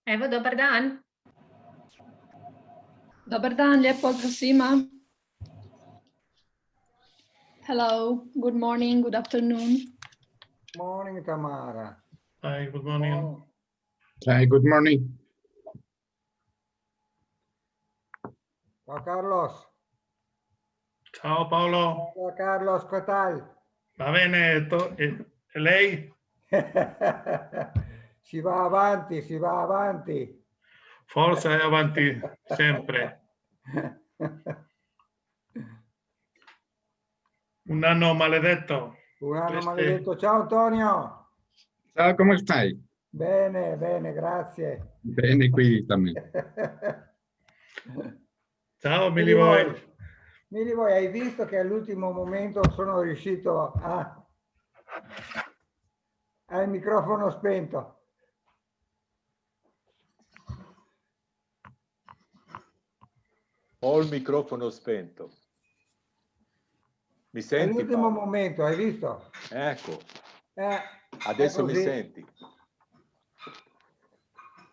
Evo, dobar dan. Dobar dan, lijep pozdrav svima. Hello, good morning, good afternoon. Morning, Tamara. Hi, good morning. Hi, good morning. Ciao Carlos. Ciao Paolo. Ciao Carlos, che tal? Va bene, e lei? Si va avanti, si va avanti. Forza è avanti sempre. Un anno maledetto. Un anno maledetto. Ciao Antonio. Ciao, come stai? Bene, bene, grazie. Bene qui también. Ciao, Milivoj. Milivoj, hai visto che all'ultimo momento sono riuscito a... Hai il microfono spento. Ho il microfono spento. Mi senti? All'ultimo Paolo? momento, hai visto? Ecco. Adesso mi senti.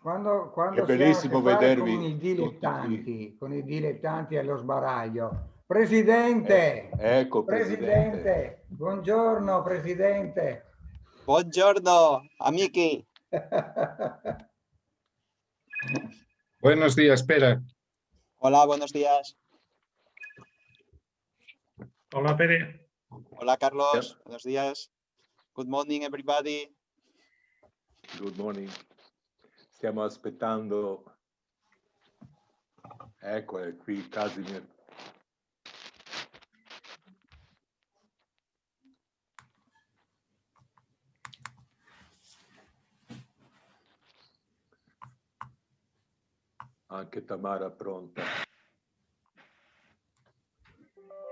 Quando È si bellissimo ha a che fare vedervi con i dilettanti allo sbaraglio. Presidente! Ecco, Presidente! Buongiorno, Presidente! Buongiorno, amici. Buenos días, espera. Hola, buenos días. Hola, Pere. Hola, Carlos. Buenos días. Good morning, everybody. Good morning. Stiamo aspettando. Ecco, è qui Casimir. Anche Tamara pronta.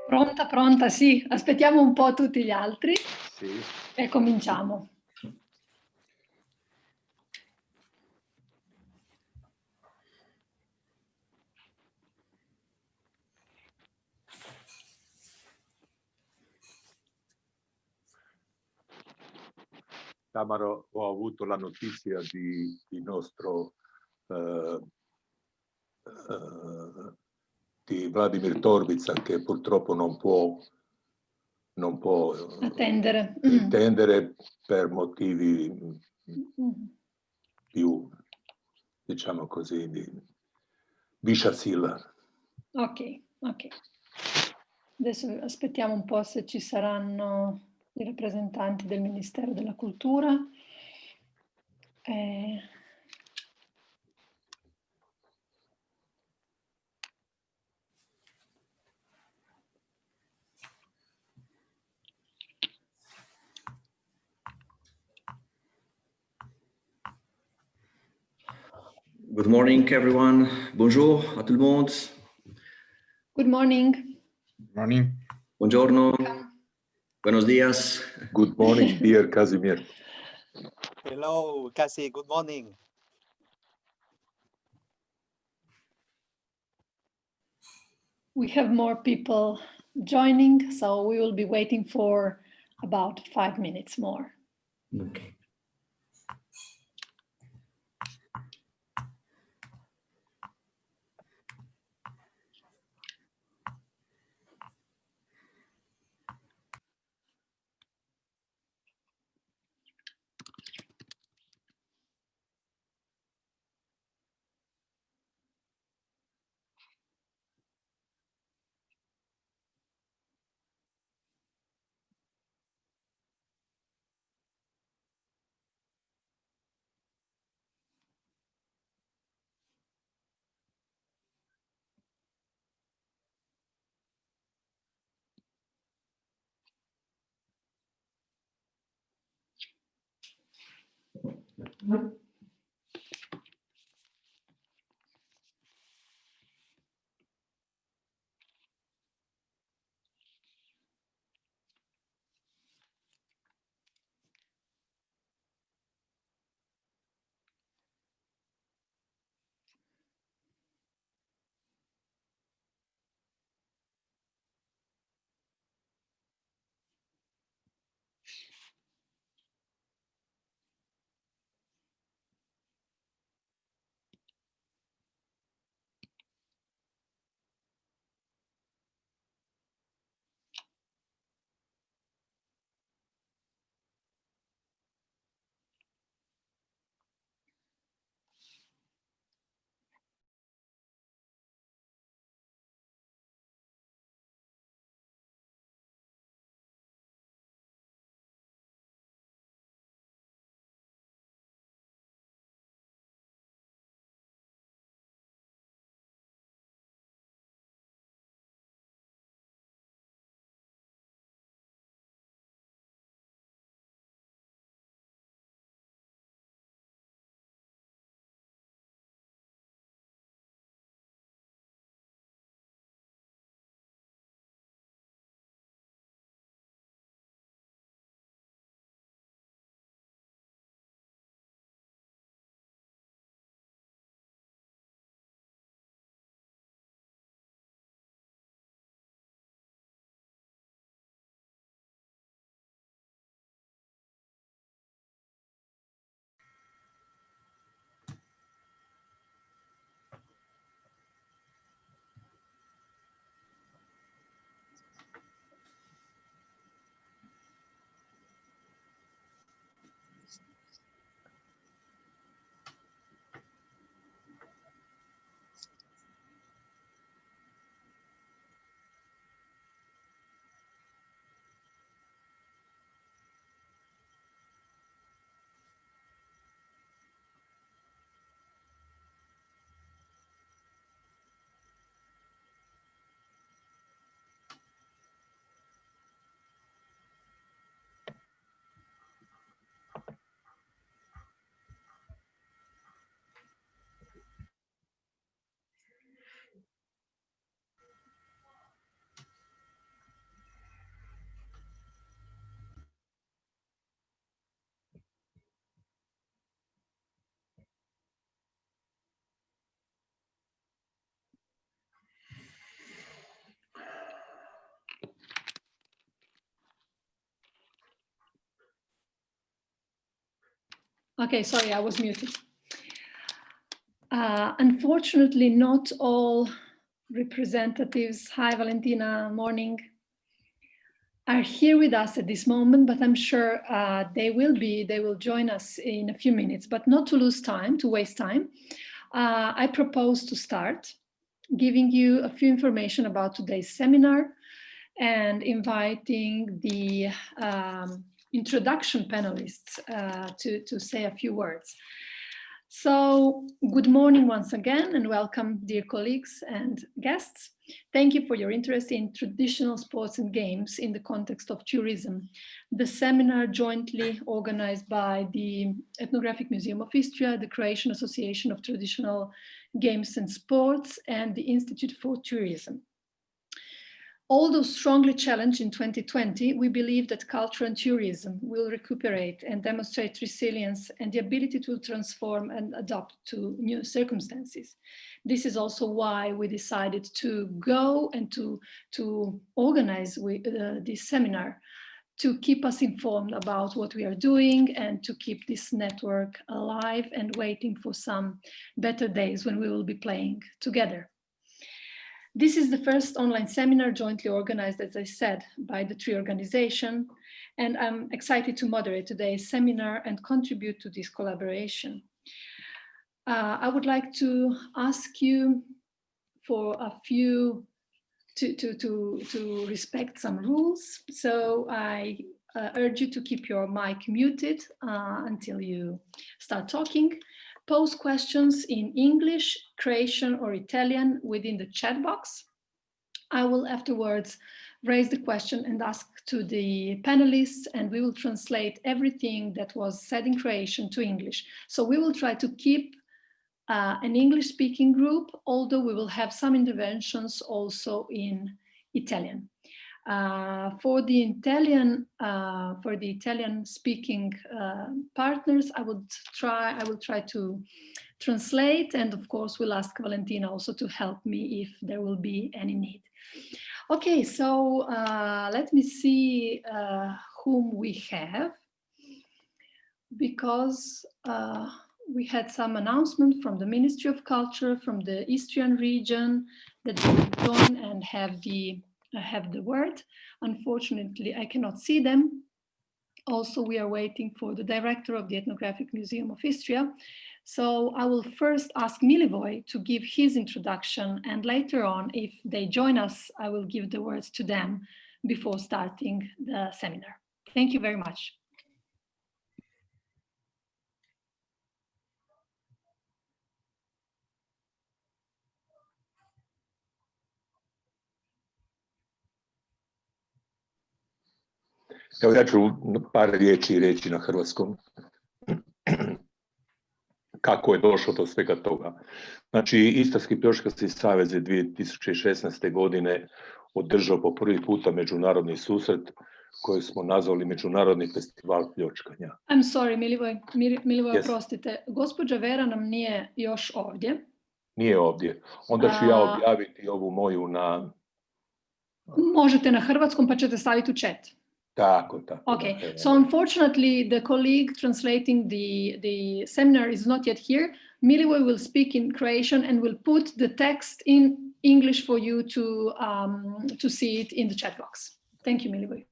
Pronta, pronta, sì. Aspettiamo un po' tutti gli altri Sì. e cominciamo. Tamara, ho avuto la notizia di nostro di Vladimir Torbica, che purtroppo non può Attendere. intendere per motivi più, diciamo così, di Bishazilla. Ok, ok. Adesso aspettiamo un po' se ci saranno i rappresentanti del Ministero della Cultura. Good morning, everyone. Bonjour à tout le monde. Good morning. Morning. Buongiorno. Buenos días. Good morning, dear Casimir. Hello, Cassie. Good morning. We have more people joining, so we will be waiting for about 5 minutes more. Okay. Okay, sorry, I was muted. Unfortunately, not all representatives, hi Valentina, morning, are here with us at this moment, but I'm sure they will join us in a few minutes, but not to lose time, to waste time. I propose to start giving you a few information about today's seminar and inviting the introduction panelists to say a few words. So, good morning once again and welcome, dear colleagues and guests. Thank you for your interest in traditional sports and games in the context of tourism. The seminar jointly organized by the Ethnographic Museum of Istria, the Croatian Association of Traditional Games and Sports, and the Institute for Tourism. Although strongly challenged in 2020, we believe that culture and tourism will recuperate and demonstrate resilience and the ability to transform and adapt to new circumstances. This is also why we decided to go and to organize this seminar, to keep us informed about what we are doing and to keep this network alive and waiting for some better days when we will be playing together. This is the first online seminar jointly organized, as I said, by the three organizations, and I'm excited to moderate today's seminar and contribute to this collaboration. I would like to ask you for a few, to respect some rules. So I urge you to keep your mic muted until you start talking. Pose questions in English, Croatian, or Italian within the chat box. I will afterwards raise the question and ask to the panelists, and we will translate everything that was said in Croatian to English. So we will try to keep an English-speaking group, although we will have some interventions also in Italian. For the Italian-speaking partners, I will try to translate, and of course, we'll ask Valentina also to help me if there will be any need. Okay, so let me see whom we have, because we had some announcement from the Ministry of Culture, from the Istrian region, that they will join and have the word. Unfortunately, I cannot see them. Also, we are waiting for the director of the Ethnographic Museum of Istria. So I will first ask Milivoje to give his introduction, and later on, if they join us, I will give the words to them before starting the seminar. Thank you very much. Evo, ja ću par riječi reći na hrvatskom. Kako je došlo do svega toga. Znači, Istarski pljoškarski savez je 2016. godine održao po prvi puta međunarodni susret koji smo nazvali Međunarodni festival pljočkanja. I'm sorry, Milivoje, Yes. Oprostite. Gospođa Vera nam nije još ovdje. Nije ovdje. Onda ću ja objaviti ovu moju na... Možete na hrvatskom pa ćete staviti u chat. Tako. Okay, so unfortunately, the colleague translating the seminar is not yet here. Milivoje will speak in Croatian and will put the text in English for you to see it in the chat box. Thank you, Milivoje.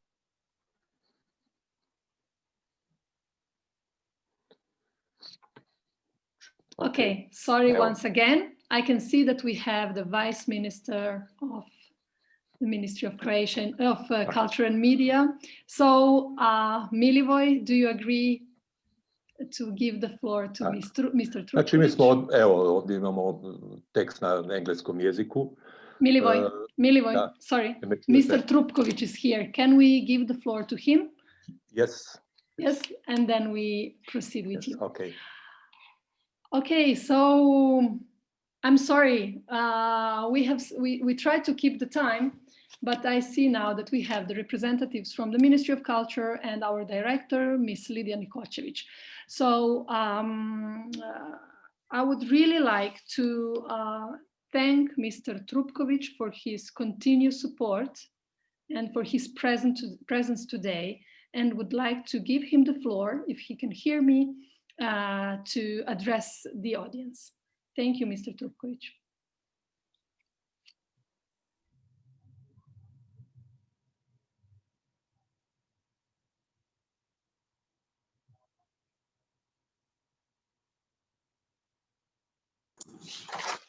Okay, sorry once again. I can see that we have the Vice Minister of the Ministry of Croatian of Culture and Media. So, Milivoje, do you agree to give the floor to Mr. Trupković? Znači, mi smo, evo, ovdje imamo tekst na engleskom jeziku. Milivoje, sorry, Mr. Trupković is here. Can we give the floor to him? Yes. Yes, and then we proceed with you. Okay. Okay, so I'm sorry. We tried to keep the time, but I see now that we have the representatives from the Ministry of Culture and our director, Ms. Lidija Nikočević. So I would really like to thank Mr. Trupković for his continued support and for his presence today, and would like to give him the floor, if he can hear me, to address the audience. Thank you, Mr. Turkovic.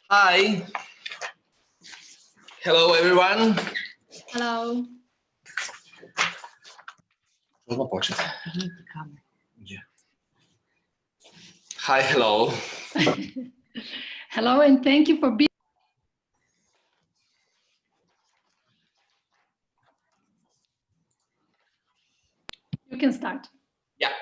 Hi. Hello, everyone. Hello. Hi, hello. Hello, and thank you for being. You can start. Yeah.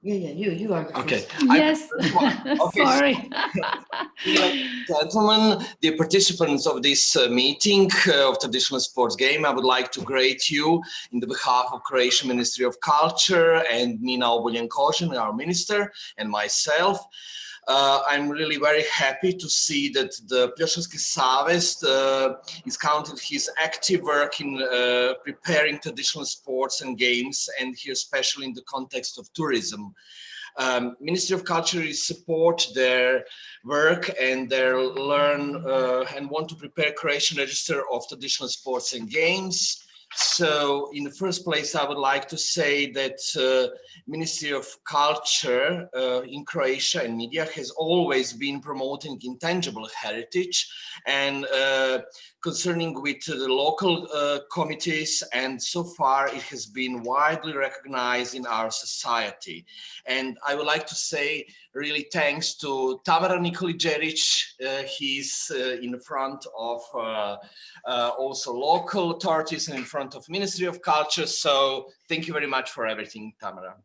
Yeah, you are. Okay. Yes. Okay. Sorry. Ladies and gentlemen, the participants of this meeting of traditional sports game, I would like to greet you in the behalf of Croatian Ministry of Culture and Nina Obuljen-Koržinek, our minister, and myself. I'm really very happy to see that the Plošinski Savez is counting his active work in preparing traditional sports and games, and here especially in the context of tourism. Ministry of Culture is support their work and their learn and want to prepare Croatian register of traditional sports and games. So in the first place, I would like to say that Ministry of Culture in Croatia and media has always been promoting intangible heritage and concerning with the local committees, and so far it has been widely recognized in our society. And I would like to say really thanks to Tamara Nikolić. He's in front of also local authorities and in front of Ministry of Culture. So thank you very much for everything, Tamara.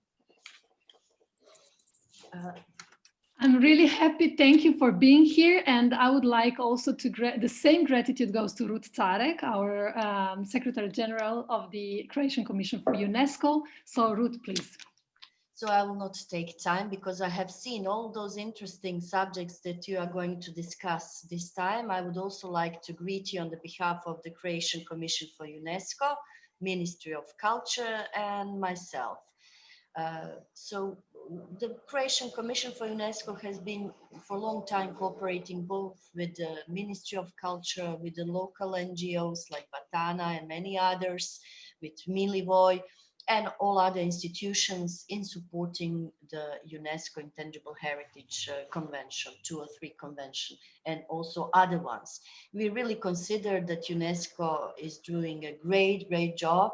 I'm really happy. Thank you for being here. And I would like also to, the same gratitude goes to Ruth Carek, our Secretary General of the Croatian Commission for UNESCO. So Ruth, please. So I will not take time because I have seen all those interesting subjects that you are going to discuss this time. I would also like to greet you on the behalf of the Croatian Commission for UNESCO, Ministry of Culture, and myself. So the Croatian Commission for UNESCO has been for a long time cooperating both with the Ministry of Culture, with the local NGOs like Batana and many others, with Milivoj, and all other institutions in supporting the UNESCO Intangible Heritage Convention, 203 Convention, and also other ones. We really consider that UNESCO is doing a great job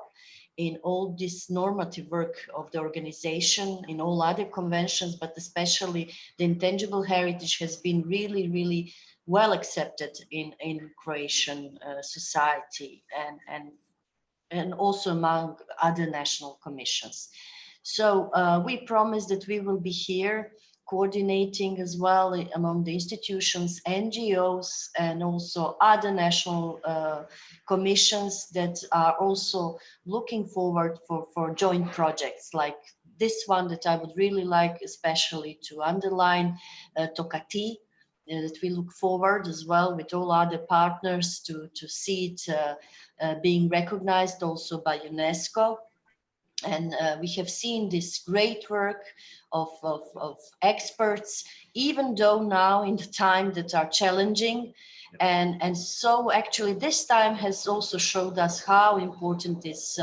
in all this normative work of the organization, in all other conventions, but especially the intangible heritage has been really well accepted in Croatian society and also among other national commissions. So we promise that we will be here coordinating as well among the institutions, NGOs, and also other national commissions that are also looking forward for joint projects like this one that I would really like especially to underline, Tokati, that we look forward as well with all other partners to see it being recognized also by UNESCO. And we have seen this great work of experts, even though now in the time that are challenging. And so actually this time has also showed us how important this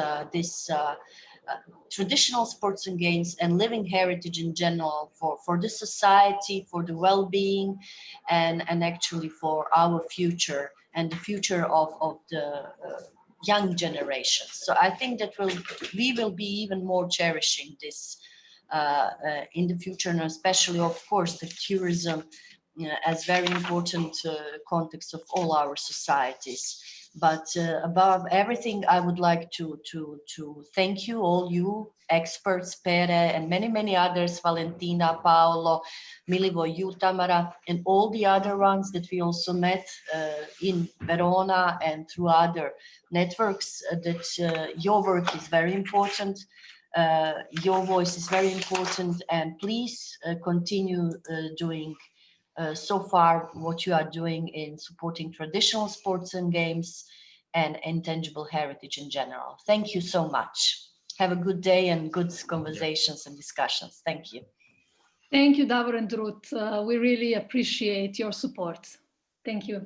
traditional sports and games and living heritage in general for the society, for the well-being, and actually for our future and the future of the young generations. So I think that we will be even more cherishing this in the future, and especially, of course, the tourism as very important context of all our societies. But above everything, I would like to thank you, all you experts, Pere, and many others, Valentina, Paolo, Milivoj, you, Tamara, and all the other ones that we also met in Verona and through other networks, that your work is very important. Your voice is very important, and please continue doing so far what you are doing in supporting traditional sports and games, and intangible heritage in general. Thank you so much. Have a good day and good conversations and discussions. Thank you. Thank you, Davor and Ruth. We really appreciate your support. Thank you.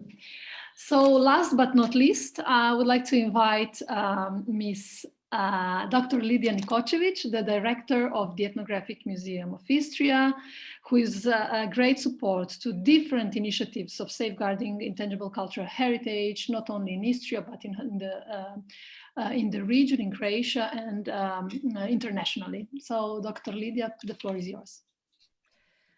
So last but not least, I would like to invite Ms. Dr. Lidija Nikočević, the director of the Ethnographic Museum of Istria, who is a great support to different initiatives of safeguarding intangible cultural heritage, not only in Istria, but in the region, in Croatia, and internationally. So Dr. Lidija, the floor is yours.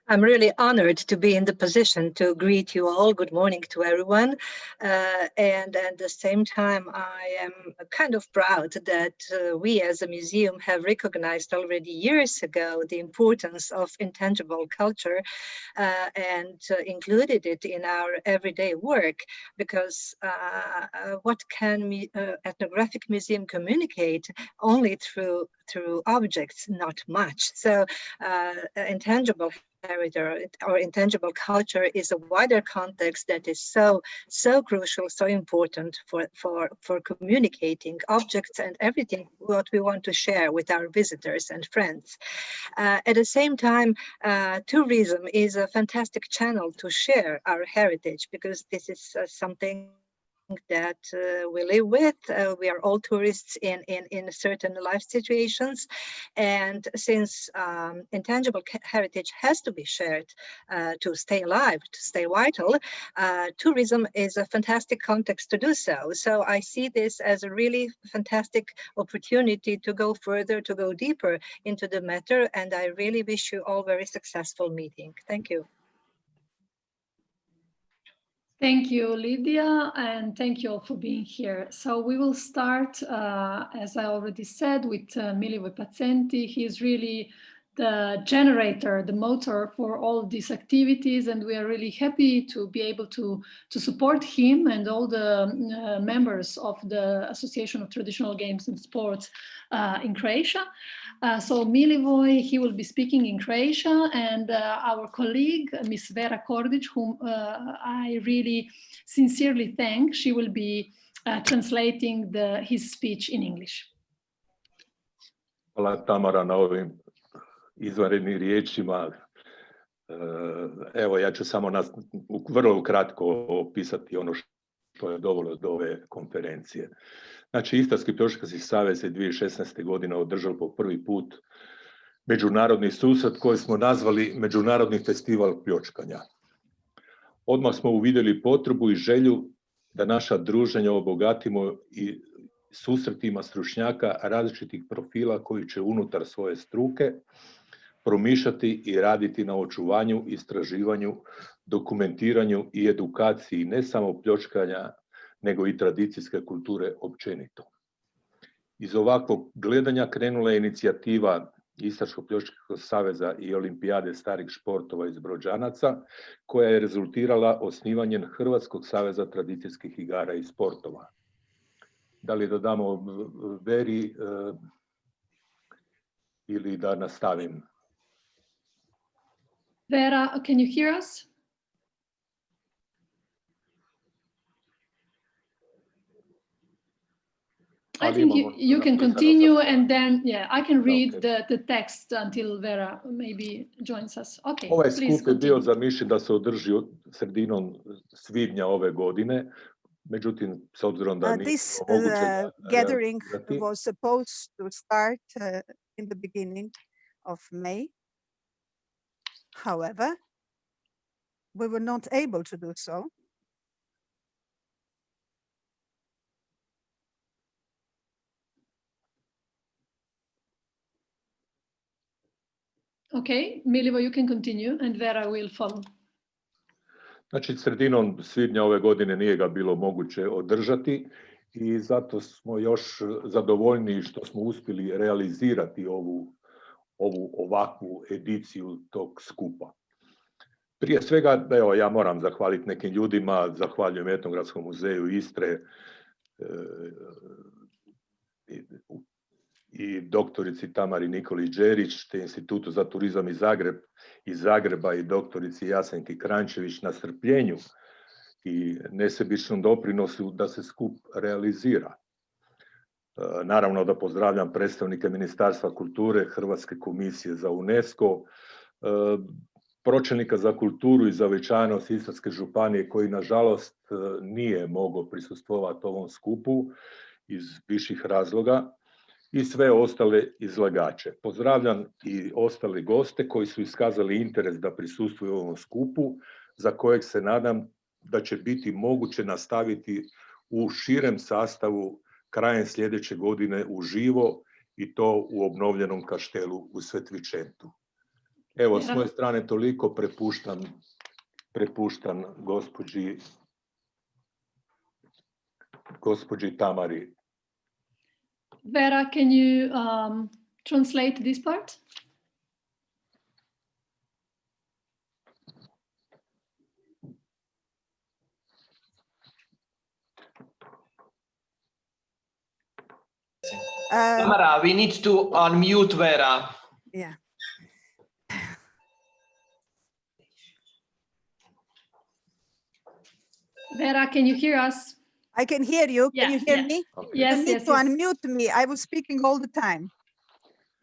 I'm really honored to be in the position to greet you all. Good morning to everyone. And at the same time, I am kind of proud that we as a museum have recognized already years ago the importance of intangible culture and included it in our everyday work, because what can Ethnographic Museum communicate? Only through objects, not much. So intangible heritage or intangible culture is a wider context that is so crucial, so important for communicating objects and everything what we want to share with our visitors and friends. At the same time, tourism is a fantastic channel to share our heritage, because this is something that we live with. We are all tourists in certain life situations, and since intangible heritage has to be shared to stay alive, to stay vital, tourism is a fantastic context to do so. So I see this as a really fantastic opportunity to go further, to go deeper into the matter, and I really wish you all very successful meeting. Thank you. Thank you, Lidija, and thank you all for being here. So we will start, as I already said, with Milivoj Pacenti. He is really the generator, the motor for all these activities, and we are really happy to be able to support him and all the members of the Association of Traditional Games and Sports in Croatia. So Milivoj, he will be speaking in Croatia, and our colleague, Ms. Vera Kordić, whom I really sincerely thank, she will be translating his speech in English. Hvala Tamara na ovim izvanrednim riječima. Evo, ja ću samo vrlo kratko opisati ono što je dovelo do ove konferencije. Znači, Istarski pljoškarski savez je 2016. godine održao po prvi put međunarodni susret koji smo nazvali Međunarodni festival pljočkanja. Odmah smo uvidjeli potrebu i želju da naša druženja obogatimo i susretima stručnjaka različitih profila koji će unutar svoje struke promišljati i raditi na očuvanju, istraživanju, dokumentiranju i edukaciji ne samo pljočkanja, nego i tradicijske kulture općenito. Iz ovakvog gledanja krenula je inicijativa Istarskog pljoškarskog saveza i Olimpijade starih športova iz Brođanaca, koja je rezultirala osnivanjem Hrvatskog saveza tradicijskih igara i sportova. Da li dodamo Veri ili da nastavim? Vera, can you hear us? I think you can continue, and then, yeah, I can read the text until Vera maybe joins us. Okay, ovaj skup je bio zamišljen da se održi sredinom svibnja ove godine, međutim, s obzirom da nije this gathering was supposed to start in the beginning of May. However, we were not able to do so. Okay, Milivoj, you can continue, and Vera will follow. Znači, sredinom svibnja ove godine nije ga bilo moguće održati i zato smo još zadovoljni što smo uspjeli realizirati ovu ovakvu ediciju tog skupa. Prije svega, evo, ja moram zahvaliti nekim ljudima, zahvaljujem Etnografskom muzeju Istre i doktorici Tamari Nikolić-Đerić, te Institutu za turizam iz Zagreba i doktorici Jasenki Krančević na strpljenju i nesebičnom doprinosu da se skup realizira. Naravno da pozdravljam predstavnike Ministarstva kulture, Hrvatske komisije za UNESCO, pročelnika za kulturu i zavičajnost Istarske županije koji nažalost nije mogao prisustvovati ovom skupu iz viših razloga i sve ostale izlagače. Pozdravljam i ostale goste koji su iskazali interes da prisustvuju ovom skupu, za kojeg se nadam da će biti moguće nastaviti u širem sastavu krajem sljedeće godine uživo i to u obnovljenom kaštelu u Svetvičentu. Evo, s moje strane toliko, prepuštam gospođi Tamari. Vera, can you translate this part? Tamara, we need to unmute Vera. Yeah. Vera, can you hear us? I can hear you. Can you hear me? Okay. Yes, You need yes, to yes. unmute me. I was speaking all the time.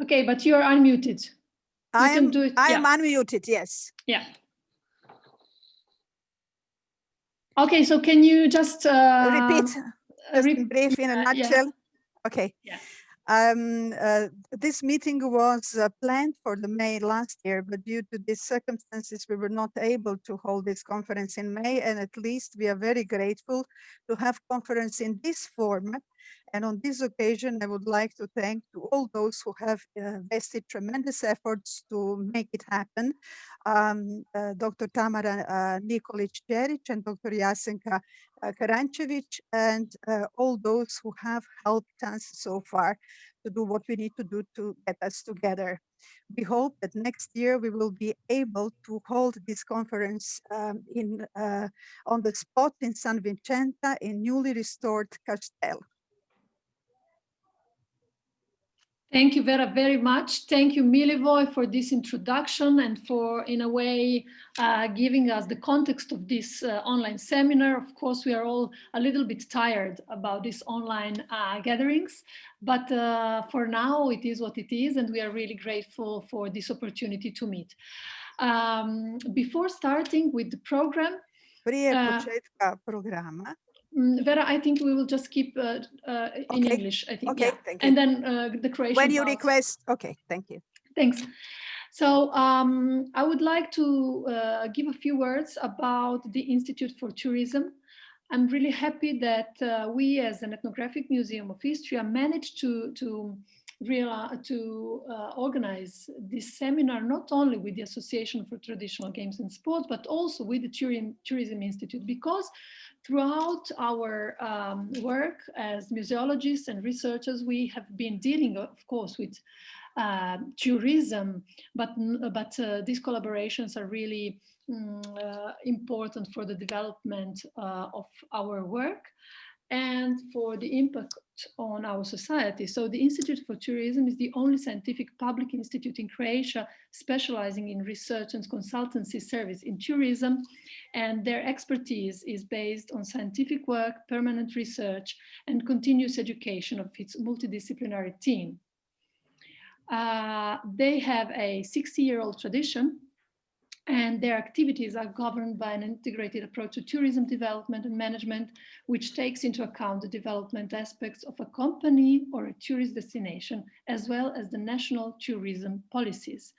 Okay, but you are unmuted. You can do it. I am unmuted, yes. Yeah. Okay, so can you just Repeat, just in brief, in a nutshell. Yeah. Okay. Yeah. This meeting was planned for the May last year, but due to these circumstances, we were not able to hold this conference in May. And at least we are very grateful to have conference in this format. And on this occasion, I would like to thank to all those who have invested tremendous efforts to make it happen. Dr. Tamara Nikolić-Ćerić and Dr. Jasenka Karančević, and all those who have helped us so far to do what we need to do to get us together. We hope that next year we will be able to hold this conference on the spot in San Vicente in newly restored Castel. Thank you, Vera, very much. Thank you, Milivoj, for this introduction and for, in a way, giving us the context of this online seminar. Of course, we are all a little bit tired about these online gatherings, but for now, it is what it is, and we are really grateful for this opportunity to meet. Before starting with the program, Prije početka programa, Vera, I think we will just keep in English, I think. Okay, yeah. thank you. And then the Croatian when you part. request, okay, thank you. Thanks. So I would like to give a few words about the Institute for Tourism. I'm really happy that we as an Ethnographic Museum of Istria managed to organize this seminar not only with the Association for Traditional Games and Sports, but also with the Tourism Institute, because throughout our work as museologists and researchers, we have been dealing, of course, with tourism, but these collaborations are really important for the development of our work and for the impact on our society. So the Institute for Tourism is the only scientific public institute in Croatia specializing in research and consultancy service in tourism, and their expertise is based on scientific work, permanent research, and continuous education of its multidisciplinary team. They have a 60-year-old tradition, and their activities are governed by an integrated approach to tourism development and management, which takes into account the development aspects of a company or a tourist destination, as well as the national tourism policies.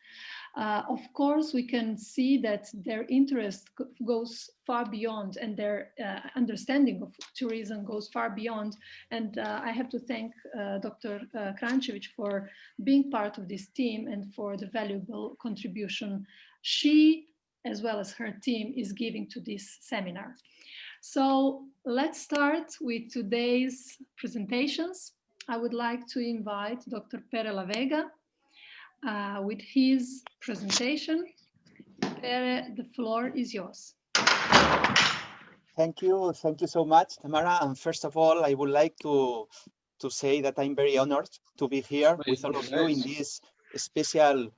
Of course, we can see that their interest goes far beyond, and their understanding of tourism goes far beyond. And I have to thank Dr. Karančević for being part of this team and for the valuable contribution she, as well as her team, is giving to this seminar. So let's start with today's presentations. I would like to invite Dr. Pere La Vega with his presentation. Pere, the floor is yours. Thank you so much, Tamara. And first of all, I would like to say that I'm very honored to be here with all of you in this special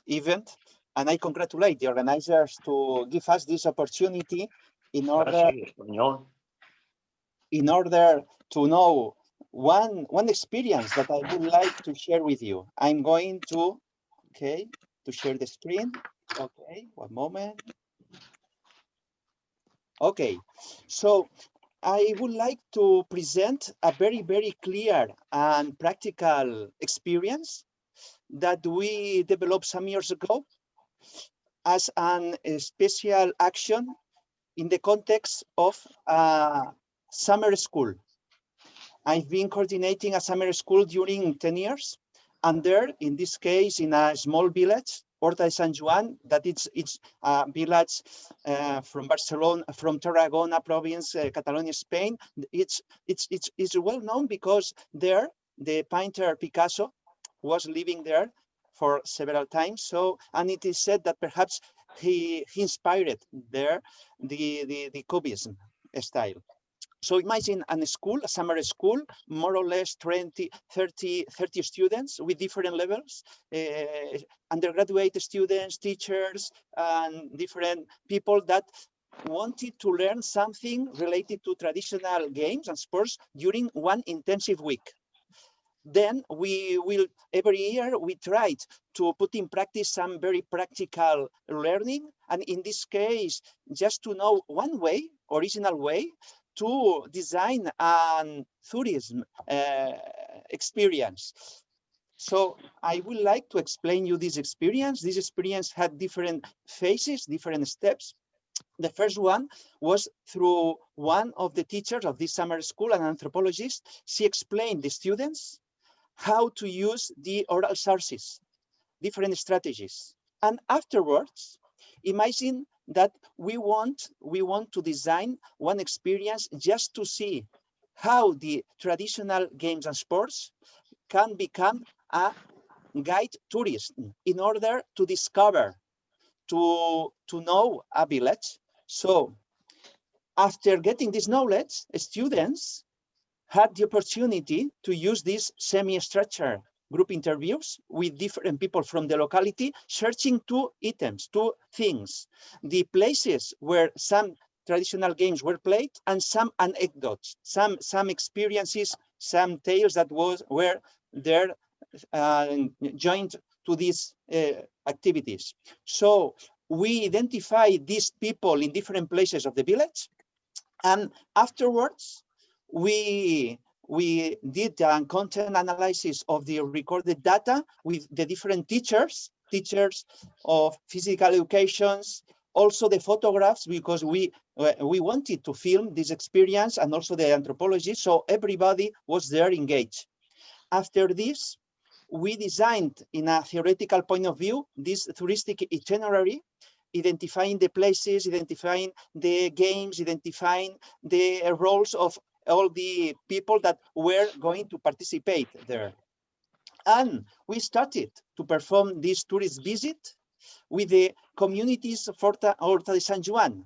event. And I congratulate the organizers to give us this opportunity in order to know one experience that I would like to share with you. I'm going to, to share the screen. Okay, one moment. Okay, so I would like to present a very clear and practical experience that we developed some years ago as a special action in the context of summer school. I've been coordinating a summer school during 10 years, and there, in this case, in a small village, Horta de San Juan, that it's a village from Barcelona, from Tarragona province, Catalonia, Spain. It's well known because there the painter Picasso was living there for several times. So, and it is said that perhaps he inspired there the Cubism style. So imagine a school, a summer school, more or less 30 students with different levels, undergraduate students, teachers, and different people that wanted to learn something related to traditional games and sports during one intensive week. Then we will, every year, we tried to put in practice some very practical learning. And in this case, just to know one way, original way, to design a tourism experience. So I would like to explain you this experience. This experience had different phases, different steps. The first one was through one of the teachers of this summer school, an anthropologist. She explained the students how to use the oral sources, different strategies. And afterwards, imagine that we want to design one experience just to see how the traditional games and sports can become a guide tourism in order to discover, to know a village. So after getting this knowledge, students had the opportunity to use this semi-structured group interviews with different people from the locality, searching two items, two things: the places where some traditional games were played and some anecdotes, some experiences, some tales that were there joined to these activities. So we identify these people in different places of the village, and afterwards we did a content analysis of the recorded data with the different teachers of physical educations, also the photographs, because we wanted to film this experience, and also the anthropology, so everybody was there engaged. After this, we designed, in a theoretical point of view, this touristic itinerary, identifying the places, identifying the games, identifying the roles of all the people that were going to participate there. And we started to perform this tourist visit with the communities of Horta de San Juan.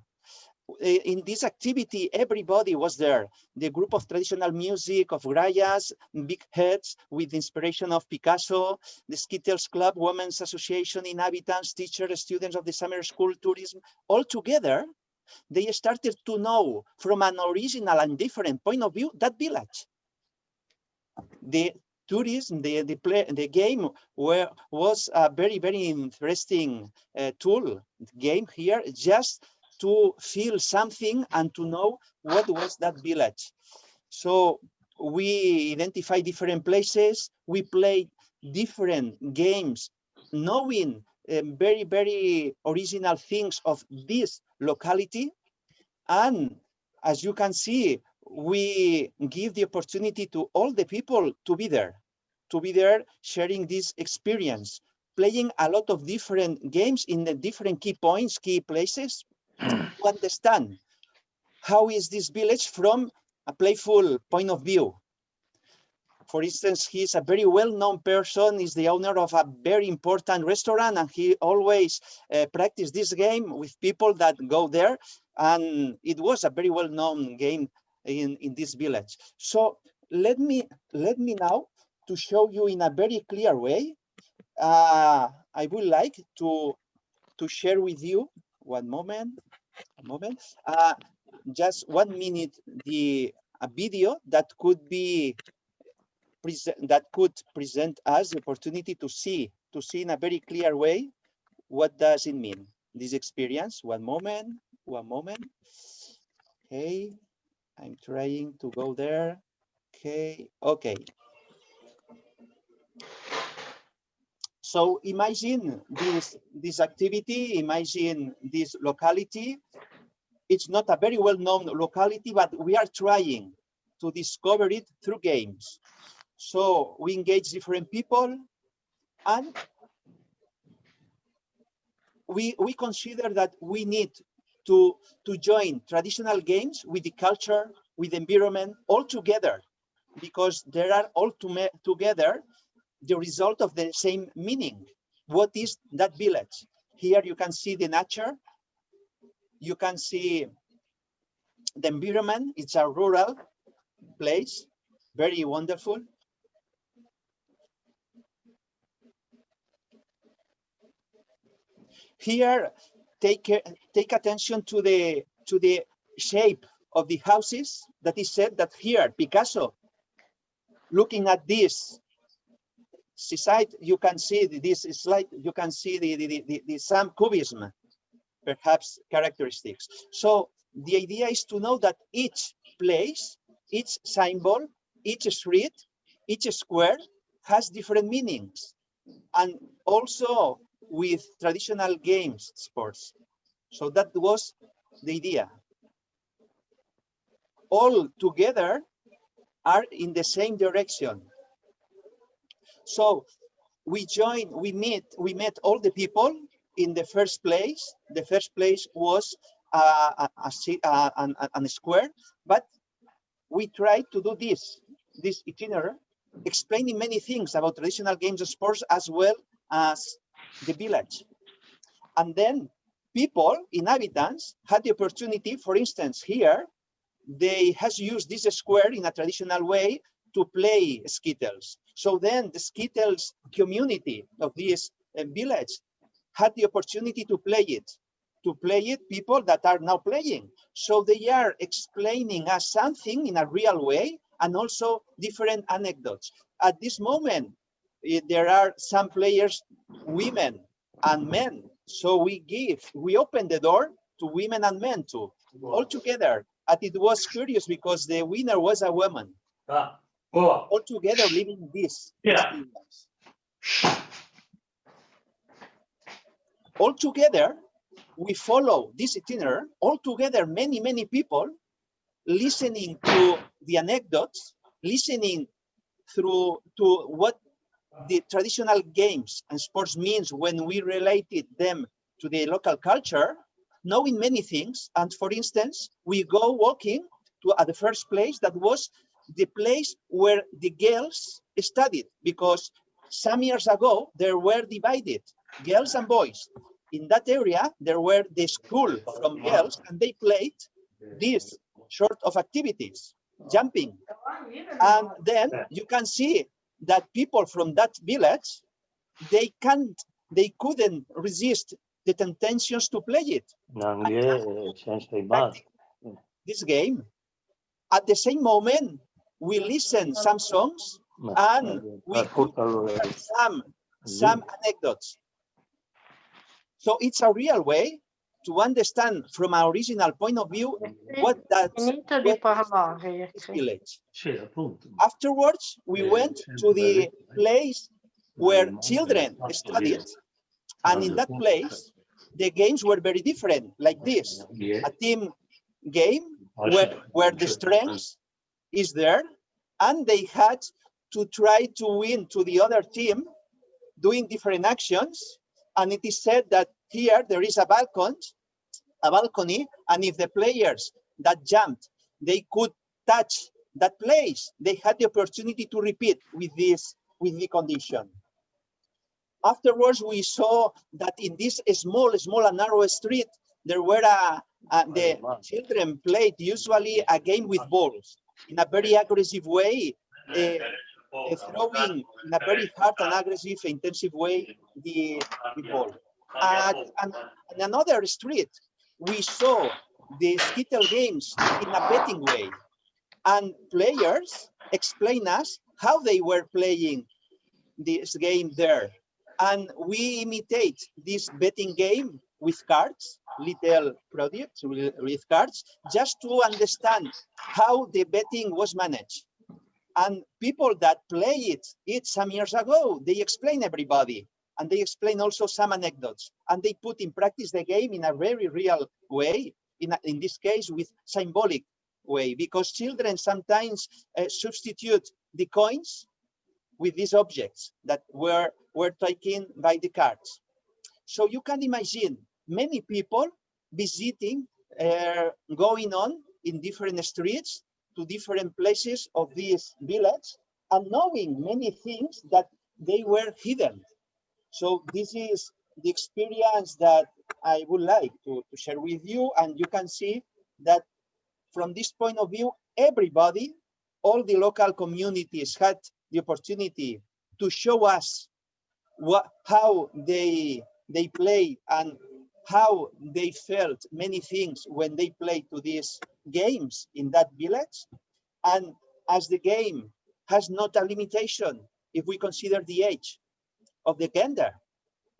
In this activity, everybody was there. The group of traditional music of grallas, big heads with inspiration of Picasso, the Skittles Club, Women's Association, inhabitants, teachers, students of the summer school, tourism, all together, they started to know from an original and different point of view that village. The tourism, the game was a very interesting game here, just to feel something and to know what was that village. So we identified different places, we played different games, knowing very original things of this locality. And as you can see, we give the opportunity to all the people to be there sharing this experience, playing a lot of different games in the different key points, key places, to understand how is this village from a playful point of view. For instance, he's a very well-known person, he's the owner of a very important restaurant, and he always practiced this game with people that go there, and it was a very well-known game in this village. So let me now to show you in a very clear way. I would like to share with you, one moment, just 1 minute a video that could be present us the opportunity to see in a very clear way what does it mean, this experience. One moment. Okay, I'm trying to go there. Okay. So imagine this activity, imagine this locality. It's not a very well-known locality, but we are trying to discover it through games. So we engage different people, and we consider that we need to join traditional games with the culture, with the environment, all together, because they are all together the result of the same meaning. What is that village? Here you can see the nature, you can see the environment. It's a rural place, very wonderful. Here, take attention to the shape of the houses. That is said that here, Picasso, looking at this side, you can see this slide. You can see the some cubism, perhaps characteristics. So the idea is to know that each place, each symbol, each street, each square has different meanings, and also with traditional games, sports. So that was the idea. All together are in the same direction. So we met all the people in the first place. The first place was a square, but we tried to do this itinerary, explaining many things about traditional games and sports as well as the village. And then people, inhabitants, had the opportunity, for instance, here, they has used this square in a traditional way to play Skittles. So then the Skittles community of this village had the opportunity to play it. People that are now playing. So they are explaining us something in a real way, and also different anecdotes. At this moment, there are some players, women and men. So we open the door to women and men too, all together. And it was curious because the winner was a woman. All together living this experience. All together, we follow this itinerary. All together, many people listening to the anecdotes, listening to what the traditional games and sports means when we related them to the local culture, knowing many things. And for instance, we go walking at the first place that was the place where the girls studied, because some years ago there were divided, girls and boys. In that area, there were the school from girls, and they played this sort of activities, jumping. And then you can see that people from that village, they couldn't resist the temptations to play it. This game. At the same moment, we listen some songs and we hear some anecdotes. So it's a real way to understand from our original point of view what is village. Afterwards, we went to the place where children studied, and in that place, the games were very different, like this, a team game where the strength is there, and they had to try to win to the other team doing different actions. And it is said that here there is a balcony, and if the players that jumped, they could touch that place, they had the opportunity to repeat with the condition. Afterwards, we saw that in this small and narrow street, there were the children played usually a game with balls in a very aggressive way, throwing in a very hard and aggressive, intensive way the ball. And in another street, we saw the skittle games in a betting way. And players explain us how they were playing this game there. And we imitate this betting game with cards, little products with cards, just to understand how the betting was managed. And people that play it some years ago, they explain everybody. And they explain also some anecdotes. And they put in practice the game in a very real way, in this case with symbolic way, because children sometimes substitute the coins with these objects that were taken by the cards. So you can imagine many people visiting, going on in different streets to different places of this village and knowing many things that they were hidden. So this is the experience that I would like to share with you. And you can see that from this point of view, everybody, all the local communities had the opportunity to show us how they play and how they felt many things when they played to these games in that village. And as the game has not a limitation, if we consider the age of the gender,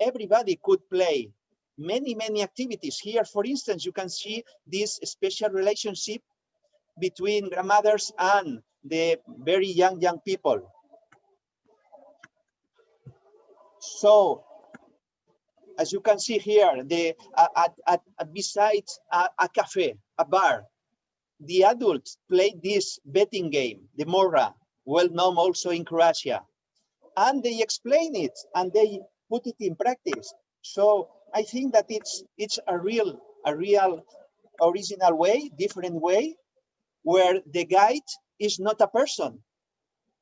everybody could play many activities. Here, for instance, you can see this special relationship between grandmothers and the very young people. So, as you can see here, beside a cafe, a bar, the adults played this betting game, the Morra, well known also in Croatia, and they explain it and they put it in practice. So I think that it's a real original way, different way, where the guide is not a person.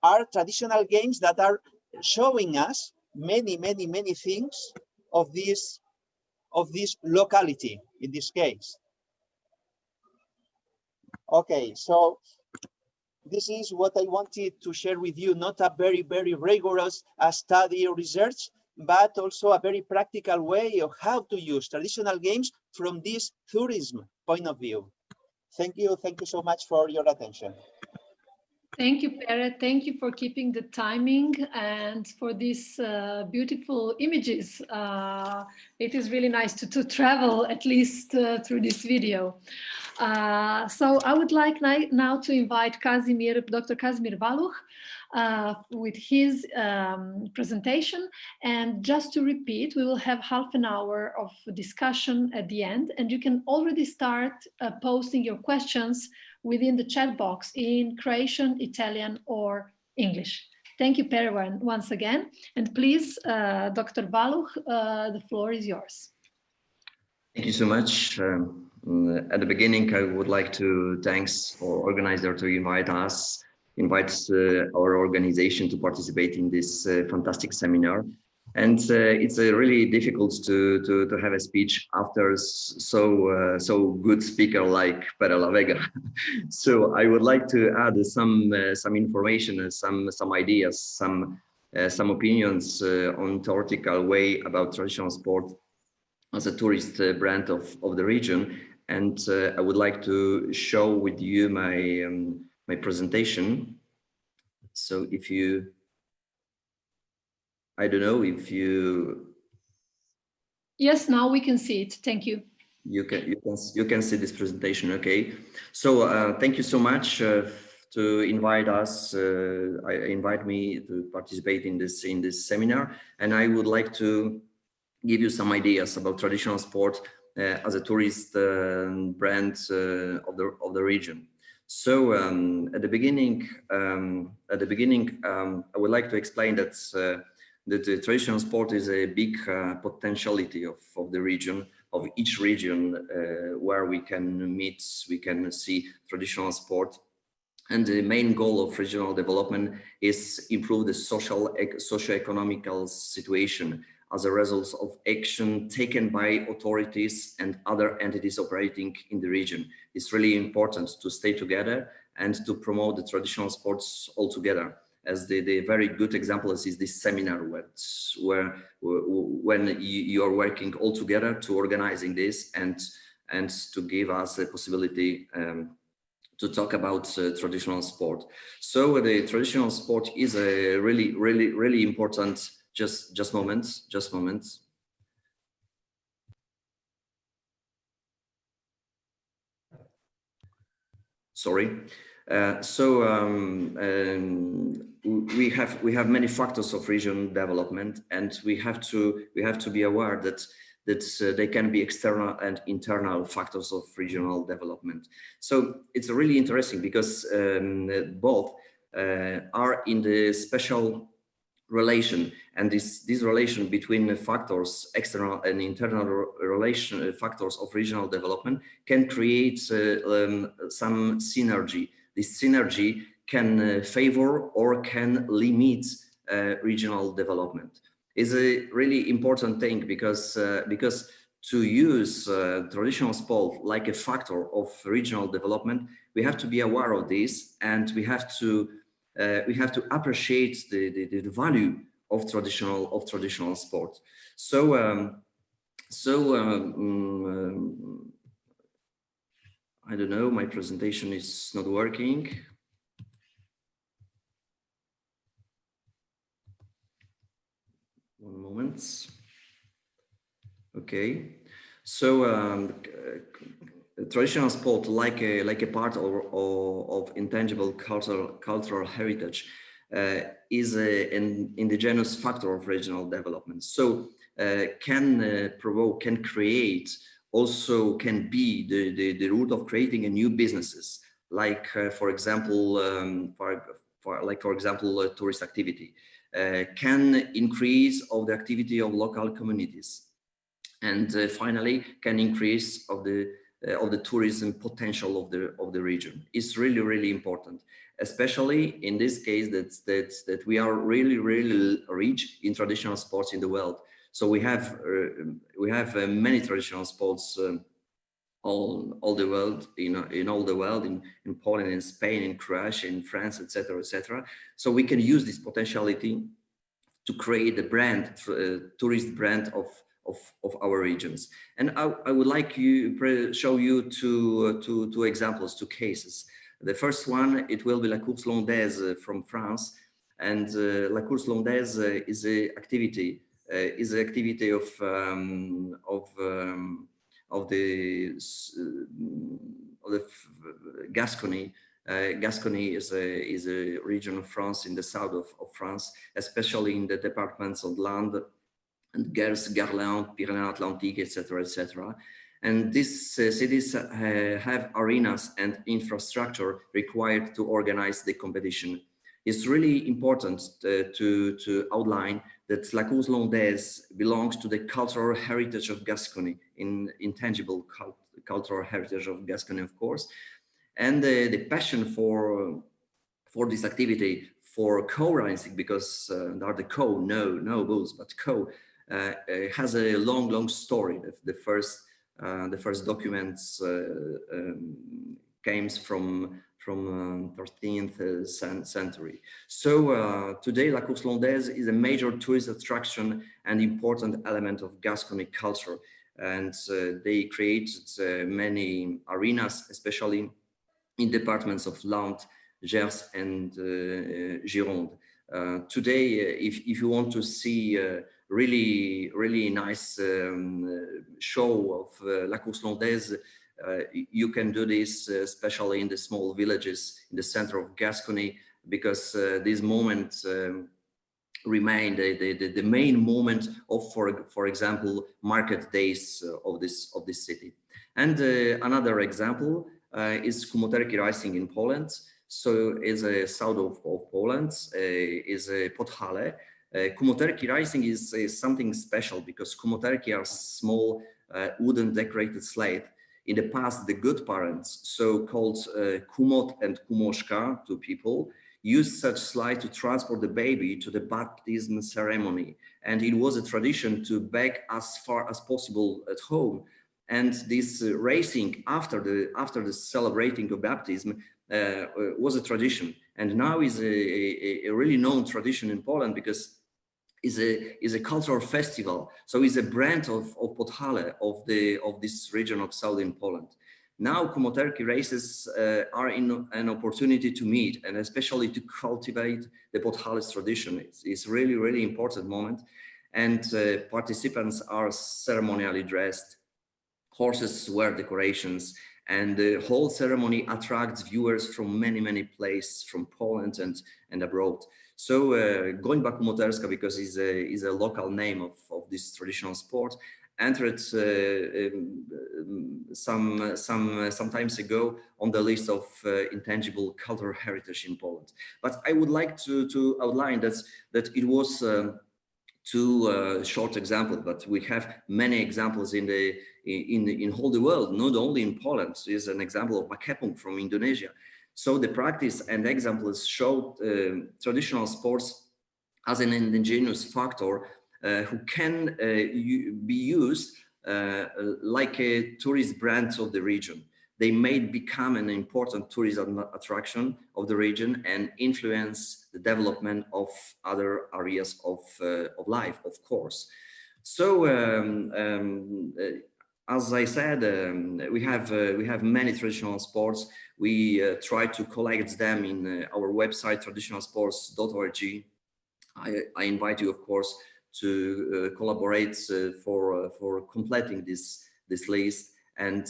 Are traditional games that are showing us many things of this locality in this case. Okay, so this is what I wanted to share with you, not a very rigorous study or research, but also a very practical way of how to use traditional games from this tourism point of view. Thank you so much for your attention. Thank you, Pere. Thank you for keeping the timing and for these beautiful images. It is really nice to travel, at least through this video. So I would like now to invite Dr. Kazimir Valuh with his presentation. And just to repeat, we will have half an hour of discussion at the end, and you can already start posting your questions within the chat box in Croatian, Italian, or English. Thank you, Pere, once again. And please, Dr. Valuh, the floor is yours. Thank you so much. At the beginning, I would like to thank our organizer to invite our organization to participate in this fantastic seminar. And it's really difficult to have a speech after so good speaker like Pere La Vega. So I would like to add some information, some ideas, some opinions on theoretical way about traditional sport as a tourist brand of the region. And I would like to show with you my presentation. So if you, I don't know if you. Yes, now we can see it. Thank you. You can see this presentation. Okay. So thank you so much to invite us. Invite me to participate in this seminar, and I would like to give you some ideas about traditional sport as a tourist brand of the region. So at the beginning, I would like to explain that the traditional sport is a big potentiality of the region, of each region where we can meet, we can see traditional sport. And the main goal of regional development is improve the socio-economical situation as a result of action taken by authorities and other entities operating in the region. It's really important to stay together and to promote the traditional sports all together. As the very good example is this seminar where when you are working all together to organizing this and and to give us a possibility to talk about traditional sport. So the traditional sport is a really important. Just moments. Sorry. We have many factors of region development, and we have to be aware that they can be external and internal factors of regional development. So it's really interesting because both are in the special relation, and this relation between the factors, external and internal relation factors of regional development, can create some synergy. This synergy can favor or can limit regional development. Is a really important thing because to use traditional sport like a factor of regional development, we have to be aware of this, and we have to appreciate the value of traditional sport. So I don't know, my presentation is not working. One moment. Okay, so traditional sport, like a part of intangible cultural heritage, is an indigenous factor of regional development. So can provoke, can create, also can be the root of creating a new businesses, like for example, tourist activity, can increase of the activity of local communities, and finally can increase of the tourism potential of the region. It's really important, especially in this case that we are really rich in traditional sports in the world. So we have many traditional sports all the world, in all the world, in Poland, in Spain, in Croatia, in France, etc. So we can use this potentiality to create a brand, tourist brand of our regions. And I would like to show you two examples, two cases. The first one, it will be La Course Landaise from France, and La Course Landaise is an activity of the Gascony. Gascony is a region of France, in the south of France, especially in the departments of Landes and Gers, Garlande, Pyrénées-Atlantiques, etc. And these cities have arenas and infrastructure required to organize the competition. It's really important to outline that La Course Landaise belongs to the cultural heritage of Gascony, intangible cultural heritage of Gascony, of course. And the passion for this activity, for co-racing, because there are the no bulls, but co, has a long story. The first documents came from 13th century. So today La Course Landaise is a major tourist attraction and important element of Gascony culture, and they created many arenas, especially in departments of Landes, Gers, and Gironde. Today, if you want to see really nice show of La Course Landaise, you can do this, especially in the small villages in the center of Gascony, because this moment remain the main moment of, for example, market days of this city. And another example is Kumoterki Racing in Poland. So is a south of Poland, is a Podhale. Kumoterki Racing is something special because Kumoterki are small wooden decorated sleds. In the past, the good parents, so-called Kumot and Kumoshka, two people, used such slide to transport the baby to the baptism ceremony. And it was a tradition to bake as far as possible at home. And this racing after the celebrating of baptism was a tradition. And now is a really known tradition in Poland because is a cultural festival. So it's a brand of Podhale, of this region of southern Poland. Now Kumoterki races are an opportunity to meet and especially to cultivate the Podhale's tradition. It's really, really important moment. And participants are ceremonially dressed, horses wear decorations, and the whole ceremony attracts viewers from many, many places from Poland and abroad. So Gońba Kumoterska, because is a local name of this traditional sport, entered some times ago on the list of intangible cultural heritage in Poland. But I would like to outline that it was two short examples, but we have many examples in whole the world, not only in Poland. Is an example of Makepung from Indonesia. So the practice and examples showed traditional sports as an indigenous factor who can be used like a tourist brand of the region. They may become an important tourism attraction of the region and influence the development of other areas of life, of course. So as I said, we have many traditional sports. We try to collect them in our website, traditionalsports.org. I invite you, of course, to collaborate for completing this list. And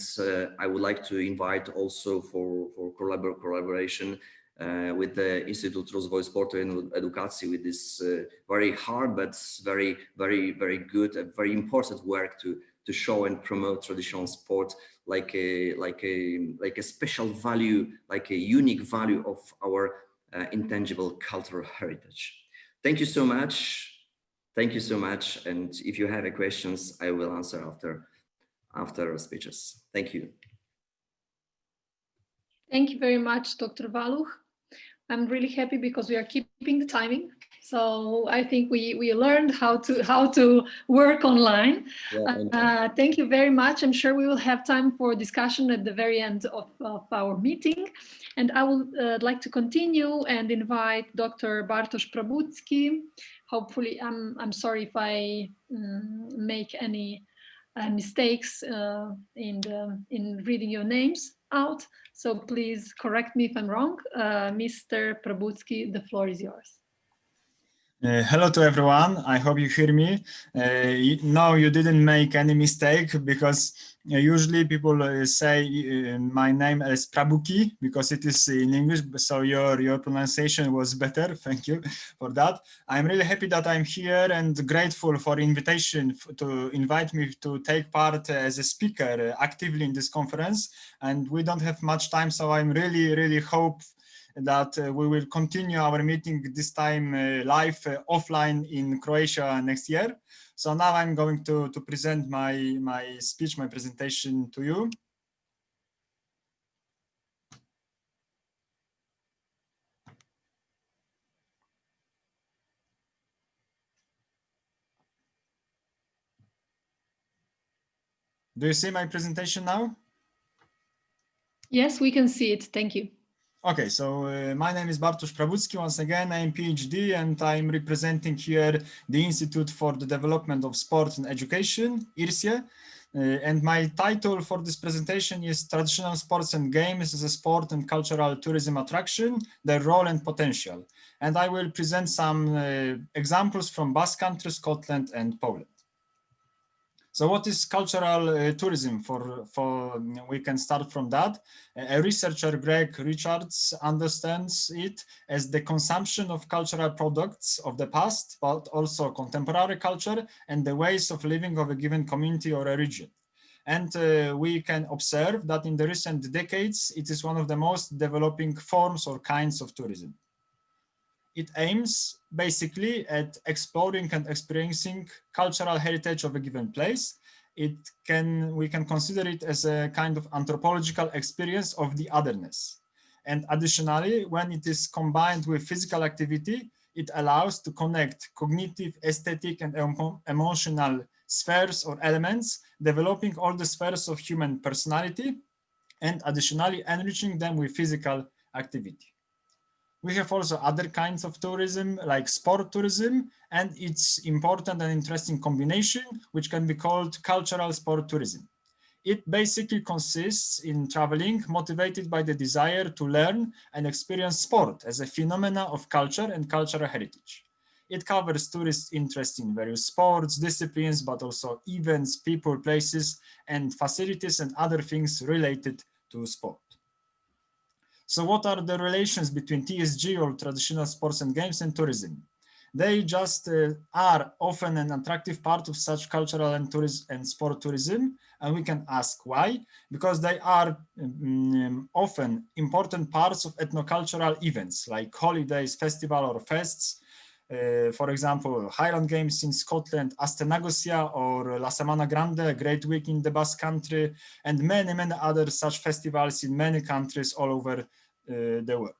I would like to invite also for collaboration with the Institute Rozwoju Sportu and Edukacji, with this very hard but very, very, very good and very important work to show and promote traditional sport like a special value, like a unique value of our intangible cultural heritage. Thank you so much. Thank you so much. And if you have any questions, I will answer after our speeches. Thank you. Thank you very much, Dr. Waluch. I'm really happy because we are keeping the timing. So I think we learned how to work online. Yeah, thank you very much. I'm sure we will have time for discussion at the very end of our meeting. And I would like to continue and invite Dr. Bartosz Prabucki. Hopefully, I'm sorry if I make any mistakes in reading your names out. So please correct me if I'm wrong. Mr. Prabucki, the floor is yours. Hello to everyone. I hope you hear me. No, you didn't make any mistake, because usually people say my name is Prabucki because it is in English. So your pronunciation was better. Thank you for that. I'm really happy that I'm here and grateful for invitation to invite me to take part as a speaker actively in this conference. And we don't have much time, so I'm really hope that we will continue our meeting this time live offline in Croatia next year. So now I'm going to present my speech, my presentation to you. Do you see my presentation now? Yes, we can see it. Thank you. Okay, so my name is Bartosz Prabucki. Once again, I'm PhD and I'm representing here the Institute for the Development of Sport and Education, IRSIE. And my title for this presentation is Traditional Sports and Games as a Sport and Cultural Tourism Attraction, Their Role and Potential. And I will present some examples from Basque Country, Scotland and Poland. So what is cultural tourism? We can start from that. A researcher, Greg Richards, understands it as the consumption of cultural products of the past, but also contemporary culture and the ways of living of a given community or a region. And we can observe that in the recent decades, it is one of the most developing forms or kinds of tourism. It aims basically at exploring and experiencing cultural heritage of a given place. We can consider it as a kind of anthropological experience of the otherness. And additionally, when it is combined with physical activity, it allows to connect cognitive, aesthetic, and emotional spheres or elements, developing all the spheres of human personality, and additionally enriching them with physical activity. We have also other kinds of tourism like sport tourism, and it's important and interesting combination, which can be called cultural sport tourism. It basically consists in traveling motivated by the desire to learn and experience sport as a phenomena of culture and cultural heritage. It covers tourists' interest in various sports, disciplines, but also events, people, places, and facilities and other things related to sport. So what are the relations between TSG, or traditional sports and games, and tourism? They just are often an attractive part of such cultural and tourism and sport tourism, and we can ask why. Because they are often important parts of ethnocultural events like holidays, festival or fests. For example, Highland Games in Scotland, IPS or La Semana Grande, a great week in the Basque Country, and many, many other such festivals in many countries all over the world.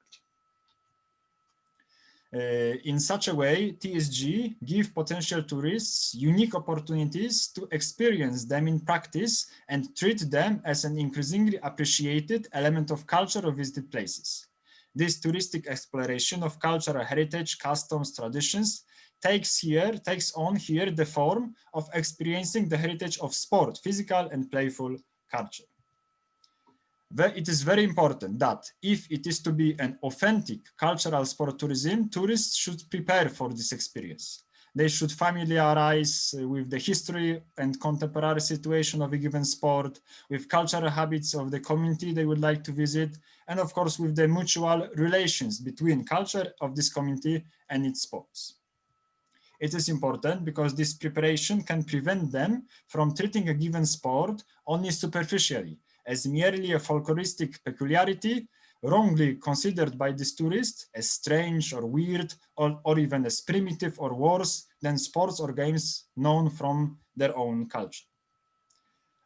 In such a way, TSG give potential tourists unique opportunities to experience them in practice and treat them as an increasingly appreciated element of culture of visited places. This touristic exploration of cultural heritage, customs, traditions takes on here the form of experiencing the heritage of sport, physical and playful culture. It is very important that if it is to be an authentic cultural sport tourism, tourists should prepare for this experience. They should familiarize with the history and contemporary situation of a given sport, with cultural habits of the community they would like to visit, and of course with the mutual relations between culture of this community and its sports. It is important because this preparation can prevent them from treating a given sport only superficially, as merely a folkloristic peculiarity, wrongly considered by this tourist as strange or weird, or even as primitive or worse than sports or games known from their own culture.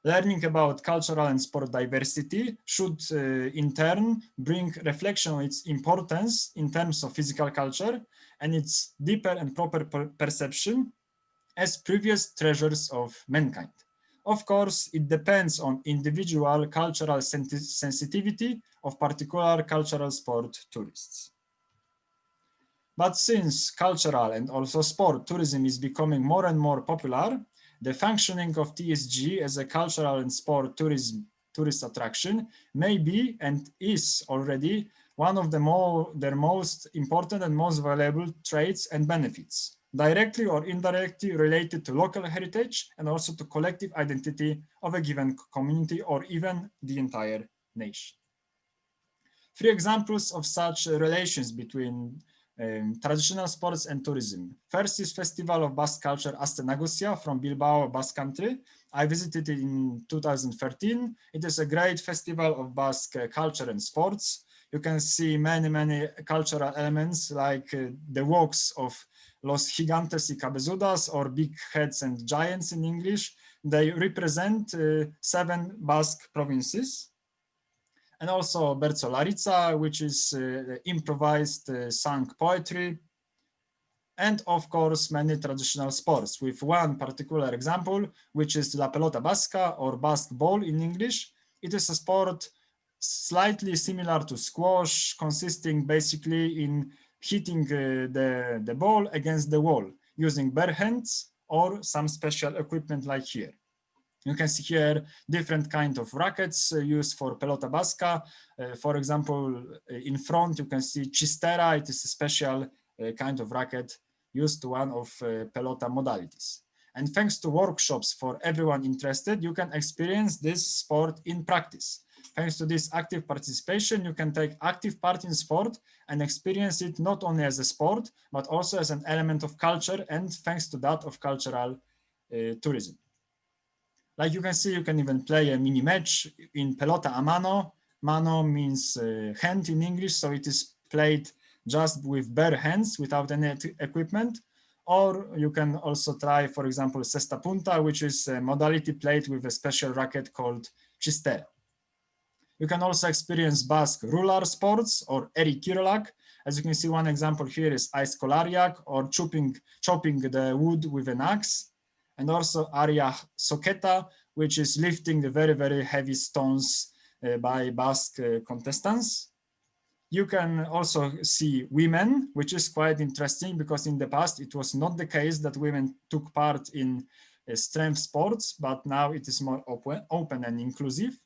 Learning about cultural and sport diversity should in turn bring reflection on its importance in terms of physical culture and its deeper and proper perception as previous treasures of mankind. Of course, it depends on individual cultural sensitivity of particular cultural sport tourists. But since cultural and also sport tourism is becoming more and more popular, the functioning of TSG as a cultural and sport tourist attraction may be and is already one of their most important and most valuable traits and benefits, directly or indirectly related to local heritage and also to collective identity of a given community or even the entire nation. 3 examples of such relations between traditional sports and tourism. First is Festival of Basque Culture Astenagusia from Bilbao, Basque Country. I visited it in 2013. It is a great festival of Basque culture and sports. You can see many, many cultural elements like the walks of Los Gigantes y Cabezudas, or Big Heads and Giants in English. They represent 7 Basque provinces. And also Bertzolaritza, which is improvised sung poetry. And of course, many traditional sports, with one particular example, which is La Pelota Basca, or Basque ball in English. It is a sport slightly similar to squash, consisting basically in hitting the ball against the wall using bare hands or some special equipment like here. You can see here different kind of rackets used for Pelota Basca. For example, in front you can see Chistera. It is a special kind of racket used to one of Pelota modalities. And thanks to workshops for everyone interested, you can experience this sport in practice. Thanks to this active participation, you can take active part in sport and experience it not only as a sport, but also as an element of culture, and thanks to that of cultural tourism. Like you can see, you can even play a mini match in Pelota a mano. Mano means hand in English, so it is played just with bare hands without any equipment. Or you can also try, for example, Cesta Punta, which is a modality played with a special racket called Chistera. You can also experience Basque rural sports or Eri Kirolak. As you can see, one example here is Ice Kolariak, or chopping the wood with an axe. And also Aria Soqueta, which is lifting the very, very heavy stones by Basque contestants. You can also see women, which is quite interesting because in the past it was not the case that women took part in strength sports, but now it is more open and inclusive.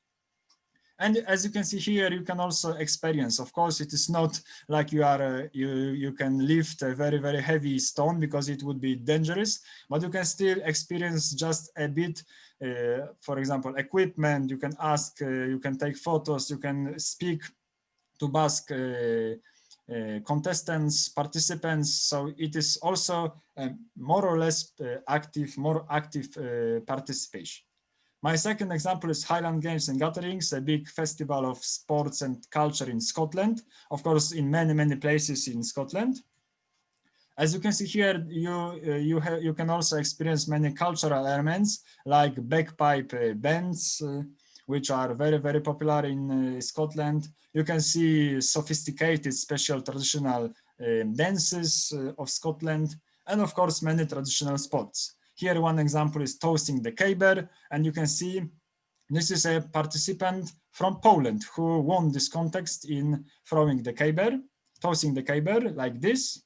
And as you can see here, you can also experience. Of course, it is not like you can lift a very, very heavy stone because it would be dangerous, but you can still experience just a bit. For example, equipment. You can ask. You can take photos. You can speak to Basque contestants, participants. So it is also more or less more active participation. My second example is Highland Games and Gatherings, a big festival of sports and culture in Scotland, of course, in many, many places in Scotland. As you can see here, you can also experience many cultural elements like bagpipe bands, which are very, very popular in Scotland. You can see sophisticated, special traditional dances of Scotland, and of course, many traditional sports. Here, one example is tossing the caber, and you can see this is a participant from Poland who won this contest in throwing the caber, tossing the caber like this.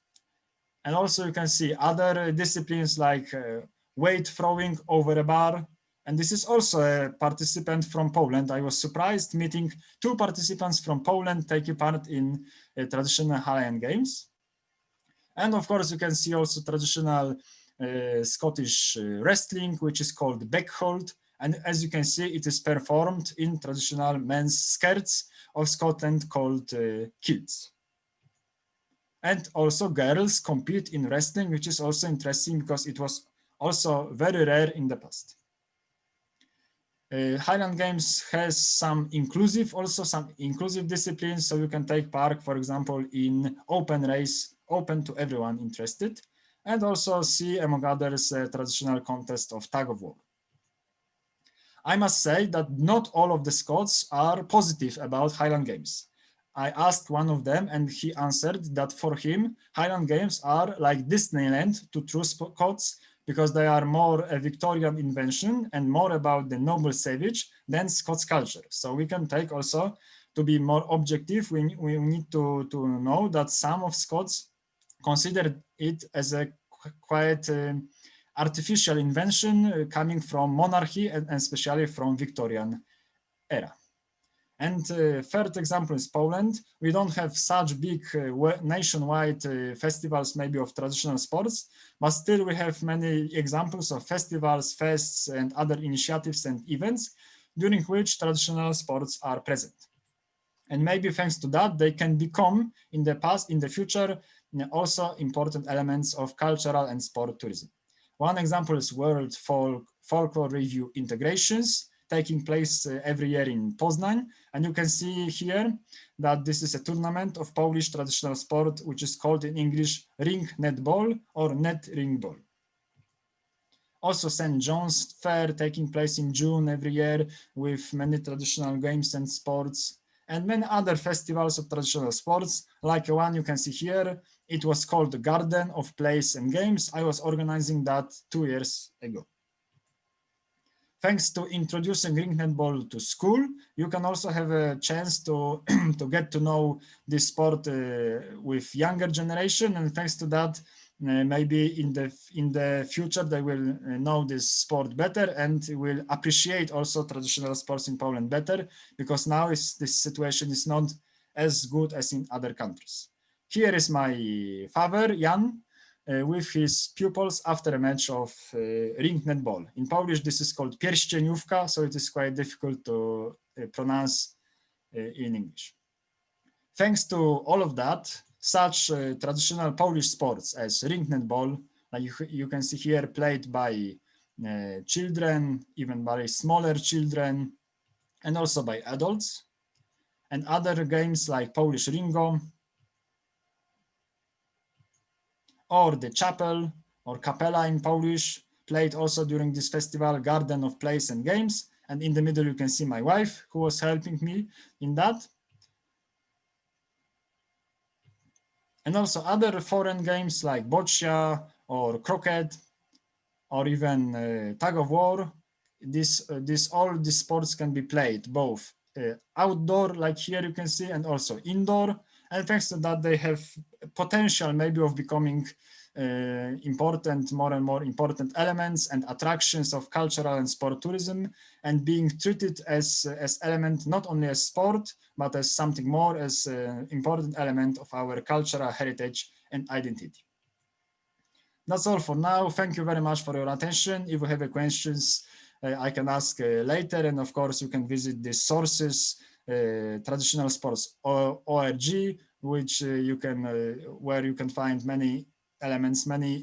And also you can see other disciplines like weight throwing over a bar. And this is also a participant from Poland. I was surprised meeting 2 participants from Poland taking part in traditional Highland Games. And of course, you can see also traditional Scottish wrestling, which is called backhold. And as you can see, it is performed in traditional men's skirts of Scotland called kilts. And also girls compete in wrestling, which is also interesting because it was also very rare in the past. Highland Games has some inclusive disciplines, so you can take part, for example, in open race, open to everyone interested, and also see, among others, a traditional contest of tug of war. I must say that not all of the Scots are positive about Highland Games. I asked one of them and he answered that for him, Highland Games are like Disneyland to true Scots because they are more a Victorian invention and more about the noble savage than Scots culture. So we can take also, to be more objective, we need to know that some of Scots consider it as a quite artificial invention coming from monarchy and especially from Victorian era. And third example is Poland. We don't have such big nationwide festivals maybe of traditional sports, but still we have many examples of festivals, fests, and other initiatives and events during which traditional sports are present. And maybe thanks to that, they can become in the future, also important elements of cultural and sport tourism. One example is World Folklore Review integrations, taking place every year in Poznań. And you can see here that this is a tournament of Polish traditional sport, which is called in English ring netball or net ring ball. Also St. John's Fair taking place in June every year with many traditional games and sports and many other festivals of traditional sports, like one you can see here. It was called the Garden of Plays and Games. I was organizing that 2 years ago. Thanks to introducing ring netball to school, you can also have a chance to, to get to know this sport with younger generation. And thanks to that, maybe in the future, they will know this sport better and will appreciate also traditional sports in Poland better, because now this situation is not as good as in other countries. Here is my father, Jan, with his pupils after a match of ring netball. In Polish, this is called pierścieniówka, so it is quite difficult to pronounce in English. Thanks to all of that, such traditional Polish sports as ring netball, like you can see here, played by children, even by smaller children, and also by adults, and other games like Polish Ringo, or the chapel, or kapela in Polish, played also during this festival, Garden of Plays and Games. And in the middle, you can see my wife, who was helping me in that. And also other foreign games like boccia or croquet, or even tug of war. All these sports can be played both outdoor, like here you can see, and also indoor. And thanks to that, they have potential maybe of becoming more and more important elements and attractions of cultural and sport tourism, and being treated as element not only as sport, but as something more, as an important element of our cultural heritage and identity. That's all for now. Thank you very much for your attention. If you have any questions, I can ask later. And of course, you can visit the sources, Traditional Sports ORG, which where you can find many elements, many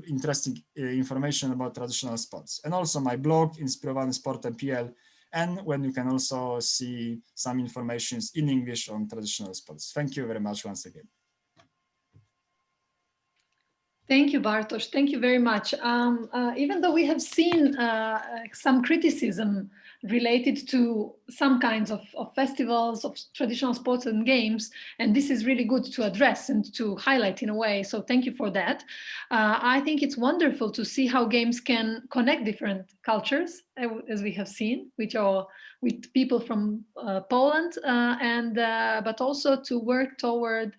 interesting information about traditional sports. And also my blog, Inspirowany Sportem.pl, and when you can also see some information in English on traditional sports. Thank you very much once again. Thank you, Bartosz. Thank you very much. Even though we have seen some criticism related to some kinds of festivals, of traditional sports and games, and this is really good to address and to highlight in a way, so thank you for that. I think it's wonderful to see how games can connect different cultures, as we have seen, with people from Poland, but also to work toward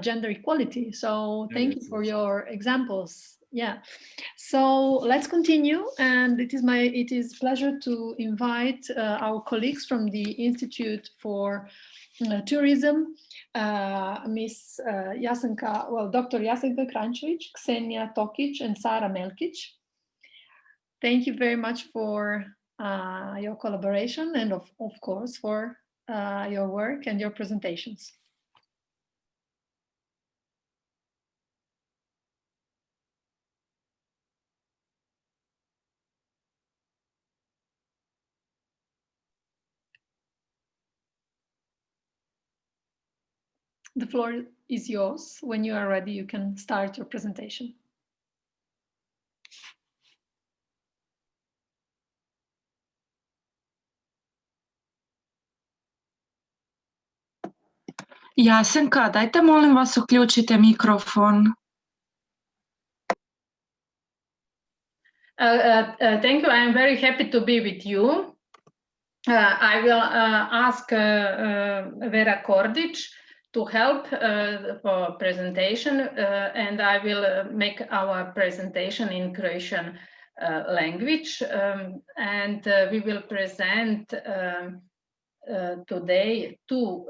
gender equality. So thank you for your examples. Yeah. So let's continue, and it is pleasure to invite our colleagues from the Institute for Tourism, Miss Jasenka, Dr. Jasenka Kranjčević, Ksenia Tokic, and Sara Melkic. Thank you very much for your collaboration, and of course for your work and your presentations. The floor is yours. When you are ready, you can start your presentation. Jasenka, dajte molim vas uključite mikrofon. Thank you. I am very happy to be with you. I will ask Vera Kordic to help for presentation, and I will make our presentation in Croatian language, and we will present today two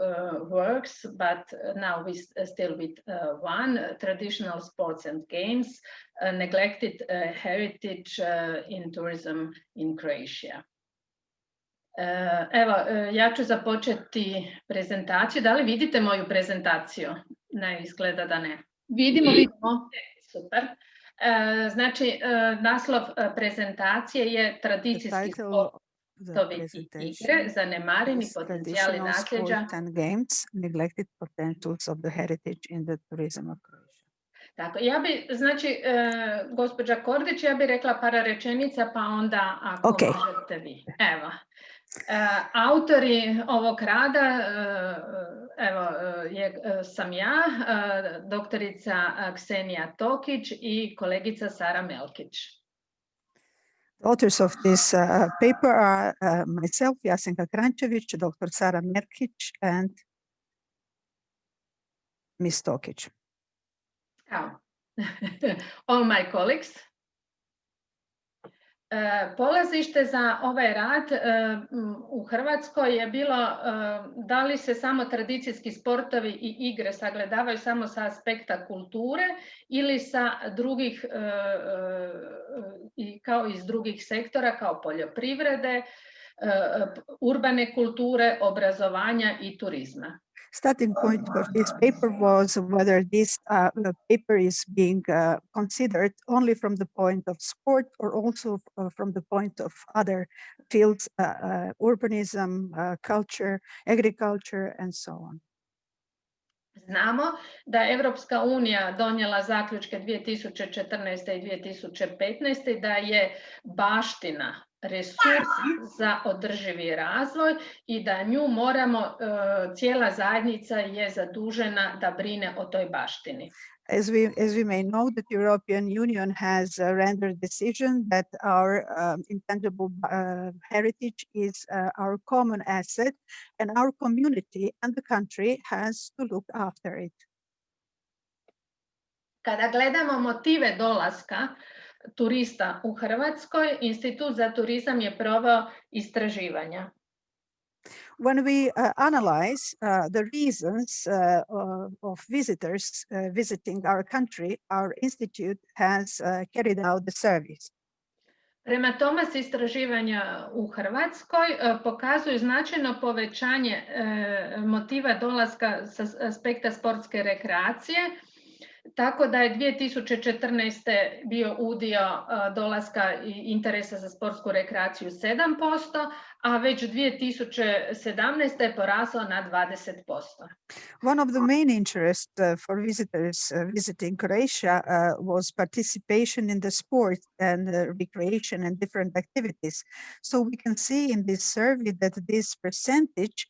works, but now we still with one, Traditional Sports and Games, Neglected Heritage in Tourism in Croatia. Evo, ja ću započeti prezentaciju. Da li vidite moju prezentaciju? Ne, izgleda da ne. Vidimo. Super. Znači, naslov prezentacije je Tradicijski sportovi i igre, zanemareni potencijali nasljeđa. Games, neglected potentials of the heritage in the tourism of Croatia. Tako, ja bi, znači, gospođa Kordić, ja bi rekla par rečenica, pa onda ako možete vi. Evo. Autori ovog rada sam ja, doktorica Ksenija Tokić i kolegica Sara Melkić. The authors of this paper are myself, Jasenka Kranjčević, Dr. Sara Melkić, and Ms. Tokić. All my colleagues. Polazište za ovaj rad u Hrvatskoj je bilo da li se samo tradicijski sportovi i igre sagledavaju samo sa aspekta kulture ili sa drugih, kao iz drugih sektora, kao poljoprivrede, urbane kulture, obrazovanja i turizma. Starting point of this paper was whether this paper is being considered only from the point of sport or also from the point of other fields, urbanism, culture, agriculture, and so on. Znamo da je Evropska unija donijela zaključke 2014. i 2015. da je baština resurs za održivi razvoj i da nju moramo, cijela zajednica je zadužena da brine o toj baštini. As we may know, the European Union has rendered decision that our intangible heritage is our common asset, and our community and the country has to look after it. Kada gledamo motive dolaska turista u Hrvatskoj, Institut za turizam je proveo istraživanja. When we analyze the reasons of visitors visiting our country, our institute has carried out the surveys. Prema tome, istraživanja u Hrvatskoj pokazuju značajno povećanje motiva dolaska sa aspekta sportske rekreacije, tako da je 2014. bio udio dolaska i interesa za sportsku rekreaciju 7%, a već 2017. je poraslo na 20%. One of the main interests for visitors visiting Croatia was participation in the sport and recreation and different activities. So we can see in this survey that this percentage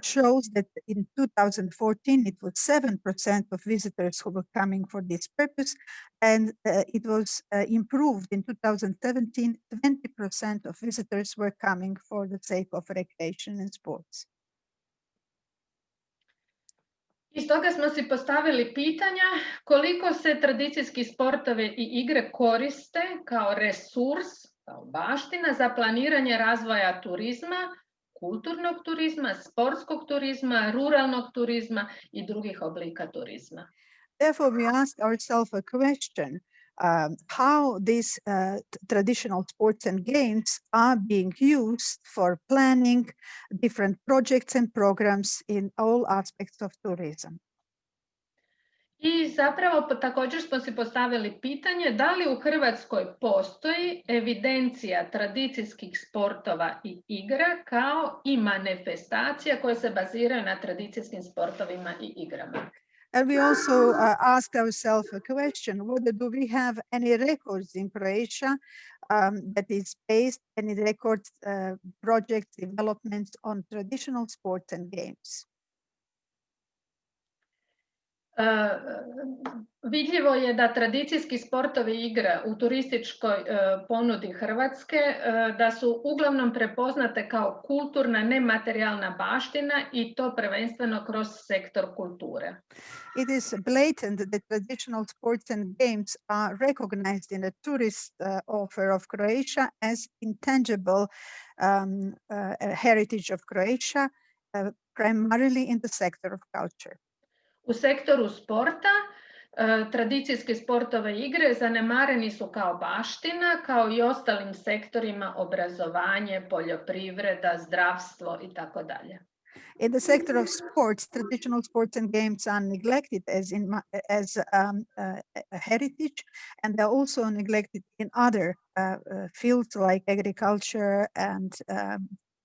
shows that in 2014 it was 7% of visitors who were coming for this purpose, and it was improved in 2017. 20% of visitors were coming for the sake of recreation and sports. Iz toga smo si postavili pitanja koliko se tradicijski sportovi i igre koriste kao resurs, kao baština za planiranje razvoja turizma, kulturnog turizma, sportskog turizma, ruralnog turizma i drugih oblika turizma. Therefore, we ask ourselves a question, how these traditional sports and games are being used for planning different projects and programs in all aspects of tourism. I zapravo također smo si postavili pitanje da li u Hrvatskoj postoji evidencija tradicijskih sportova i igra kao i manifestacija koje se baziraju na tradicijskim sportovima i igrama. And we also ask ourselves a question, whether do we have any records in Croatia that is based, any records, projects, developments on traditional sports and games. Vidljivo je da tradicijski sportovi i igre u turističkoj ponudi Hrvatske da su uglavnom prepoznate kao kulturna nematerijalna baština i to prvenstveno kroz sektor kulture. It is blatant that traditional sports and games are recognized in the tourist offer of Croatia as intangible heritage of Croatia, primarily in the sector of culture. U sektoru sporta tradicijske sportove i igre zanemareni su kao baština, kao i ostalim sektorima obrazovanje, poljoprivreda, zdravstvo i tako dalje. In the sector of sports, traditional sports and games are neglected as a heritage, and they're also neglected in other fields like agriculture and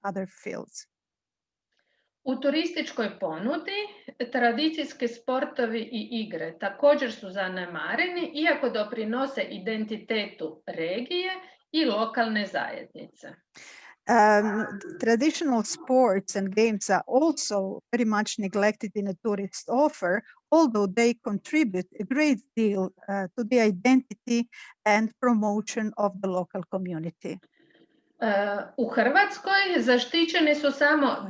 other fields. U turističkoj ponudi tradicijski sportovi i igre također su zanemareni, iako doprinose identitetu regije i lokalne zajednice. Traditional sports and games are also very much neglected in a tourist offer, although they contribute a great deal to the identity and promotion of the local community. U Hrvatskoj zaštićene su samo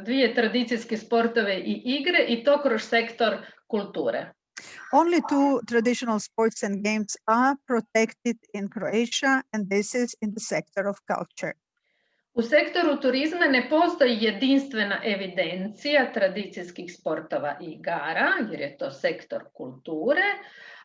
dvije tradicijske sportove i igre i to kroz sektor kulture. Only two traditional sports and games are protected in Croatia, and this is in the sector of culture. U sektoru turizma ne postoji jedinstvena evidencija tradicijskih sportova i igara, jer je to sektor kulture,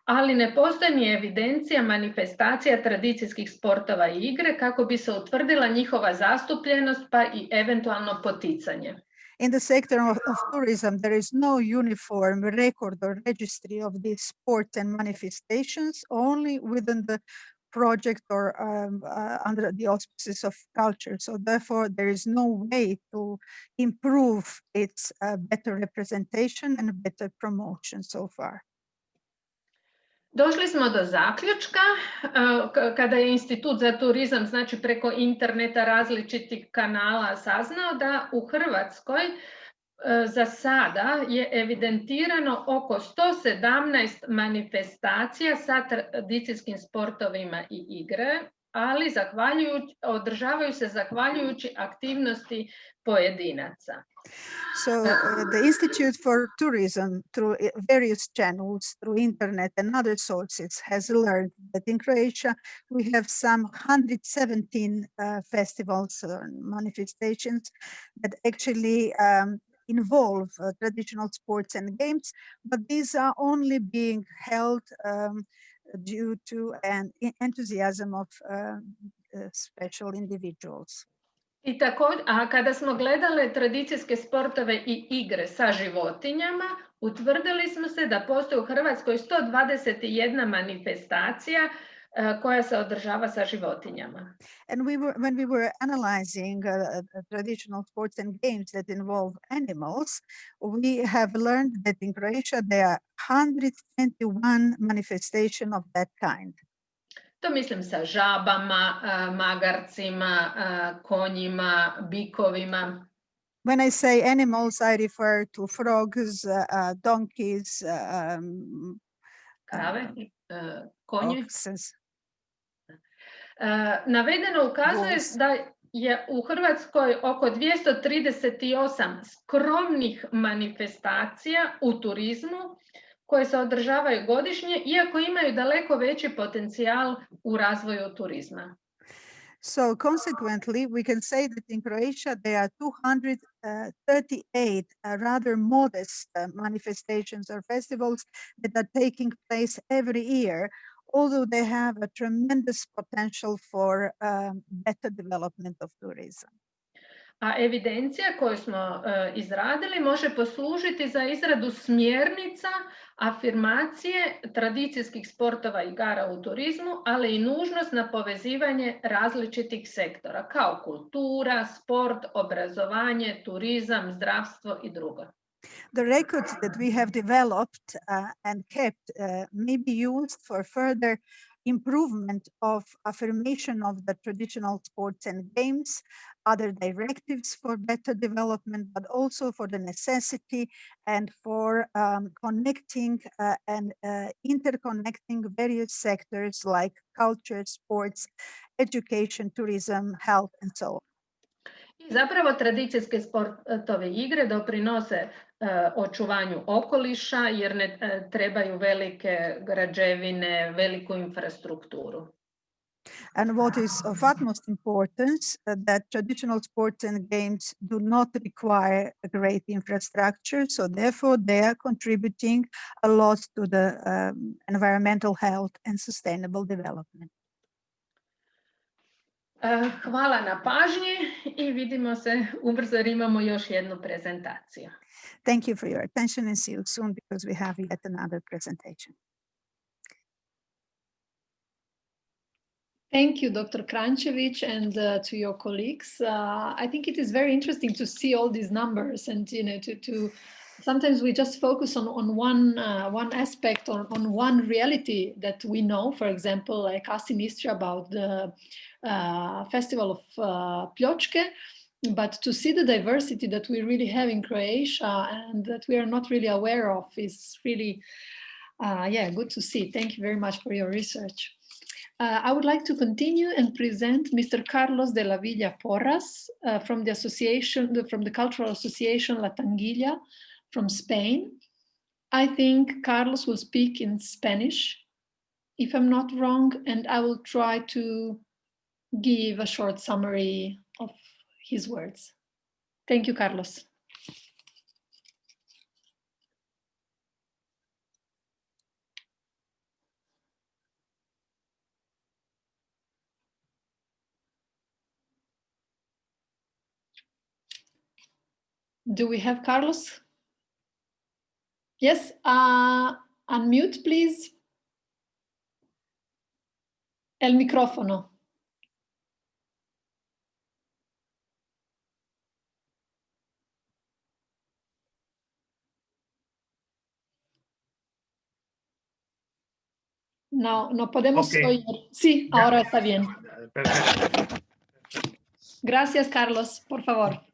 ali ne postoji ni evidencija manifestacija tradicijskih sportova i igre kako bi se utvrdila njihova zastupljenost pa i eventualno poticanje. In the sector of tourism, there is no uniform record or registry of these sports and manifestations, only within the project or under the auspices of culture. So therefore, there is no way to improve its better representation and better promotion so far. Došli smo do zaključka kada je Institut za turizam, znači preko interneta različitih kanala saznao da u Hrvatskoj za sada je evidentirano oko 117 manifestacija sa tradicijskim sportovima i igre, ali održavaju se zahvaljujući aktivnosti pojedinaca. So the Institute for Tourism, through various channels, through internet and other sources, has learned that in Croatia we have some 117 festivals or manifestations that actually involve traditional sports and games, but these are only being held due to an enthusiasm of special individuals. I također, a kada smo gledali tradicijske sportove i igre sa životinjama, utvrdili smo se da postoji u Hrvatskoj 121 manifestacija koja se održava sa životinjama. And when we were analyzing traditional sports and games that involve animals, we have learned that in Croatia there are 121 manifestations of that kind. To mislim sa žabama, magarcima, konjima, bikovima. When I say animals, I refer to frogs, donkeys, krave, konji. oxes. Navedeno ukazuje da je u Hrvatskoj oko 238 skromnih manifestacija u turizmu koje se održavaju godišnje, iako imaju daleko veći potencijal u razvoju turizma. So consequently, we can say that in Croatia there are 238 rather modest manifestations or festivals that are taking place every year, although they have a tremendous potential for better development of tourism. A evidencija koju smo izradili može poslužiti za izradu smjernica, afirmacije tradicijskih sportova i igara u turizmu, ali i nužnost na povezivanje različitih sektora, kao kultura, sport, obrazovanje, turizam, zdravstvo i drugo. The records that we have developed and kept may be used for further improvement of affirmation of the traditional sports and games, other directives for better development, but also for the necessity and for connecting and interconnecting various sectors like culture, sports, education, tourism, health, and so on. I zapravo tradicijske sportove igre doprinose očuvanju okoliša jer ne trebaju velike građevine, veliku infrastrukturu. And what is of utmost importance that traditional sports and games do not require a great infrastructure, so therefore they are contributing a lot to the environmental health and sustainable development. Hvala na pažnji i vidimo se ubrzo jer imamo još jednu prezentaciju. Thank you for your attention and see you soon because we have yet another presentation. Thank you, Dr. Krančević, and to your colleagues. I think it is very interesting to see all these numbers, and to sometimes we just focus on one aspect or on one reality that we know. For example, like us in Istria about the festival of Pljočke, but to see the diversity that we really have in Croatia and that we are not really aware of is really, good to see. Thank you very much for your research. I would like to continue and present Mr. Carlos de la Villa Porras from the Cultural Association La Tanguilla from Spain. I think Carlos will speak in Spanish, if I'm not wrong, and I will try to give a short summary of his words. Thank you, Carlos. Do we have Carlos? Yes, unmute, please. El micrófono. No, no podemos Ok. oír. Sí, Ya. ahora está bien. Perfetto. Gracias, Carlos, por favor.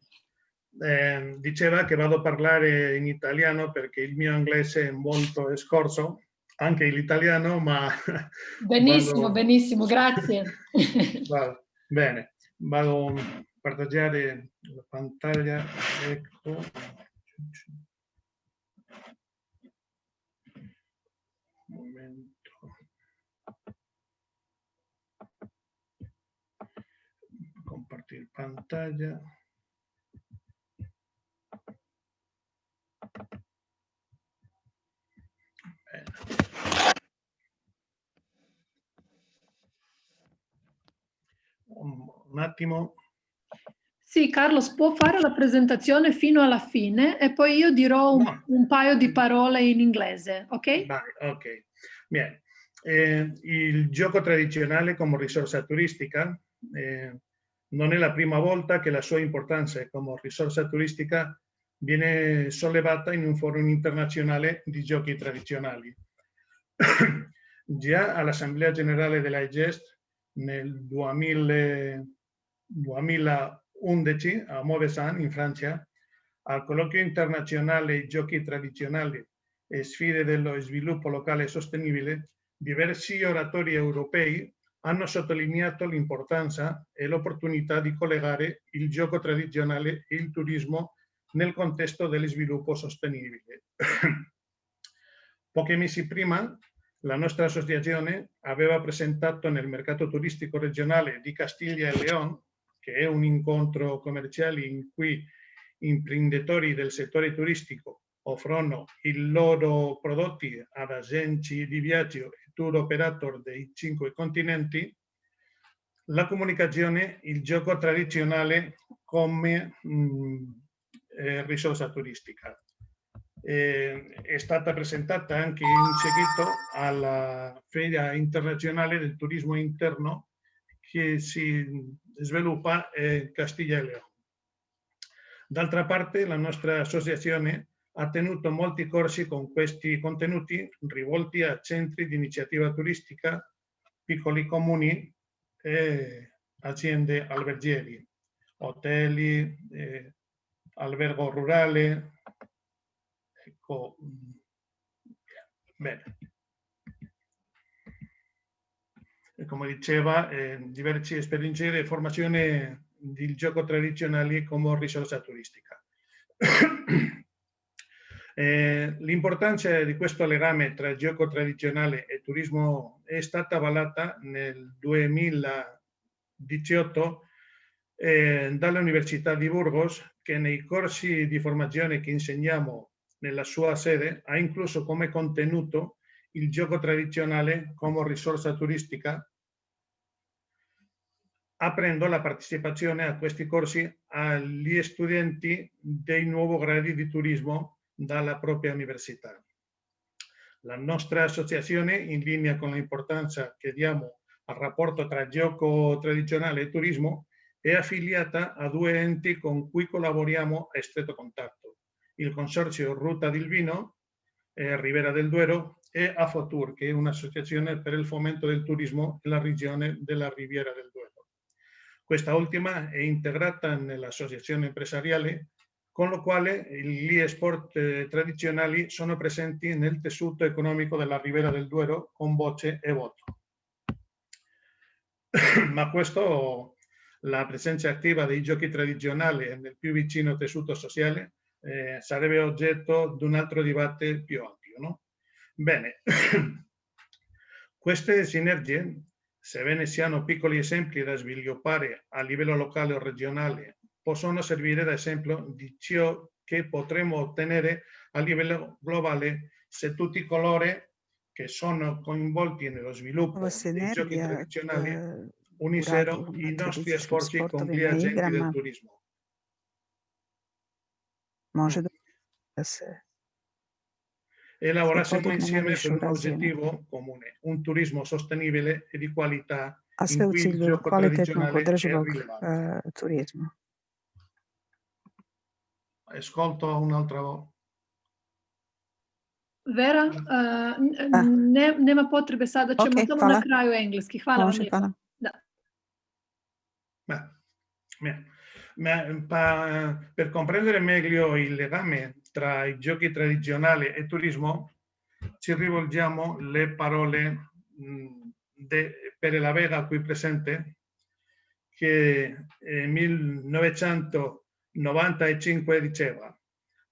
Diceva che vado a parlare in italiano perché il mio inglese è molto scorso, anche l'italiano, ma Benissimo, benissimo, grazie. Vado. Bene, vado a parteggiare la pantalla. Ecco. Un momento. Compartir pantalla. Un attimo. Sì, Carlos, può fare la presentazione fino alla fine e poi io dirò un paio di parole in inglese, ok? Vai, ok. Bene. Il gioco tradizionale come risorsa turistica non è la prima volta che la sua importanza come risorsa turistica viene sollevata in un forum internazionale di giochi tradizionali. Già all'Assemblea Generale della IGEST nel 2011 a Mauvesan in Francia, al colloquio internazionale Giochi tradizionali e sfide dello sviluppo locale sostenibile, diversi oratori europei hanno sottolineato l'importanza e l'opportunità di collegare il gioco tradizionale e il turismo nel contesto dello sviluppo sostenibile. Pochi mesi prima, la nostra associazione aveva presentato nel mercato turistico regionale di Castiglia e León, che è un incontro commerciale in cui imprenditori del settore turistico offrono i loro prodotti ad agenti di viaggio e tour operator dei 5 continenti, la comunicazione, il gioco tradizionale come risorsa turistica. È stata presentata anche in seguito alla Feria Internazionale del Turismo Interno che si sviluppa in Castiglia e León. D'altra parte, la nostra associazione ha tenuto molti corsi con questi contenuti rivolti a centri di iniziativa turistica, piccoli comuni e aziende alberghieri, hotel, albergo rurale. Ecco, bene. E come diceva, diverse esperienze e formazione del gioco tradizionale come risorsa turistica. L'importanza di questo legame tra gioco tradizionale e turismo è stata avallata nel 2018 dall'Università di Burgos, che nei corsi di formazione che insegniamo nella sua sede ha incluso come contenuto il gioco tradizionale come risorsa turistica, aprendo la partecipazione a questi corsi agli studenti dei nuovi gradi di turismo dalla propria università. La nostra associazione, in linea con l'importanza che diamo al rapporto tra gioco tradizionale e turismo, è affiliata a 2 enti con cui collaboriamo a stretto contatto: il Consorzio Ruta del Vino, Ribera del Duero, e AFOTUR, che è un'associazione per il fomento del turismo nella regione della Riviera del Duero. Questa ultima è integrata nell'associazione empresariale, con lo quale gli sport tradizionali sono presenti nel tessuto economico della Riviera del Duero con voce e voto. Ma questo, la presenza attiva dei giochi tradizionali nel più vicino tessuto sociale sarebbe oggetto di un altro dibattito più ampio, no? Bene, queste sinergie, sebbene siano piccoli esempi da sviluppare a livello locale o regionale, possono servire da esempio di ciò che potremmo ottenere a livello globale se tutti coloro che sono coinvolti nello sviluppo dei giochi tradizionali unissero i nostri sforzi con gli agenti del turismo. E lavorassimo insieme per un obiettivo comune, un turismo sostenibile e di qualità in cui il gioco tradizionale è rilevante. Turizmu. Ascolto un'altra volta. Vera, nema potrebe sada, ćemo samo na kraju engleski. Hvala vam lijepo. Per comprendere meglio il legame tra i giochi tradizionali e turismo, ci rivolgiamo le parole per la Vega qui presente, che nel 1995 diceva: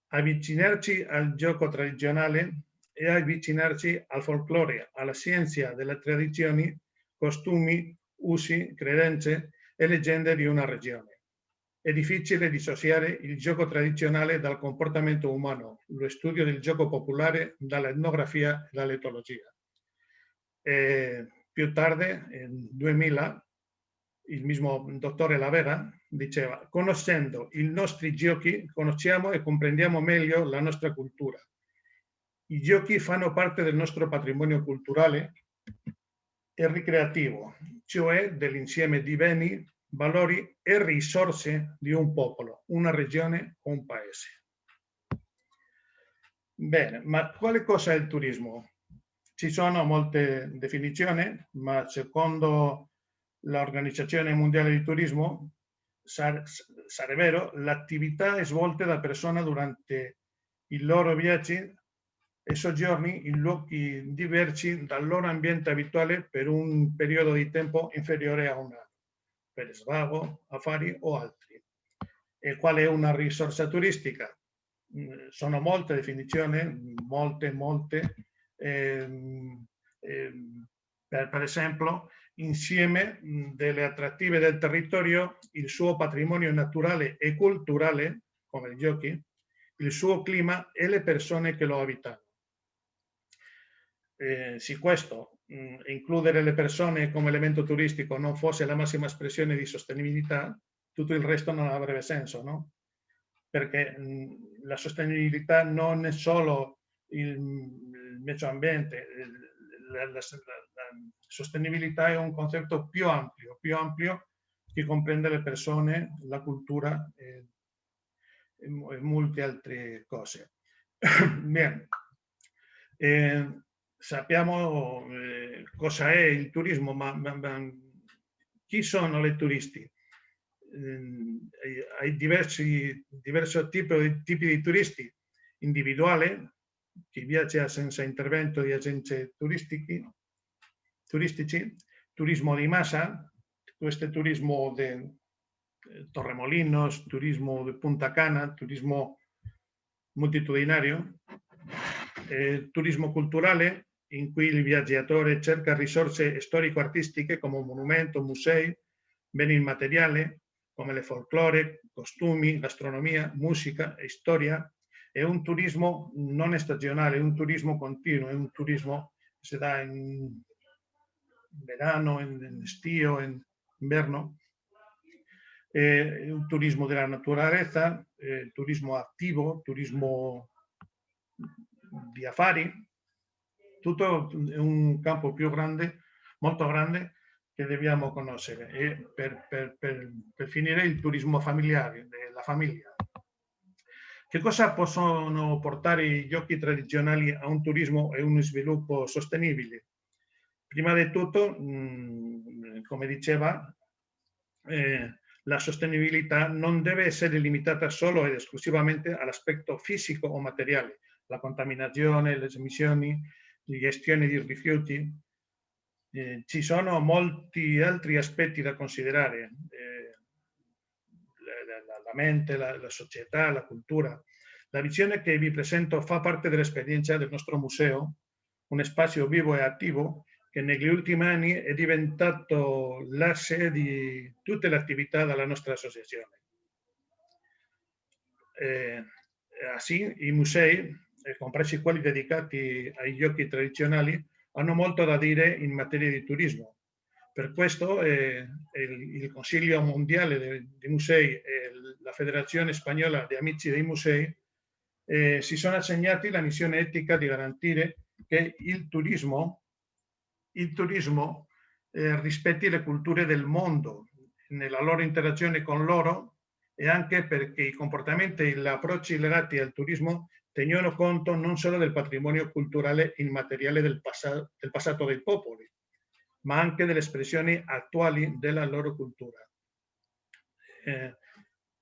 avvicinarci al gioco tradizionale e avvicinarci al folklore, alla scienza delle tradizioni, costumi, usi, credenze e leggende di una regione. È difficile dissociare il gioco tradizionale dal comportamento umano, lo studio del gioco popolare dall'etnografia e dall'etologia. Più tardi, nel 2000, il mismo dottore La Vega diceva: conoscendo i nostri giochi, conosciamo e comprendiamo meglio la nostra cultura. I giochi fanno parte del nostro patrimonio culturale e ricreativo, cioè dell'insieme di beni, valori e risorse di un popolo, una regione o un paese. Bene, ma quale cosa è il turismo? Ci sono molte definizioni, ma secondo l'Organizzazione Mondiale di Turismo sarebbero l'attività svolte da persone durante i loro viaggi e soggiorni in luoghi diversi dal loro ambiente abituale per un periodo di tempo inferiore a un anno, per svago, affari o altri. E qual è una risorsa turistica? Sono molte definizioni, molte. Per esempio, insieme delle attrattive del territorio, il suo patrimonio naturale e culturale, come i giochi, il suo clima e le persone che lo abitano. Se questo, includere le persone come elemento turistico, non fosse la massima espressione di sostenibilità, tutto il resto non avrebbe senso, no? Perché la sostenibilità non è solo il medio ambiente, la sostenibilità è un concetto più ampio che comprende le persone, la cultura e molte altre cose. Bene. Sappiamo cosa è il turismo, ma chi sono i turisti? Hai diversi tipi di turisti: individuale, chi viaggia senza intervento di agenzie turistici, turismo di massa, questo è turismo di Torremolinos, turismo di Punta Cana, turismo moltitudinario, turismo culturale, in cui il viaggiatore cerca risorse storico-artistiche come monumenti, musei, beni immateriali come le folklore, costumi, gastronomia, musica e storia. È un turismo non stagionale, è un turismo continuo, è un turismo che si dà in verano, in estivo, in inverno. È un turismo della naturalezza, turismo attivo, turismo di affari. Tutto è un campo più grande, molto grande, che dobbiamo conoscere. E per finire, il turismo familiare, della famiglia. Che cosa possono portare i giochi tradizionali a un turismo e uno sviluppo sostenibile? Prima di tutto, come diceva, la sostenibilità non deve essere limitata solo ed esclusivamente all'aspetto fisico o materiale, la contaminazione, le emissioni, la gestione di rifiuti. Ci sono molti altri aspetti da considerare, la mente, la società, la cultura. La visione che vi presento fa parte dell'esperienza del nostro museo, un spazio vivo e attivo che negli ultimi anni è diventato l'asse di tutte le attività della nostra associazione. Così i musei, compresi quelli dedicati ai giochi tradizionali, hanno molto da dire in materia di turismo. Per questo il Consiglio Mondiale dei Musei e la Federazione Spagnola di Amici dei Musei si sono assegnati la missione etica di garantire che il turismo rispetti le culture del mondo nella loro interazione con loro e anche perché i comportamenti e gli approcci legati al turismo tengono conto non solo del patrimonio culturale immateriale del passato dei popoli, ma anche delle espressioni attuali della loro cultura.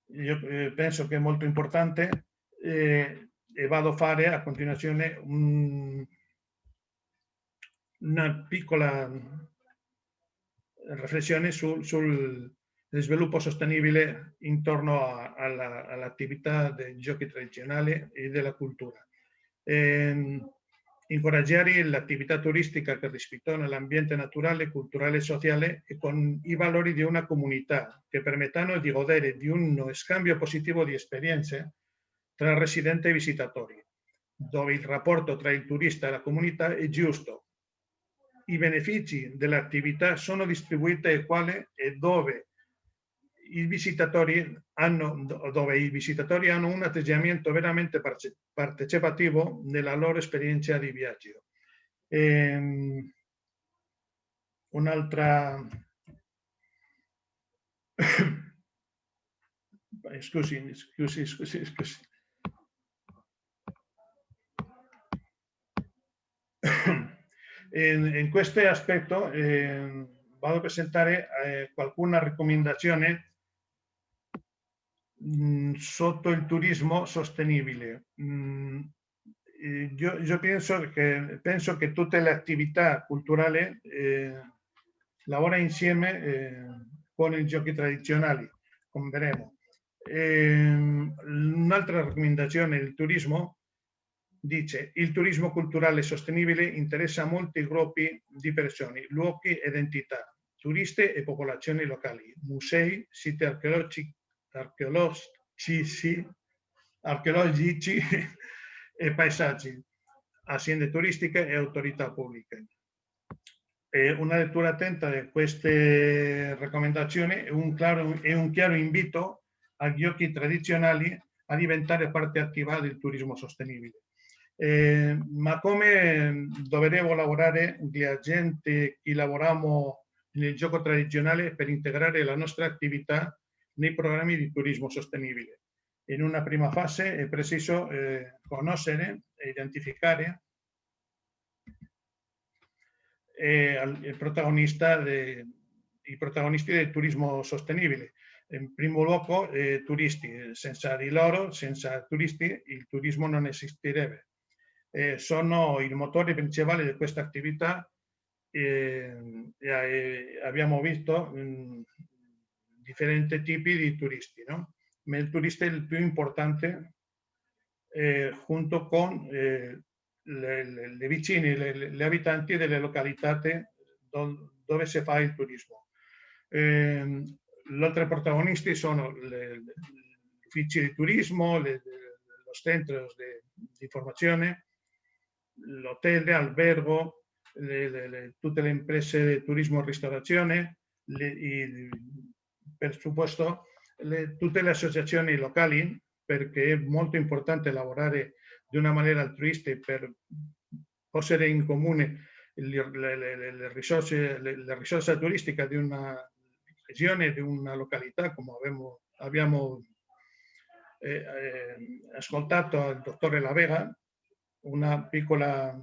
Io penso che è molto importante e vado a fare a continuazione una piccola riflessione sul sviluppo sostenibile intorno all'attività dei giochi tradizionali e della cultura. Incoraggiare l'attività turistica che rispetta l'ambiente naturale, culturale e sociale e con i valori di una comunità che permettano di godere di uno scambio positivo di esperienze tra residenti e visitatori, dove il rapporto tra il turista e la comunità è giusto. I benefici dell'attività sono distribuiti uguali e dove i visitatori hanno un atteggiamento veramente partecipativo nella loro esperienza di viaggio. Un'altra... Scusi. In questo aspetto vado a presentare alcune raccomandazioni sotto il turismo sostenibile. Io penso che tutte le attività culturali lavorano insieme con i giochi tradizionali, come vedremo. Un'altra raccomandazione del turismo dice: il turismo culturale sostenibile interessa molti gruppi di persone, luoghi ed entità, turisti e popolazioni locali, musei, siti archeologici e paesaggi, aziende turistiche e autorità pubbliche. Una lettura attenta di queste raccomandazioni è un chiaro invito agli giochi tradizionali a diventare parte attiva del turismo sostenibile. Ma come dovremo lavorare gli agenti che lavoriamo nel gioco tradizionale per integrare la nostra attività nei programmi di turismo sostenibile? In una prima fase è preciso conoscere e identificare i protagonisti del turismo sostenibile. In primo luogo, turisti. Senza di loro, senza turisti, il turismo non esisterebbe. Sono il motore principale di questa attività. Abbiamo visto differenti tipi di turisti, no? Ma il turista è il più importante, junto con le vicini, gli abitanti delle località dove si fa il turismo. Gli altri protagonisti sono gli uffici di turismo, los centros di informazione, l'hotel, l'albergo, tutte le imprese di turismo e ristorazione, per supuesto tutte le associazioni locali, perché è molto importante lavorare di una maniera altruista per posare in comune le risorse turistiche di una regione, di una località, come abbiamo ascoltato il dottore La Vega. Una piccola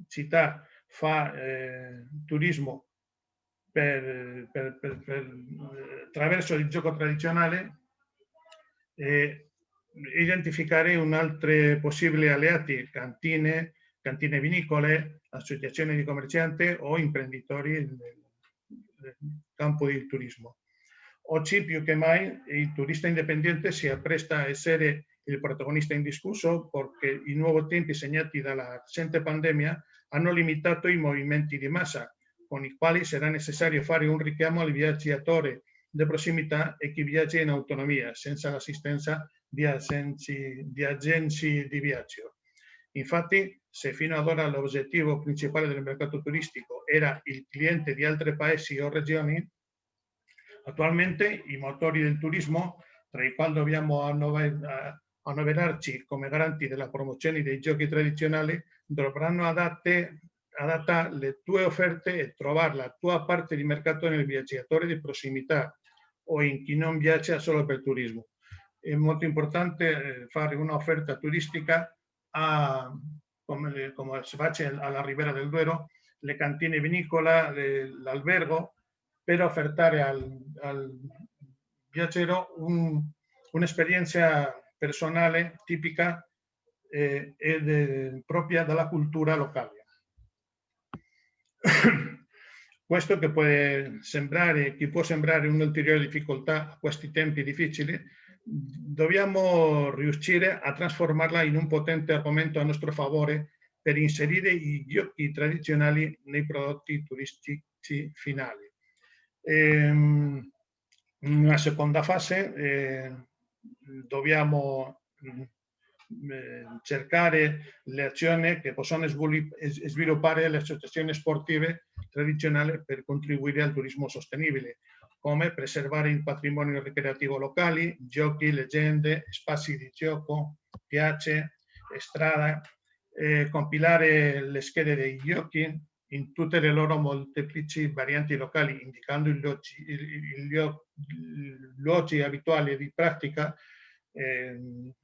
città fa turismo attraverso il gioco tradizionale e identificare un altro possibile alleati, cantine vinicole, associazioni di commercianti o imprenditori nel campo del turismo. Oggi più che mai il turista indipendente si appresta a essere il protagonista indiscusso, perché i nuovi tempi segnati dalla recente pandemia hanno limitato i movimenti di massa, con i quali sarà necessario fare un richiamo al viaggiatore di prossimità e chi viaggia in autonomia, senza l'assistenza di agenzie di viaggio. Infatti, se fino ad ora l'obiettivo principale del mercato turistico era il cliente di altri paesi o regioni, attualmente i motori del turismo, tra i quali dobbiamo annoverarci come garanti della promozione dei giochi tradizionali, dovranno adattare le tue offerte e trovare la tua parte di mercato nel viaggiatore di prossimità o in chi non viaggia solo per turismo. È molto importante fare un'offerta turistica come si fa alla Ribera del Duero, le cantine vinicola, l'albergo, per offertare al viaggiero un'esperienza personale tipica propria della cultura locale. Questo che può sembrare un'ulteriore difficoltà a questi tempi difficili, dobbiamo riuscire a trasformarla in un potente argomento a nostro favore per inserire i giochi tradizionali nei prodotti turistici finali. In una seconda fase dobbiamo cercare le azioni che possono sviluppare le associazioni sportive tradizionali per contribuire al turismo sostenibile, come preservare il patrimonio ricreativo locale, giochi, leggende, spazi di gioco, piazze, strada, compilare le schede dei giochi in tutte le loro molteplici varianti locali, indicando i luoghi abituali di pratica,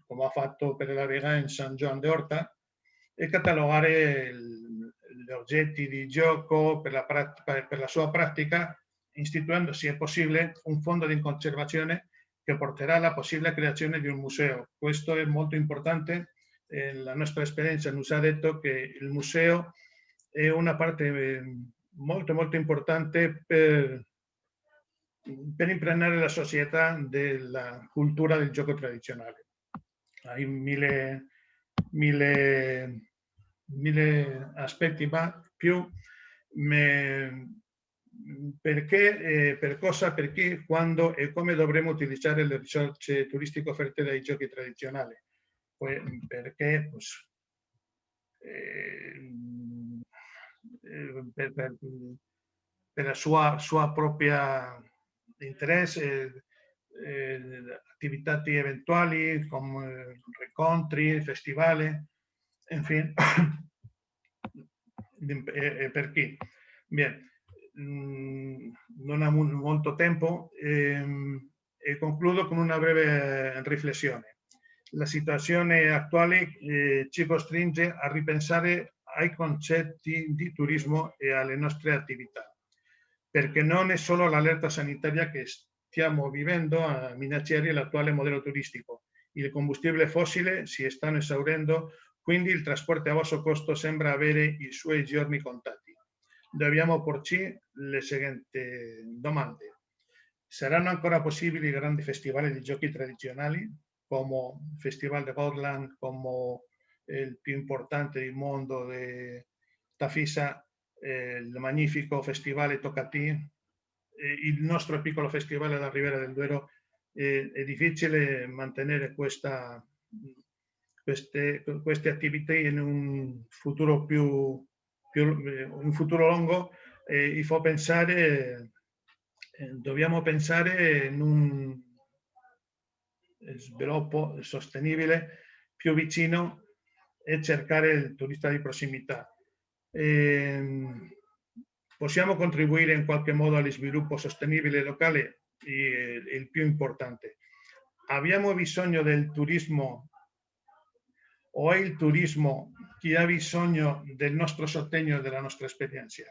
come ha fatto per la Vega in San Juan de Horta, e catalogare gli oggetti di gioco per la sua pratica, istituendo, se è possibile, un fondo di conservazione che porterà alla possibile creazione di un museo. Questo è molto importante. La nostra esperienza ci ha detto che il museo è una parte molto molto importante per impregnare la società della cultura del gioco tradizionale. Hai mille aspetti, ma più per cosa, perché, quando e come dovremo utilizzare le risorse turistiche offerte dai giochi tradizionali. Perché per la sua propria interesse, attività eventuali come incontri, festivali, infine, perché? Bien, non ha molto tempo e concludo con una breve riflessione. La situazione attuale ci costringe a ripensare ai concetti di turismo e alle nostre attività, perché non è solo l'allerta sanitaria che stiamo vivendo a minacciare l'attuale modello turistico. Il combustibile fossile si stanno esaurendo, quindi il trasporto a basso costo sembra avere i suoi giorni contati. Dobbiamo porci le seguenti domande. Saranno ancora possibili grandi festival di giochi tradizionali, come il Festival di Gotland, come il più importante del mondo di Tafisa, il magnifico Festival Tocatì, il nostro piccolo festival alla Ribera del Duero? È difficile mantenere queste attività in un futuro un futuro lungo. Dobbiamo pensare in un sviluppo sostenibile più vicino e cercare il turista di prossimità. Possiamo contribuire in qualche modo allo sviluppo sostenibile locale? Il più importante. Abbiamo bisogno del turismo o è il turismo che ha bisogno del nostro sostegno e della nostra esperienza?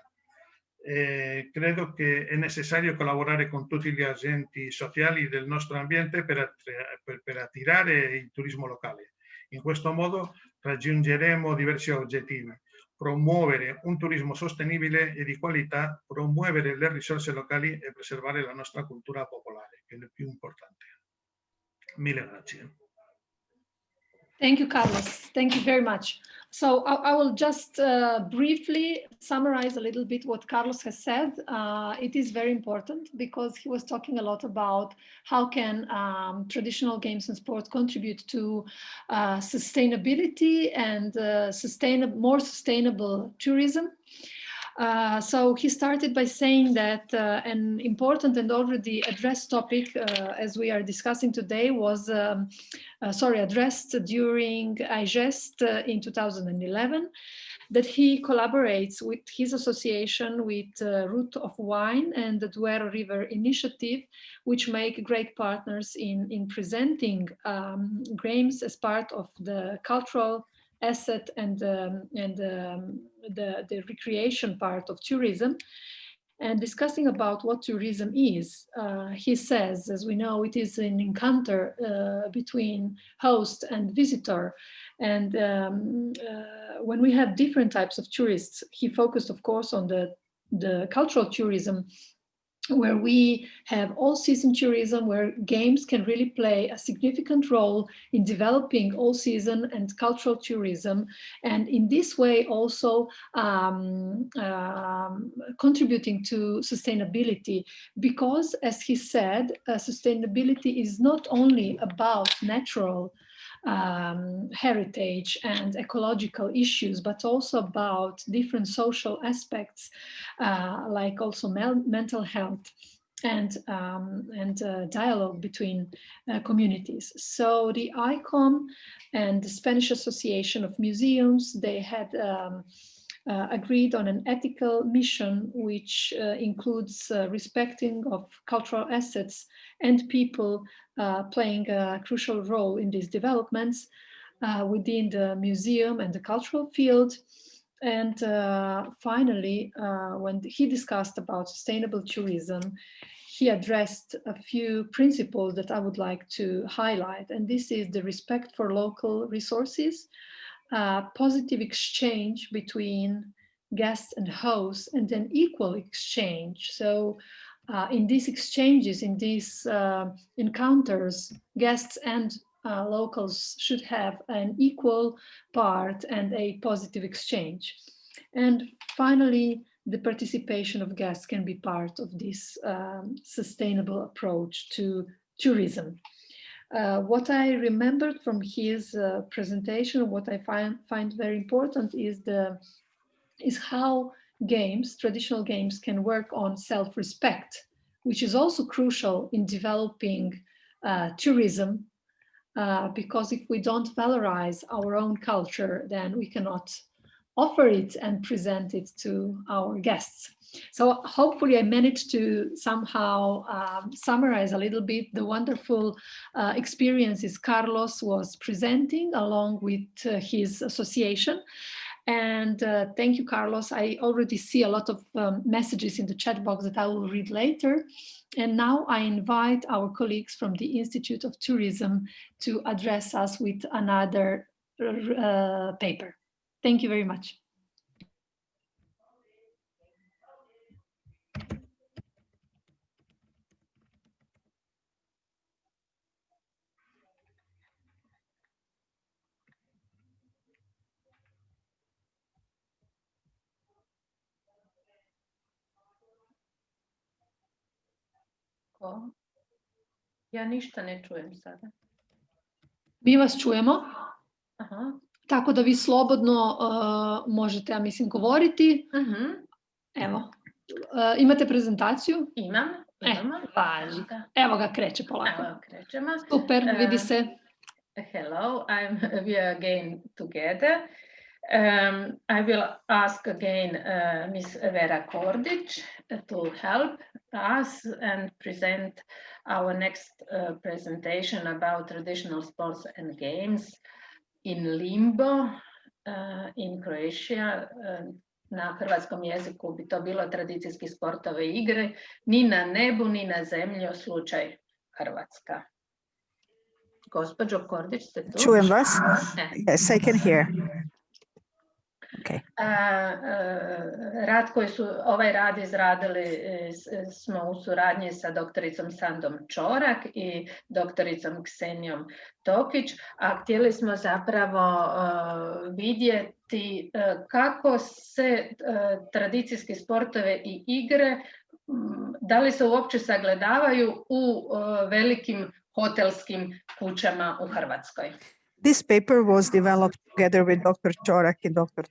Credo che è necessario collaborare con tutti gli agenti sociali del nostro ambiente per attirare il turismo locale. In questo modo raggiungeremo diversi obiettivi: promuovere un turismo sostenibile e di qualità, promuovere le risorse locali e preservare la nostra cultura popolare, che è il più importante. Mille grazie. Thank you, Carlos. Thank you very much. So I will just briefly summarize a little bit what Carlos has said. It is very important because he was talking a lot about how can traditional games and sports contribute to sustainability and more sustainable tourism. So he started by saying that an important and already addressed topic, as we are discussing today, was addressed during IGEST in 2011, that he collaborates with his association with Root of Wine and the Duero River Initiative, which make great partners in presenting games as part of the cultural asset and the recreation part of tourism. And discussing about what tourism is, he says, as we know, it is an encounter between host and visitor. And when we have different types of tourists, he focused, of course, on the cultural tourism, where we have all-season tourism, where games can really play a significant role in developing all-season and cultural tourism, and in this way also contributing to sustainability, because, as he said, sustainability is not only about natural heritage and ecological issues, but also about different social aspects, like also mental health and dialogue between communities. So the ICOM and the Spanish Association of Museums, they had agreed on an ethical mission, which includes respecting of cultural assets and people playing a crucial role in these developments within the museum and the cultural field. And finally, when he discussed about sustainable tourism, he addressed a few principles that I would like to highlight. And this is the respect for local resources, positive exchange between guests and hosts, and then equal exchange. So in these exchanges, in these encounters, guests and locals should have an equal part and a positive exchange. And finally, the participation of guests can be part of this sustainable approach to tourism. What I remembered from his presentation, what I find very important is how games, traditional games, can work on self-respect, which is also crucial in developing tourism, because if we don't valorize our own culture, then we cannot offer it and present it to our guests. So hopefully I managed to somehow summarize a little bit the wonderful experiences Carlos was presenting along with his association. And thank you, Carlos. I already see a lot of messages in the chat box that I will read later. And now I invite our colleagues from the Institute of Tourism to address us with another paper. Thank you very much. Ja ništa ne čujem sada. Mi vas čujemo. Aha. Tako da vi slobodno možete, ja mislim, govoriti. Evo, imate prezentaciju? Imamo. Važi. Evo ga, kreće polako. Evo, krećemo. Super, vidi se. Hello, we are again together. I will ask again Ms. Vera Kordic to help us and present our next presentation about traditional sports and games in limbo in Croatia. Na hrvatskom jeziku bi to bilo tradicijski sportove i igre, ni na nebu, ni na zemlji, slučaj Hrvatska. Gospođo Kordić, ste tu? Čujem vas. Yes, I can hear. Okay. Rad koji su ovaj rad izradili smo u suradnji sa doktoricom Sandom Čorak i doktoricom Ksenijom Tokić, a htjeli smo zapravo vidjeti kako se tradicijski sportove i igre, da li se uopće sagledavaju u velikim hotelskim kućama u Hrvatskoj. This paper was developed together with Dr. Chorak and Dr.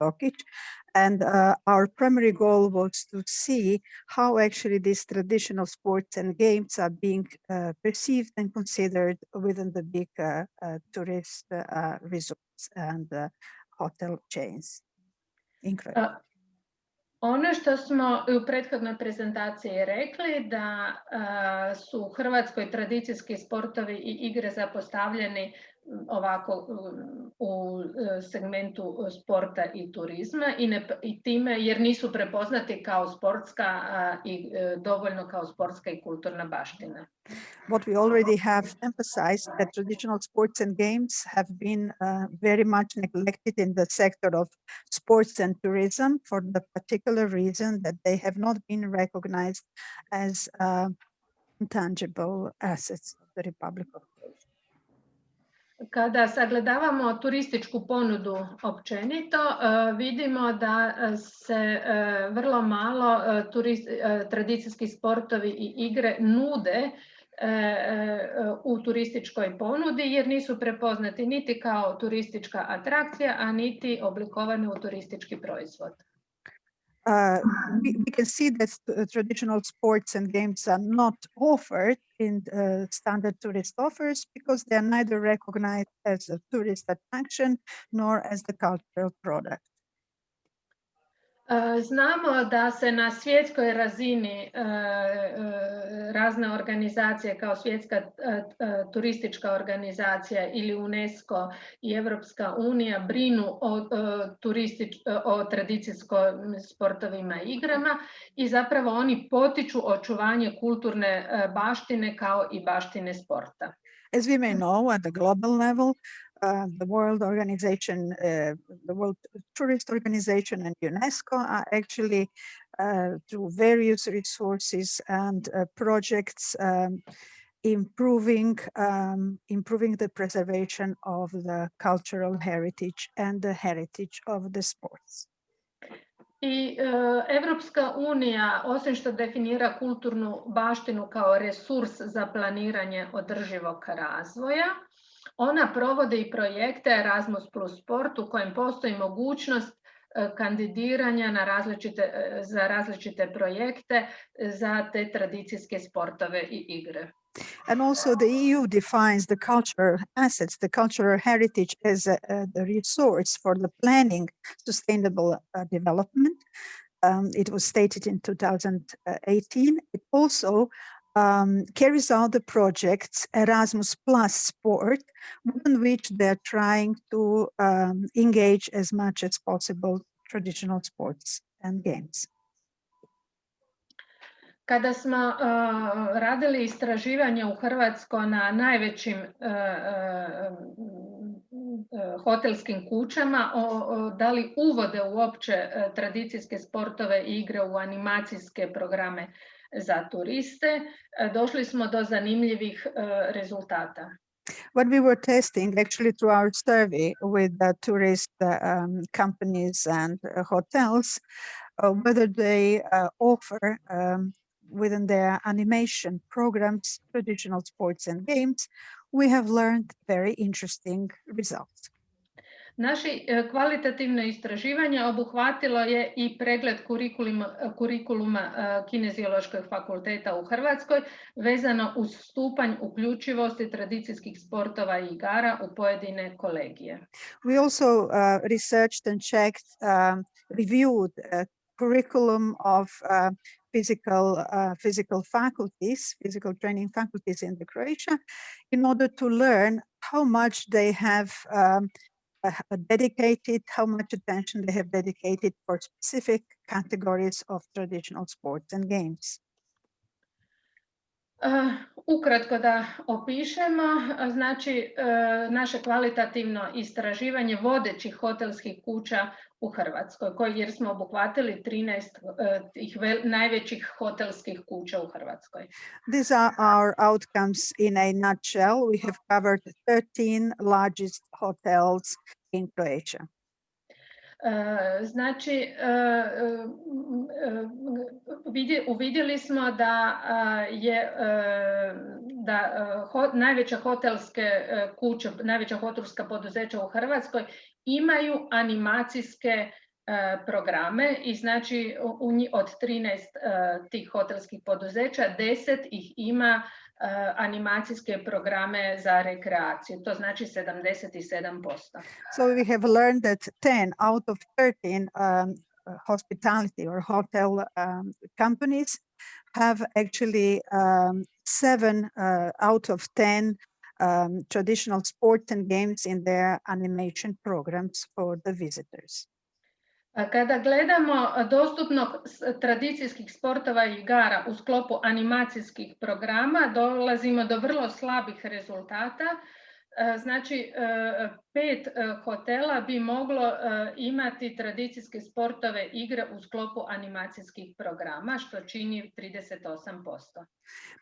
Tokic, and our primary goal was to see how actually these traditional sports and games are being perceived and considered within the big tourist resorts and hotel chains in Croatia. Ono što smo u prethodnoj prezentaciji rekli da su u Hrvatskoj tradicijski sportovi i igre zapostavljeni ovako u segmentu sporta i turizma i time jer nisu prepoznati kao sportska i dovoljno kao sportska i kulturna baština. What we already have emphasized that traditional sports and games have been very much neglected in the sector of sports and tourism for the particular reason that they have not been recognized as intangible assets of the Republic of Croatia. Kada sagledavamo turističku ponudu općenito, vidimo da se vrlo malo tradicijski sportovi i igre nude u turističkoj ponudi jer nisu prepoznati niti kao turistička atrakcija, a niti oblikovane u turistički proizvod. We can see that traditional sports and games are not offered in standard tourist offers because they are neither recognized as a tourist attraction nor as the cultural product. Znamo da se na svjetskoj razini razne organizacije kao Svjetska turistička organizacija ili UNESCO i Evropska unija brinu o tradicijskim sportovima i igrama i zapravo oni potiču očuvanje kulturne baštine kao i baštine sporta. As we may know, at the global level, the World Organization, the World Tourist Organization and UNESCO are actually through various resources and projects improving the preservation of the cultural heritage and the heritage of the sports. I Evropska unija, osim što definira kulturnu baštinu kao resurs za planiranje održivog razvoja, ona provodi i projekte Erasmus plus sport u kojem postoji mogućnost kandidiranja za različite projekte za te tradicijske sportove i igre. And also the EU defines the cultural assets, the cultural heritage as the resource for the planning sustainable development. It was stated in 2018. It also carries out the projects Erasmus Plus Sport, within which they're trying to engage as much as possible traditional sports and games. Kada smo radili istraživanje u Hrvatskoj na najvećim hotelskim kućama, da li uvode uopće tradicijske sportove i igre u animacijske programe za turiste, došli smo do zanimljivih rezultata. When we were testing, actually through our survey with the tourist companies and hotels, whether they offer within their animation programs, traditional sports and games, we have learned very interesting results. Naše kvalitativno istraživanje obuhvatilo je i pregled kurikuluma Kineziološkog fakulteta u Hrvatskoj vezano uz stupanj uključivosti tradicijskih sportova i igara u pojedine kolegije. We also researched and checked, reviewed curriculum of physical faculties, physical training faculties in Croatia, in order to learn how much they have dedicated, how much attention they have dedicated for specific categories of traditional sports and games. Ukratko da opišemo, znači naše kvalitativno istraživanje vodećih hotelskih kuća u Hrvatskoj, jer smo obuhvatili 13 najvećih hotelskih kuća u Hrvatskoj. These are our outcomes in a nutshell. We have covered 13 largest hotels in Croatia. Znači, uvidjeli smo da najveće hotelske kuće, najveća hotelska poduzeća u Hrvatskoj imaju animacijske programe i znači od 13 tih hotelskih poduzeća 10 ih ima animacijske programe za rekreaciju, to znači 77%. So we have learned that 10 out of 13 hospitality or hotel companies have actually 7 out of 10 traditional sports and games in their animation programs for the visitors. Kada gledamo dostupnost tradicijskih sportova i igara u sklopu animacijskih programa, dolazimo do vrlo slabih rezultata. Znači, 5 hotela bi moglo imati tradicijske sportove igre u sklopu animacijskih programa, što čini 38%.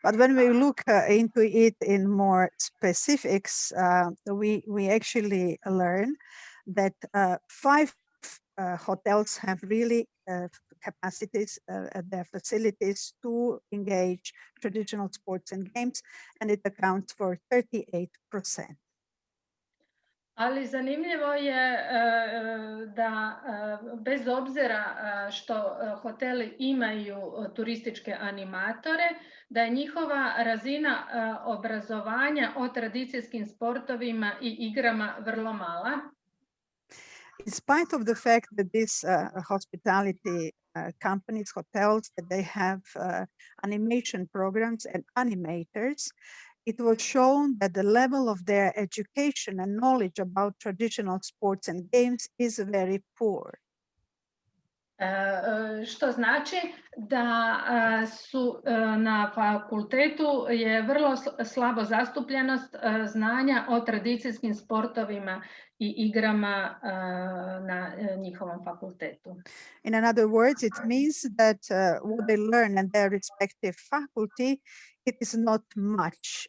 But when we look into it in more specifics, we actually learn that 5 hotels have really capacities at their facilities to engage traditional sports and games, and it accounts for 38%. Ali zanimljivo je da bez obzira što hoteli imaju turističke animatore, da je njihova razina obrazovanja o tradicijskim sportovima i igrama vrlo mala. In spite of the fact that these hospitality companies, hotels, that they have animation programs and animators, it was shown that the level of their education and knowledge about traditional sports and games is very poor. Što znači da su na fakultetu je vrlo slabo zastupljenost znanja o tradicijskim sportovima i igrama na njihovom fakultetu. In other words, it means that what they learn in their respective faculty, it is not much.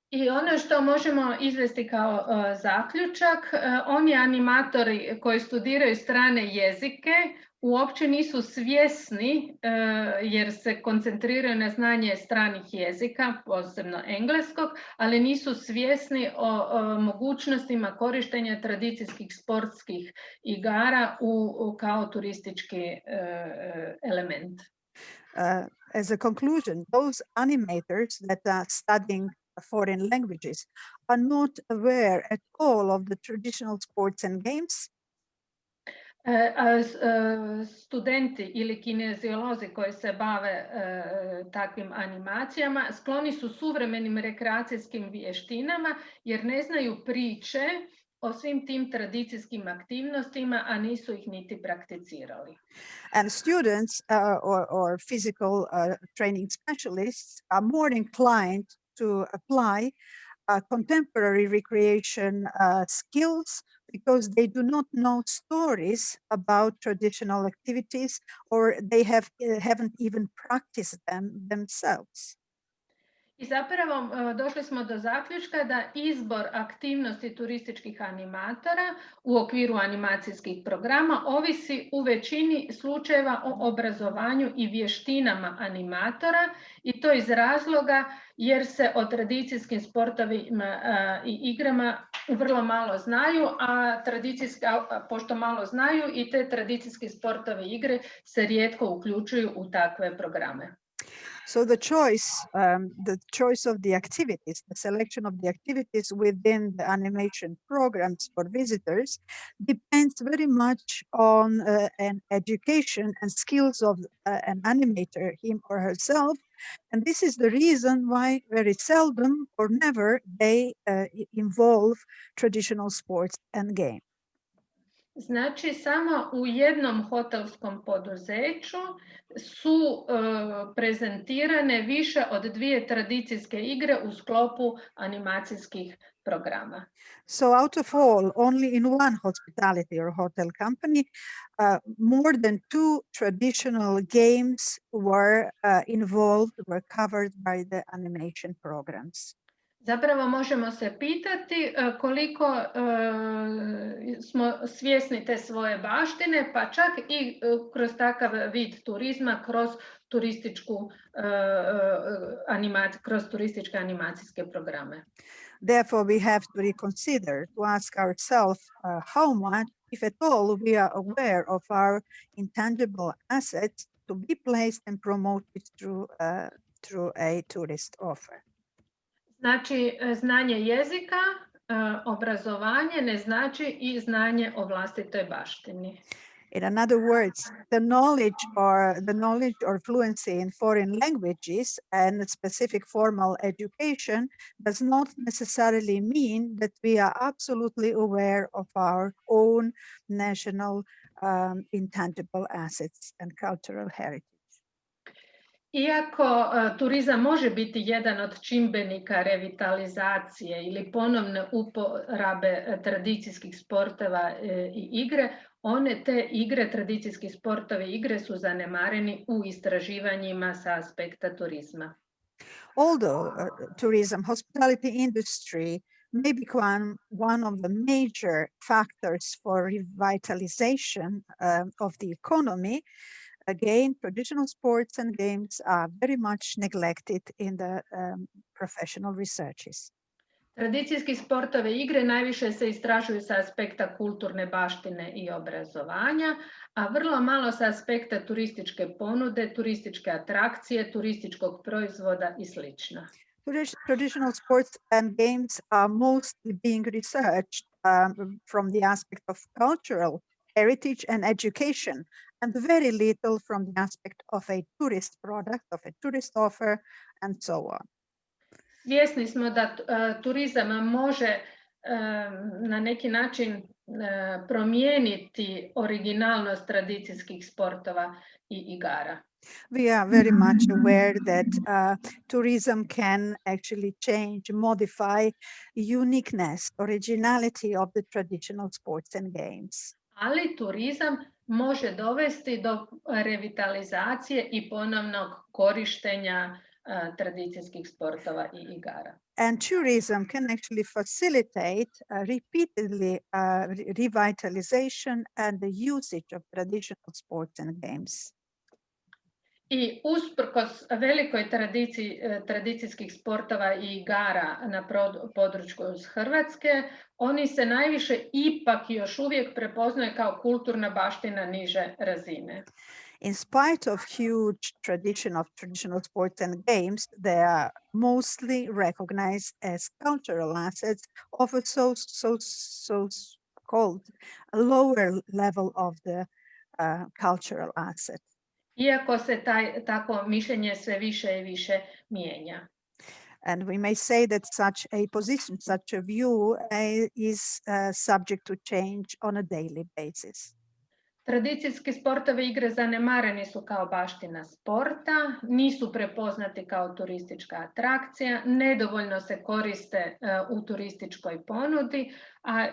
I ono što možemo izvesti kao zaključak, oni animatori koji studiraju strane jezike uopće nisu svjesni, jer se koncentriraju na znanje stranih jezika, posebno engleskog, ali nisu svjesni o mogućnostima korištenja tradicijskih sportskih igara kao turistički element. As a conclusion, those animators that are studying foreign languages are not aware at all of the traditional sports and games. Studenti ili kineziolozi koji se bave takvim animacijama skloni su suvremenim rekreacijskim vještinama jer ne znaju priče o svim tim tradicijskim aktivnostima, a nisu ih niti prakticirali. And students or physical training specialists are more inclined to apply contemporary recreation skills because they do not know stories about traditional activities or they haven't even practiced them themselves. I zapravo došli smo do zaključka da izbor aktivnosti turističkih animatora u okviru animacijskih programa ovisi u većini slučajeva o obrazovanju i vještinama animatora i to iz razloga jer se o tradicijskim sportovima i igrama vrlo malo znaju, a pošto malo znaju i te tradicijske sportove i igre se rijetko uključuju u takve programe. So the choice of the activities, the selection of the activities within the animation programs for visitors depends very much on an education and skills of an animator, him or herself. And this is the reason why very seldom or never they involve traditional sports and games. Znači, samo u jednom hotelskom poduzeću su prezentirane više od 2 tradicijske igre u sklopu animacijskih programa. So out of all, only in one hospitality or hotel company, more than 2 traditional games were involved, were covered by the animation programs. Zapravo možemo se pitati koliko smo svjesni te svoje baštine, pa čak i kroz takav vid turizma, kroz turističke animacijske programe. Therefore, we have to reconsider, to ask ourselves how much, if at all, we are aware of our intangible assets to be placed and promoted through a tourist offer. Znači, znanje jezika, obrazovanje ne znači i znanje o vlastitoj baštini. In other words, the knowledge or fluency in foreign languages and specific formal education does not necessarily mean that we are absolutely aware of our own national intangible assets and cultural heritage. Iako turizam može biti jedan od čimbenika revitalizacije ili ponovne uporabe tradicijskih sportova i igre, te igre, tradicijski sportovi i igre su zanemareni u istraživanjima sa aspekta turizma. Although tourism, hospitality industry may become one of the major factors for revitalization of the economy, again, traditional sports and games are very much neglected in the professional researches. Tradicijski sportove i igre najviše se istražuju sa aspekta kulturne baštine i obrazovanja, a vrlo malo sa aspekta turističke ponude, turističke atrakcije, turističkog proizvoda i sl. Traditional sports and games are mostly being researched from the aspect of cultural heritage and education, and very little from the aspect of a tourist product, of a tourist offer, and so on. Svjesni smo da turizam može na neki način promijeniti originalnost tradicijskih sportova i igara. We are very much aware that tourism can actually change, modify uniqueness, originality of the traditional sports and games. Ali turizam može dovesti do revitalizacije i ponovnog korištenja tradicijskih sportova i igara. And tourism can actually facilitate repeatedly revitalization and the usage of traditional sports and games. I usprkos velikoj tradiciji tradicijskih sportova i igara na području Hrvatske, oni se najviše ipak još uvijek prepoznaju kao kulturna baština niže razine. In spite of huge tradition of traditional sports and games, they are mostly recognized as cultural assets of a so-called lower level of the cultural asset. Iako se tako mišljenje sve više i više mijenja. And we may say that such a position, such a view is subject to change on a daily basis. Tradicijski sportovi i igre zanemareni su kao baština sporta, nisu prepoznati kao turistička atrakcija, nedovoljno se koriste u turističkoj ponudi, a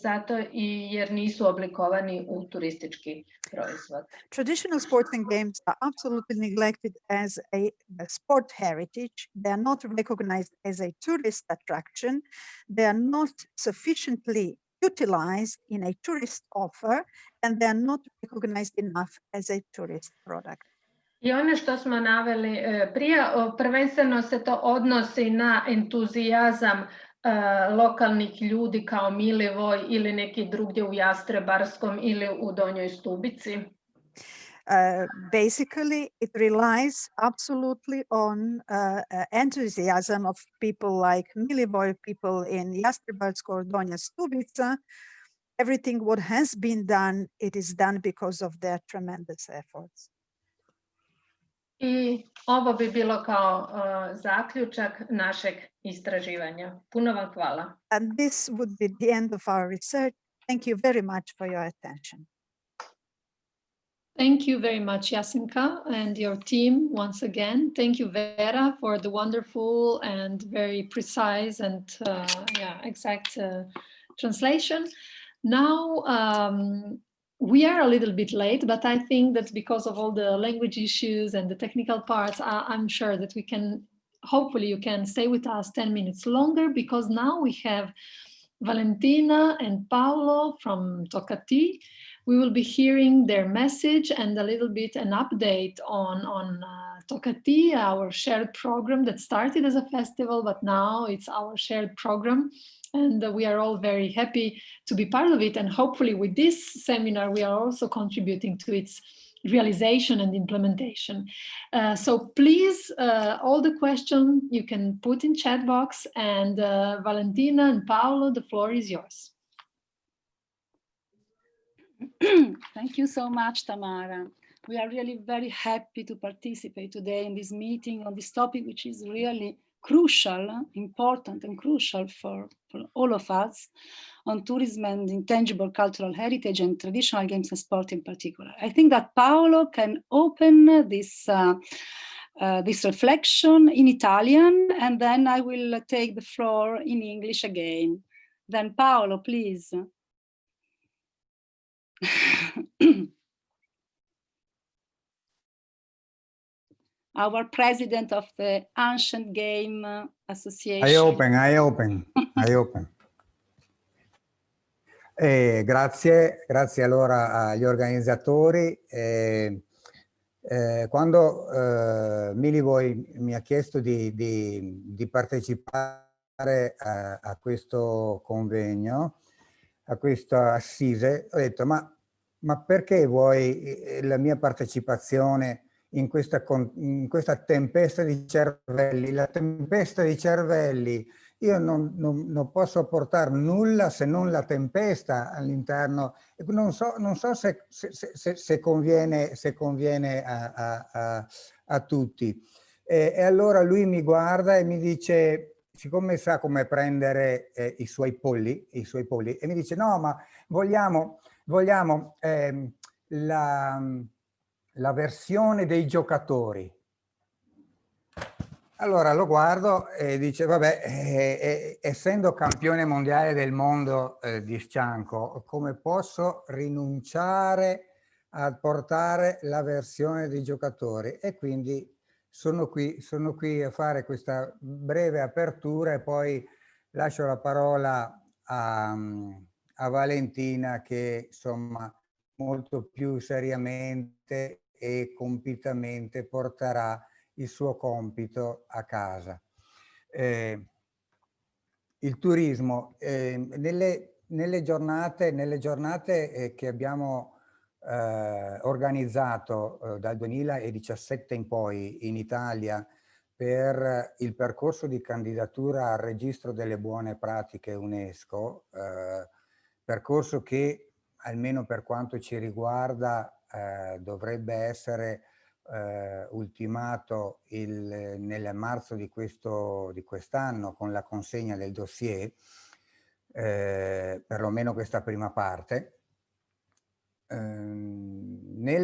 zato i jer nisu oblikovani u turistički proizvod. Traditional sports and games are absolutely neglected as a sport heritage. They are not recognized as a tourist attraction. They are not sufficiently utilized in a tourist offer, and they are not recognized enough as a tourist product. I ono što smo naveli prije, prvenstveno se to odnosi na entuzijazam lokalnih ljudi kao Milivoj ili neki drugdje u Jastrebarskom ili u Donjoj Stubici. Basically, it relies absolutely on enthusiasm of people like Milivoj, people in Jastrebarsko or Donja Stubica. Everything what has been done, it is done because of their tremendous efforts. I ovo bi bilo kao zaključak našeg istraživanja. Puno vam hvala. And this would be the end of our research. Thank you very much for your attention. Thank you very much, Jasenka, and your team once again. Thank you, Vera, for the wonderful and very precise and exact translation. Now, we are a little bit late, but I think that's because of all the language issues and the technical parts. I'm sure that we can hopefully you can stay with us 10 minutes longer, because now we have Valentina and Paolo from Tocati. We will be hearing their message and a little bit an update on Tocati, our shared program that started as a festival, but now it's our shared program. And we are all very happy to be part of it. And hopefully with this seminar, we are also contributing to its realization and implementation. So please, all the questions you can put in chat box, and Valentina and Paolo, the floor is yours. Thank you so much, Tamara. We are really very happy to participate today in this meeting on this topic, which is really crucial, important and crucial for all of us, on tourism and intangible cultural heritage and traditional games and sport in particular. I think that Paolo can open this this reflection in Italian, and then I will take the floor in English again. Then Paolo, please. Our president of the Ancient Game Association. I open. Grazie allora agli organizzatori. Quando Milivoje mi ha chiesto di partecipare a questo convegno, a questa assise, ho detto ma perché vuoi la mia partecipazione in questa tempesta di cervelli? La tempesta di cervelli, io non posso portare nulla se non la tempesta all'interno. Non so se conviene a tutti. E allora lui mi guarda e mi dice, siccome sa come prendere i suoi polli, e mi dice no, ma vogliamo la versione dei giocatori. Allora lo guardo e dice, vabbè, essendo campione mondiale del mondo di scianco, come posso rinunciare a portare la versione dei giocatori? E quindi sono qui a fare questa breve apertura e poi lascio la parola a Valentina, che insomma molto più seriamente e compitamente porterà il suo compito a casa. Il turismo, nelle giornate che abbiamo organizzato dal 2017 in poi in Italia per il percorso di candidatura al registro delle buone pratiche UNESCO, percorso che almeno per quanto ci riguarda dovrebbe essere ultimato nel marzo di quest'anno con la consegna del dossier, perlomeno questa prima parte. Negli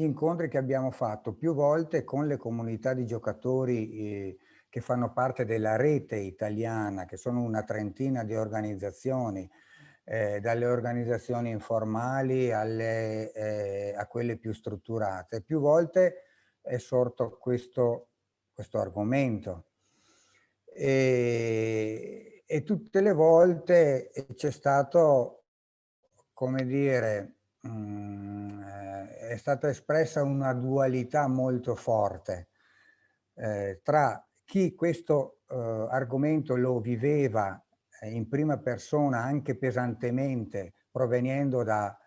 incontri che abbiamo fatto più volte con le comunità di giocatori che fanno parte della rete italiana, che sono una trentina di organizzazioni, dalle organizzazioni informali a quelle più strutturate. Più volte è sorto questo argomento e tutte le volte c'è stato, come dire, è stata espressa una dualità molto forte tra chi questo argomento lo viveva in prima persona, anche pesantemente, proveniendo da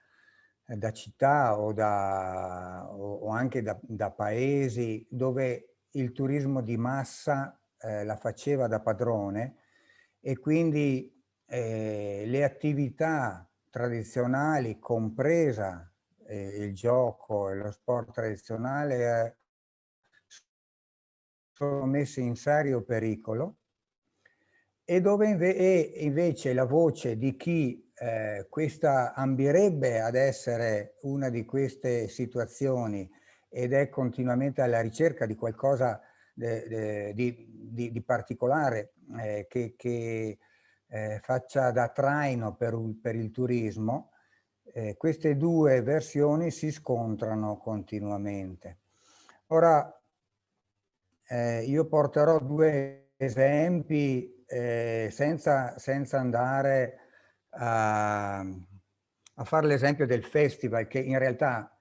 città o anche da paesi dove il turismo di massa la faceva da padrone, e quindi le attività tradizionali, compresa il gioco e lo sport tradizionale, sono messi in serio pericolo, e dove invece la voce di chi questa ambirebbe ad essere una di queste situazioni ed è continuamente alla ricerca di qualcosa di particolare che faccia da traino per il turismo, queste due versioni si scontrano continuamente. Ora, io porterò due esempi senza andare a fare l'esempio del festival, che in realtà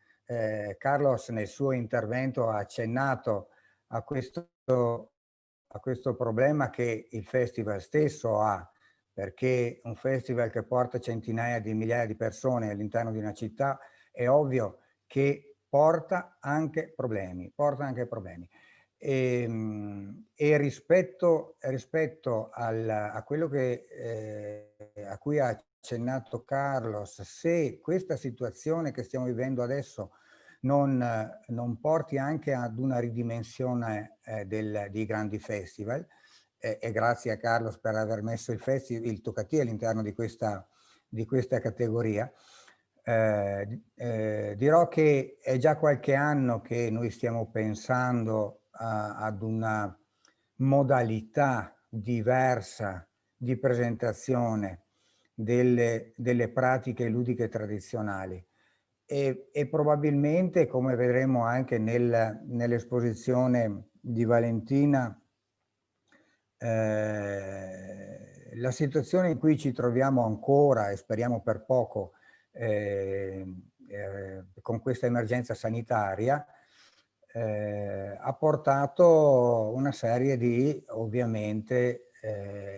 Carlos nel suo intervento ha accennato a questo problema che il festival stesso ha, perché un festival che porta centinaia di migliaia di persone all'interno di una città è ovvio che porta anche problemi. E rispetto a quello a cui ha accennato Carlos, se questa situazione che stiamo vivendo adesso non porti anche ad una ridimensione dei grandi festival, e grazie a Carlos per aver messo il Toccati all'interno di questa categoria, dirò che è già qualche anno che noi stiamo pensando ad una modalità diversa di presentazione delle pratiche ludiche tradizionali e probabilmente, come vedremo anche nell'esposizione di Valentina, la situazione in cui ci troviamo ancora, e speriamo per poco, con questa emergenza sanitaria, ha portato una serie di, ovviamente,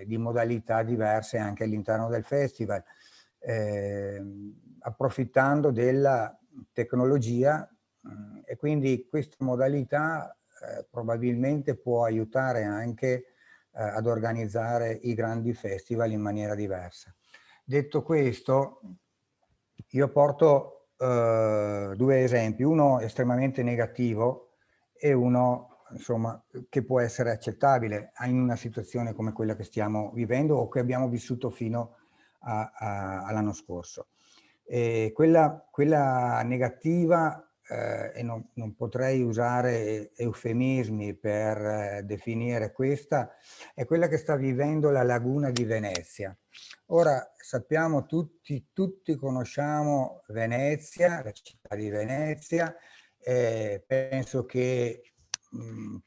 di modalità diverse anche all'interno del festival, approfittando della tecnologia, e quindi questa modalità probabilmente può aiutare anche ad organizzare i grandi festival in maniera diversa. Detto questo, io porto due esempi, uno estremamente negativo e uno, insomma, che può essere accettabile in una situazione come quella che stiamo vivendo o che abbiamo vissuto fino all'anno scorso. Quella negativa, e non potrei usare eufemismi per definire questa, è quella che sta vivendo la laguna di Venezia. Ora sappiamo tutti conosciamo Venezia, la città di Venezia, penso che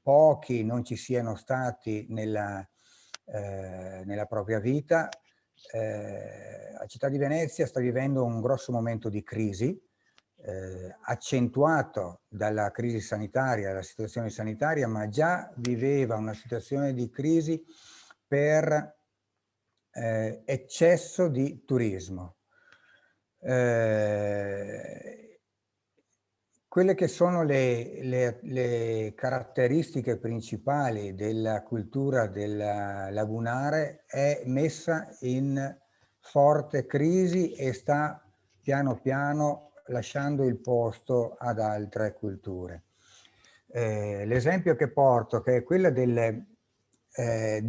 pochi non ci siano stati nella propria vita. La città di Venezia sta vivendo un grosso momento di crisi, accentuato dalla crisi sanitaria, dalla situazione sanitaria, ma già viveva una situazione di crisi per eccesso di turismo. Quelle che sono le caratteristiche principali della cultura della lagunare è messa in forte crisi e sta piano piano lasciando il posto ad altre culture. L'esempio che porto, che è quella di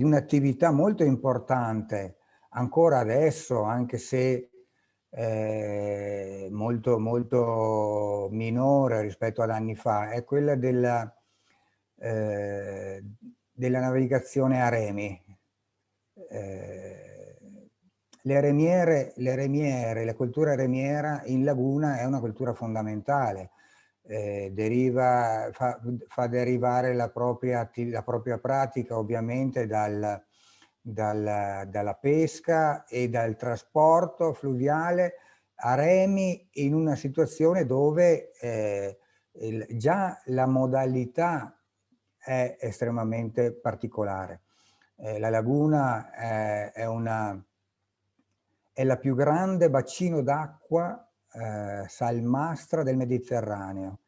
un'attività molto importante ancora adesso, anche se molto minore rispetto ad anni fa, è quella della navigazione a remi. La cultura remiera in laguna è una cultura fondamentale, fa derivare la propria pratica ovviamente dalla pesca e dal trasporto fluviale a remi, in una situazione dove già la modalità è estremamente particolare. La laguna è la più grande bacino d'acqua salmastra del Mediterraneo,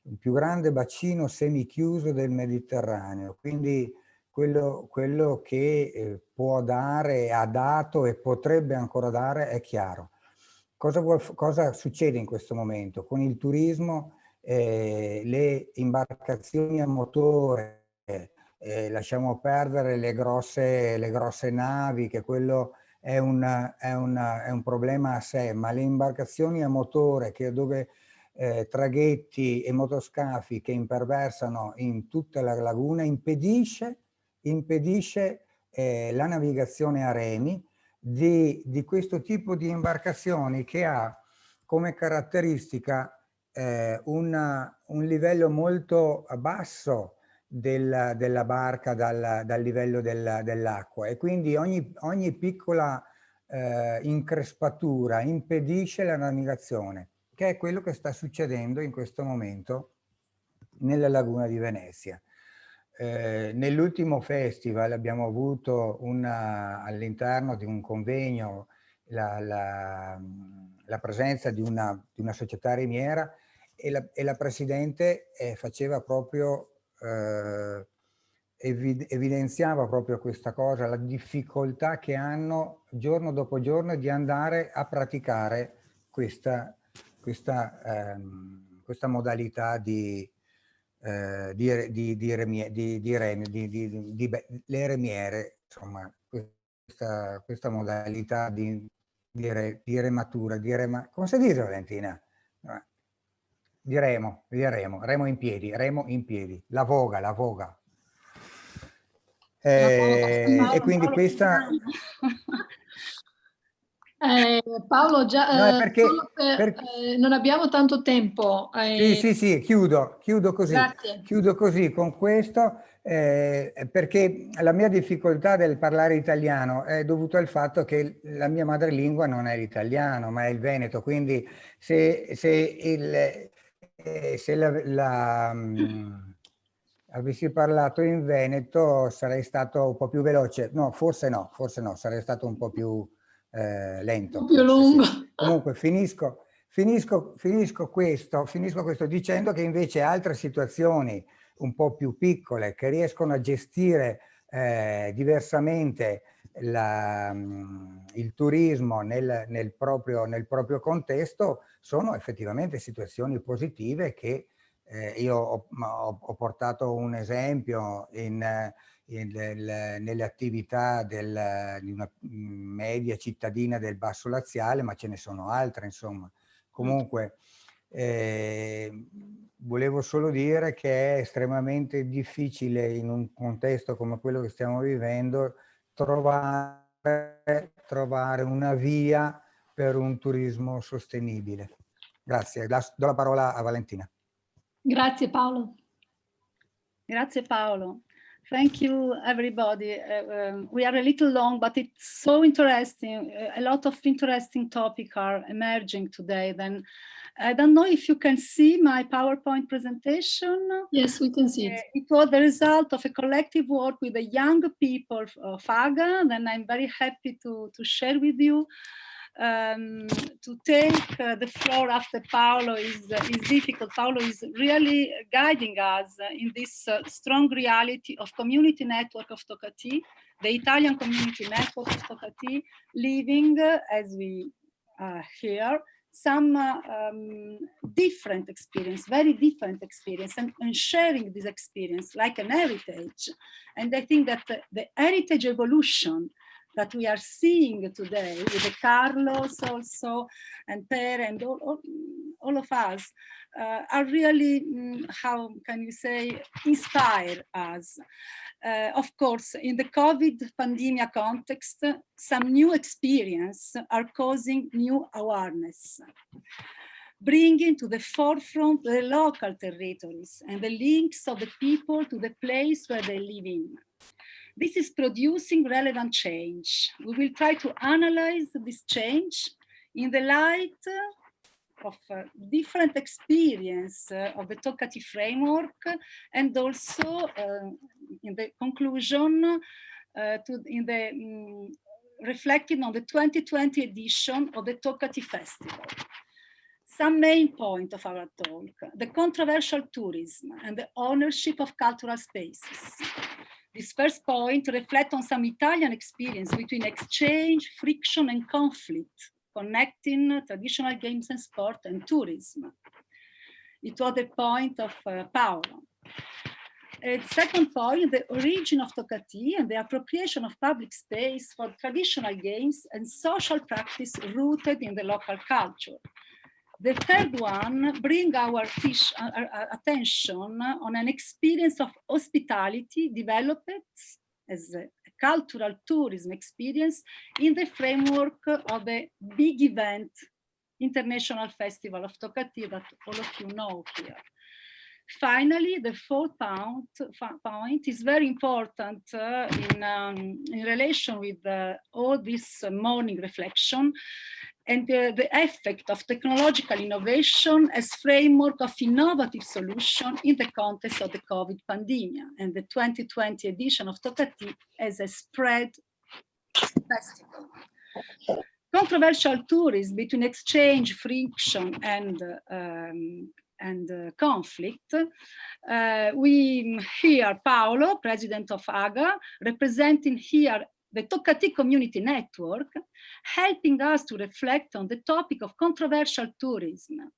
il più grande bacino semichiuso del Mediterraneo, quindi quello che può dare, ha dato e potrebbe ancora dare è chiaro. Cosa succede in questo momento? Con il turismo le imbarcazioni a motore, lasciamo perdere le grosse navi, che quello è un problema a sé, ma le imbarcazioni a motore dove traghetti e motoscafi che imperversano in tutta la laguna impedisce la navigazione a remi di questo tipo di imbarcazioni, che ha come caratteristica un livello molto basso della barca dal livello dell'acqua, e quindi ogni piccola increspatura impedisce la navigazione, che è quello che sta succedendo in questo momento nella laguna di Venezia. Nell'ultimo festival abbiamo avuto all'interno di un convegno la presenza di una società rimiera, e la Presidente faceva proprio, evidenziava proprio questa cosa, la difficoltà che hanno giorno dopo giorno di andare a praticare questa modalità le remiere, insomma, questa modalità di rematura, come si dice, Valentina? Remo in piedi, la voga. E quindi questa... Paolo, già, no, perché, non abbiamo tanto tempo. Sì, chiudo così. Grazie. Chiudo così con questo, perché la mia difficoltà del parlare italiano è dovuta al fatto che la mia madrelingua non è l'italiano, ma è il veneto, quindi se avessi parlato in veneto sarei stato un po' più veloce. No, forse no, sarei stato un po' più lento. Un po' più lungo. Sì. Comunque finisco questo dicendo che invece altre situazioni un po' più piccole, che riescono a gestire diversamente il turismo nel proprio contesto, sono effettivamente situazioni positive che io ho portato un esempio nelle attività di una media cittadina del Basso Laziale, ma ce ne sono altre, insomma. Comunque, volevo solo dire che è estremamente difficile in un contesto come quello che stiamo vivendo trovare una via per un turismo sostenibile. Grazie, do la parola a Valentina. Grazie Paolo. Grazie Paolo. Thank you, everybody. We are a little long, but it's so interesting. A lot of interesting topics are emerging today. Then I don't know if you can see my PowerPoint presentation. Yes, we can see it. It was the result of a collective work with the young people of AGA. Then I'm very happy to share with you. To take the floor after Paolo is difficult. Paolo is really guiding us in this strong reality of community network of Tocati, the Italian community network of Tocati, living, as we hear, some different experience, very different experience, and sharing this experience like an heritage. And I think that the heritage evolution that we are seeing today with Carlos also and Per and all of us are really, how can you say, inspire us. Of course, in the COVID pandemic context, some new experience are causing new awareness, bringing to the forefront the local territories and the links of the people to the place where they live in. This is producing relevant change. We will try to analyze this change in the light of different experience of the Tocati framework, and also in the conclusion, reflecting on the 2020 edition of the Tocati Festival. Some main point of our talk: the controversial tourism and the ownership of cultural spaces. This first point reflects on some Italian experience between exchange, friction, and conflict, connecting traditional games and sport and tourism. It was the point of Paolo. Second point, the origin of Tocati and the appropriation of public space for traditional games and social practice rooted in the local culture. The third one brings our attention on an experience of hospitality developed as a cultural tourism experience in the framework of the big event, International Festival of Tocati, that all of you know here. Finally, the fourth point is very important in relation with all this morning reflection and the effect of technological innovation as framework of innovative solution in the context of the COVID pandemic and the 2020 edition of Tocati as a spread festival. Controversial tourism between exchange, friction, and conflict. We hear Paolo, president of AGA, representing here the Tocati Community Network, helping us to reflect on the topic of controversial tourism.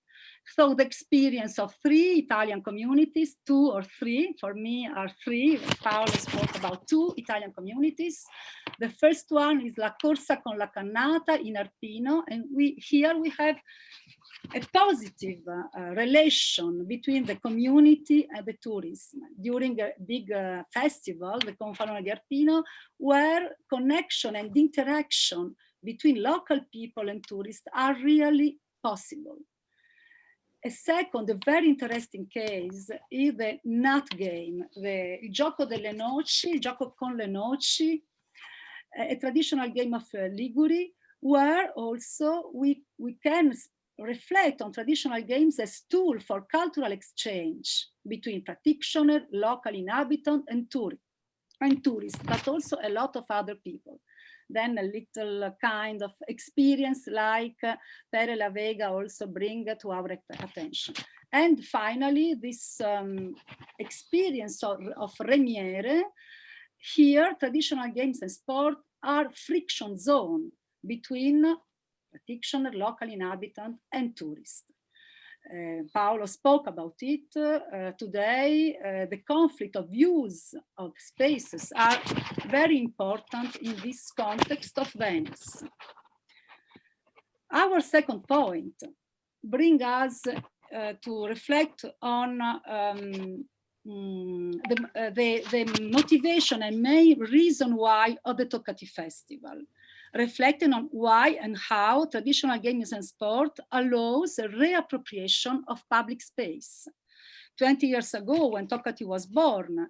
So the experience of 3 Italian communities, 2 or 3, for me are 3, Paolo spoke about 2 Italian communities. The first one is La Corsa con la Cannata in Arpino, and here we have a positive relation between the community and the tourism. During a big festival, the Confalone di Arpino, where connection and interaction between local people and tourists are really possible. A second, a very interesting case is the nut game, il gioco delle noci, il gioco con le noci, a traditional game of Liguri, where also we can reflect on traditional games as tool for cultural exchange between practitioners, local inhabitants, and tourists, but also a lot of other people. Then a little kind of experience like Pere La Vega also bring to our attention. And finally, this experience of Remiere, here traditional games and sport are friction zone between practitioner, local inhabitant, and tourist. Paolo spoke about it today. The conflict of use of spaces are very important in this context of Venice. Our second point brings us to reflect on the motivation and main reason why of the Tocati Festival, reflecting on why and how traditional games and sport allows a reappropriation of public space. 20 years ago, when Tocati was born,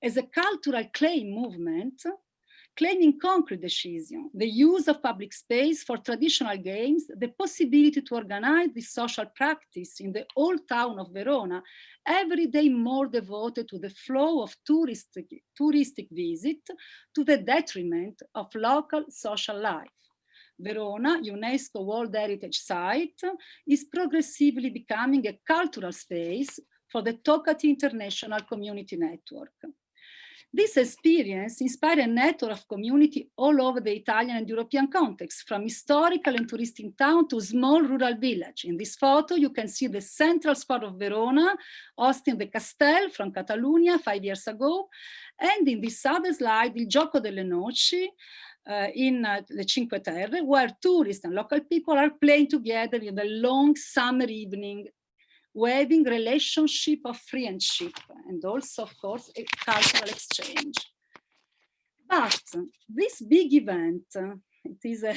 as a cultural claim movement, claiming concrete decision, the use of public space for traditional games, the possibility to organize this social practice in the old town of Verona, every day more devoted to the flow of touristic visit to the detriment of local social life. Verona, UNESCO World Heritage Site, is progressively becoming a cultural space for the Tocati International Community Network. This experience inspired a network of community all over the Italian and European context, from historical and touristic town to small rural village. In this photo, you can see the central spot of Verona, hosting the Castel from Catalonia 5 years ago. And in this other slide, il Gioco delle Noci in the Cinque Terre, where tourists and local people are playing together in the long summer evening, weaving relationship of friendship and also, of course, a cultural exchange. But this big event, it is a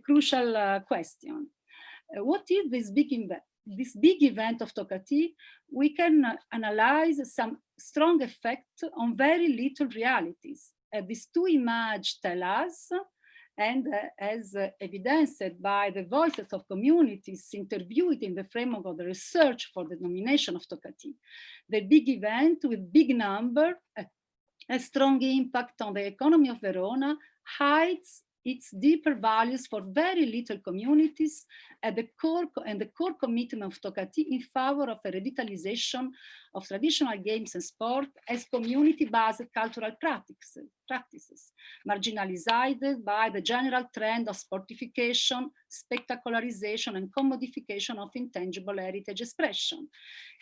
crucial question. What is this big event? This big event of Tocati, we can analyze some strong effects on very little realities. These 2 images tell us, and as evidenced by the voices of communities interviewed in the framework of the research for the nomination of Tocati, the big event with big number, a strong impact on the economy of Verona, hides its deeper values for very little communities at the core commitment of Tocati in favor of a revitalization of traditional games and sport as community-based cultural practices, marginalized by the general trend of sportification, spectacularization, and commodification of intangible heritage expression.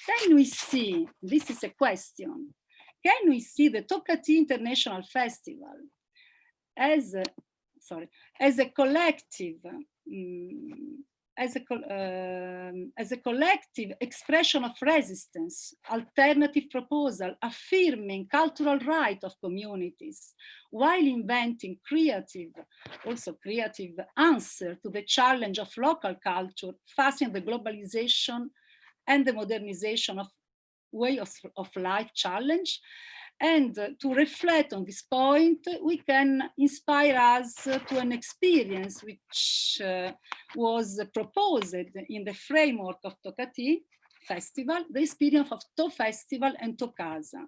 Can we see, this is a question, can we see the Tocati International Festival as a collective expression of resistance, alternative proposal, affirming cultural right of communities, while inventing creative answer to the challenge of local culture, facing the globalization and the modernization of way of life challenge. And to reflect on this point, we can inspire us to an experience which was proposed in the framework of Tocati Festival, the experience of To Festival and To Casa.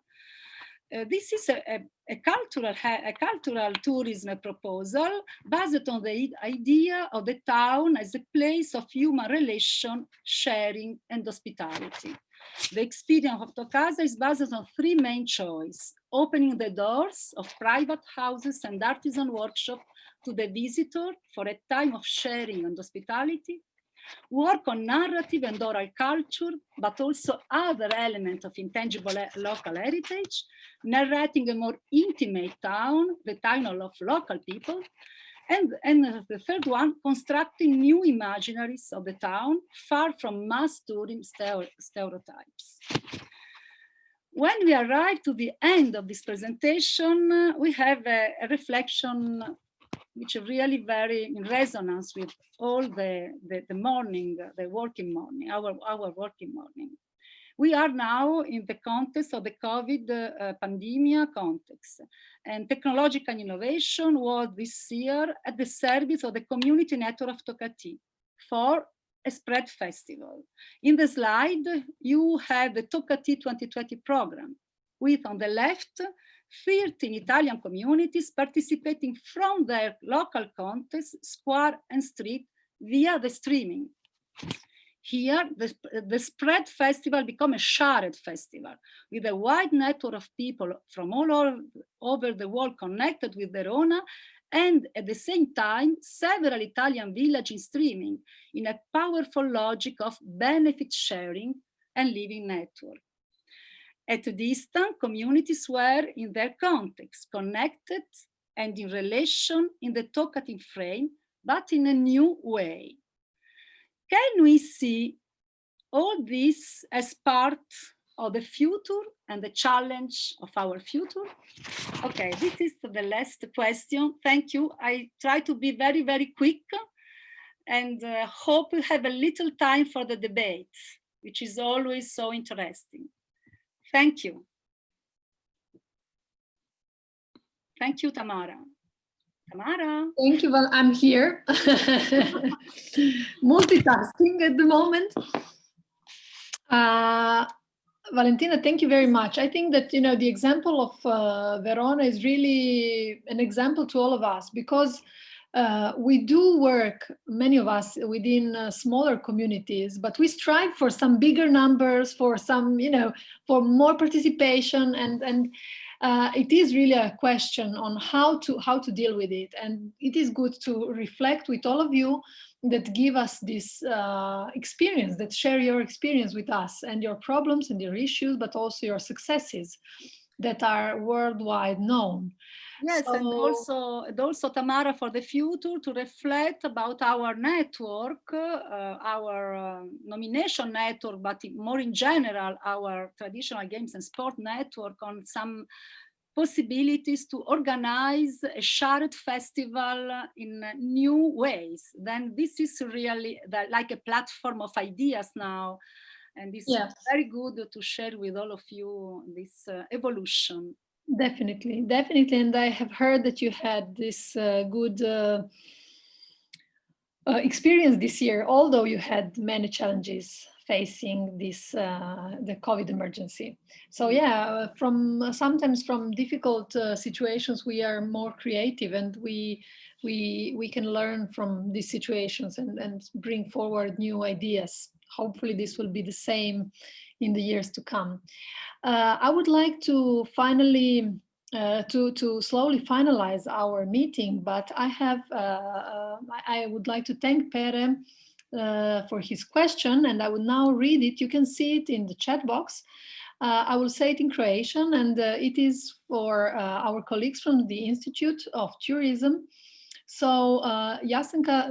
This is a cultural tourism proposal based on the idea of the town as a place of human relation, sharing, and hospitality. The experience of To Casa is based on three main choices: opening the doors of private houses and artisan workshops to the visitor for a time of sharing and hospitality, work on narrative and oral culture, but also other elements of intangible local heritage, narrating a more intimate town, the town of local people, and the third one, constructing new imaginaries of the town, far from mass tourism stereotypes. When we arrive to the end of this presentation, we have a reflection which is really very in resonance with all the morning, the working morning, our working morning. We are now in the context of the COVID pandemic context, and technological innovation was this year at the service of the community network of Tocati for a spread festival. In the slide, you have the Tocati 2020 program, with on the left, 13 Italian communities participating from their local context, square and street via the streaming. Here, the Spread Festival became a shared festival with a wide network of people from all over the world connected with Verona, and at the same time, several Italian villages streaming in a powerful logic of benefit sharing and living network. At a distance, communities were in their context, connected and in relation in the Tocati frame, but in a new way. Can we see all this as part of the future and the challenge of our future? Okay, this is the last question. Thank you. I try to be very, very quick and hope we have a little time for the debate, which is always so interesting. Thank you. Thank you, Tamara. Tamara. Thank you. Well, I'm here. Multitasking at the moment. Valentina, thank you very much. I think that, the example of Verona is really an example to all of us, because we do work, many of us, within smaller communities, but we strive for some bigger numbers, for some, for more participation, and it is really a question on how to deal with it. And it is good to reflect with all of you that give us this experience, that share your experience with us and your problems and your issues, but also your successes that are worldwide known. Yes, so, and also Tamara, for the future, to reflect about our network, our nomination network, but more in general, our traditional games and sport network, on some possibilities to organize a shared festival in new ways. Then this is really like a platform of ideas now, and it's very good to share with all of you this evolution. Definitely, definitely. And I have heard that you had this good experience this year, although you had many challenges facing this the COVID emergency. So yeah, sometimes from difficult situations, we are more creative, and we can learn from these situations and bring forward new ideas. Hopefully this will be the same in the years to come. I would like to finally, to slowly finalize our meeting, but I would like to thank Pere for his question, and I will now read it. You can see it in the chat box. I will say it in Croatian, and it is for our colleagues from the Institute of Tourism. So, Jasenka,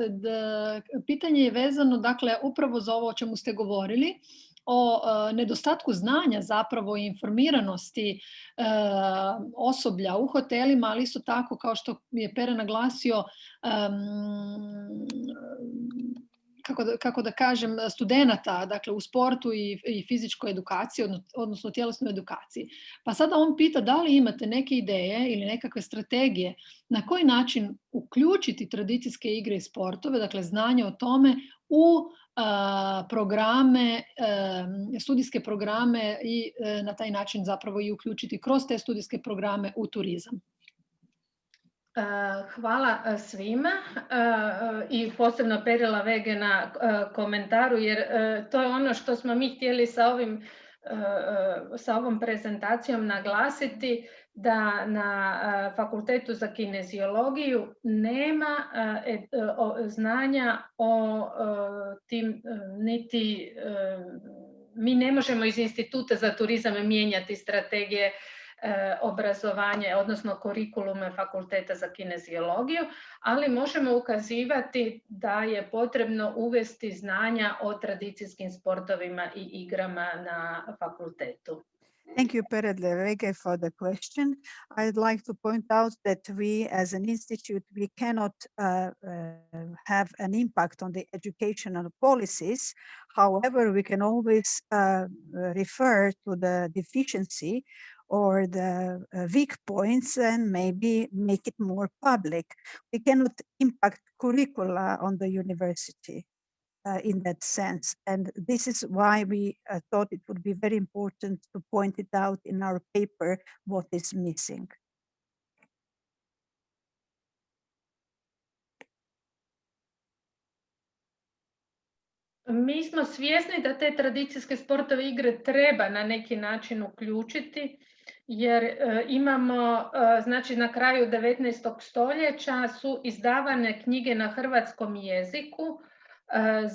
pitanje je vezano, dakle, upravo za ovo o čemu ste govorili, o nedostatku znanja, zapravo informiranosti osoblja u hotelima, ali isto tako, kao što je Pere naglasio, kako da kažem, studenata, dakle u sportu i fizičkoj edukaciji, odnosno tjelesnoj edukaciji. Pa sada on pita da li imate neke ideje ili nekakve strategije na koji način uključiti tradicijske igre i sportove, dakle znanje o tome u programe, studijske programe i na taj način zapravo i uključiti kroz te studijske programe u turizam. Hvala svima i posebno Perila Vege na komentaru, jer to je ono što smo mi htjeli sa ovom prezentacijom naglasiti, da na Fakultetu za kineziologiju nema znanja o tim, niti mi ne možemo iz Instituta za turizam mijenjati strategije obrazovanja, odnosno kurikulume Fakulteta za kineziologiju, ali možemo ukazivati da je potrebno uvesti znanja o tradicijskim sportovima i igrama na fakultetu. Thank you, Perele Vege, for the question. I'd like to point out that we, as an institute, we cannot have an impact on the educational policies. However, we can always refer to the deficiency or the weak points and maybe make it more public. We cannot impact curricula on the university in that sense. And this is why we thought it would be very important to point it out in our paper, what is missing. Mi smo svjesni da te tradicijske sportove igre treba na neki način uključiti, jer imamo, znači na kraju 19. stoljeća su izdavane knjige na hrvatskom jeziku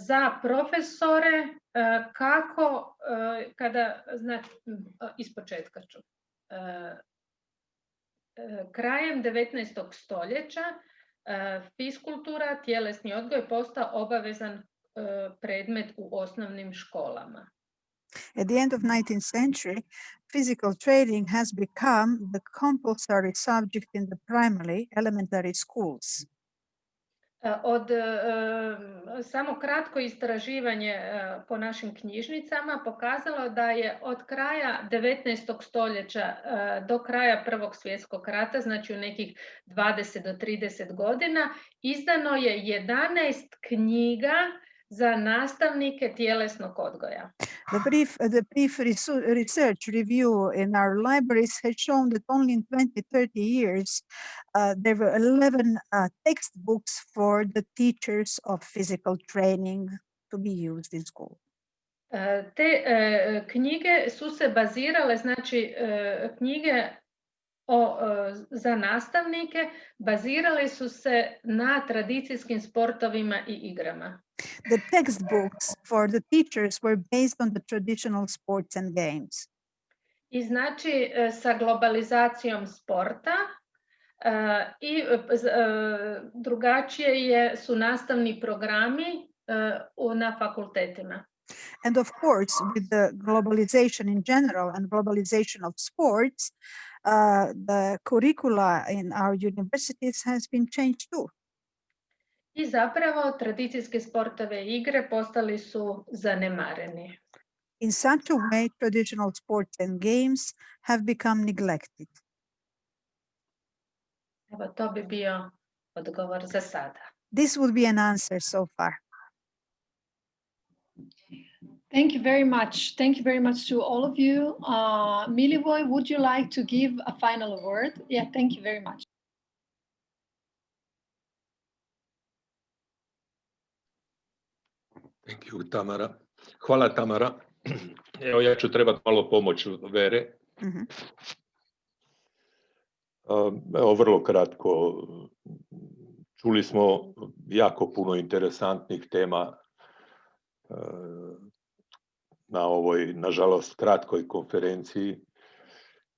za profesore, kako, kada, znači, ispočetka ću, krajem 19. stoljeća fiskultura, tjelesni odgoj, postao obavezan predmet u osnovnim školama. At the end of 19th century, physical training has become the compulsory subject in the primary elementary schools. Samo kratko istraživanje po našim knjižnicama pokazalo da je od kraja 19. stoljeća do kraja Prvog svjetskog rata, znači u nekih 20 do 30 godina, izdano je 11 knjiga za nastavnike tjelesnog odgoja. The brief research review in our libraries has shown that only in 20-30 years there were 11 textbooks for the teachers of physical training to be used in school. Te knjige su se bazirale, znači knjige za nastavnike bazirale su se na tradicijskim sportovima i igrama. The textbooks for the teachers were based on the traditional sports and games. I znači sa globalizacijom sporta i drugačije su nastavni programi na fakultetima. And of course, with the globalization in general and globalization of sports, the curricula in our universities has been changed too. I zapravo tradicijske sportove i igre postali su zanemareni. In such a way, traditional sports and games have become neglected. Evo, to bi bio odgovor za sada. This would be an answer so far. Thank you very much. Thank you very much to all of you. Milivoje, would you like to give a final word? Yeah, thank you very much. Thank you, Tamara. Hvala, Tamara. Evo, ja ću trebati malo pomoć Vere. Evo, vrlo kratko. Čuli smo jako puno interesantnih tema na ovoj, nažalost, kratkoj konferenciji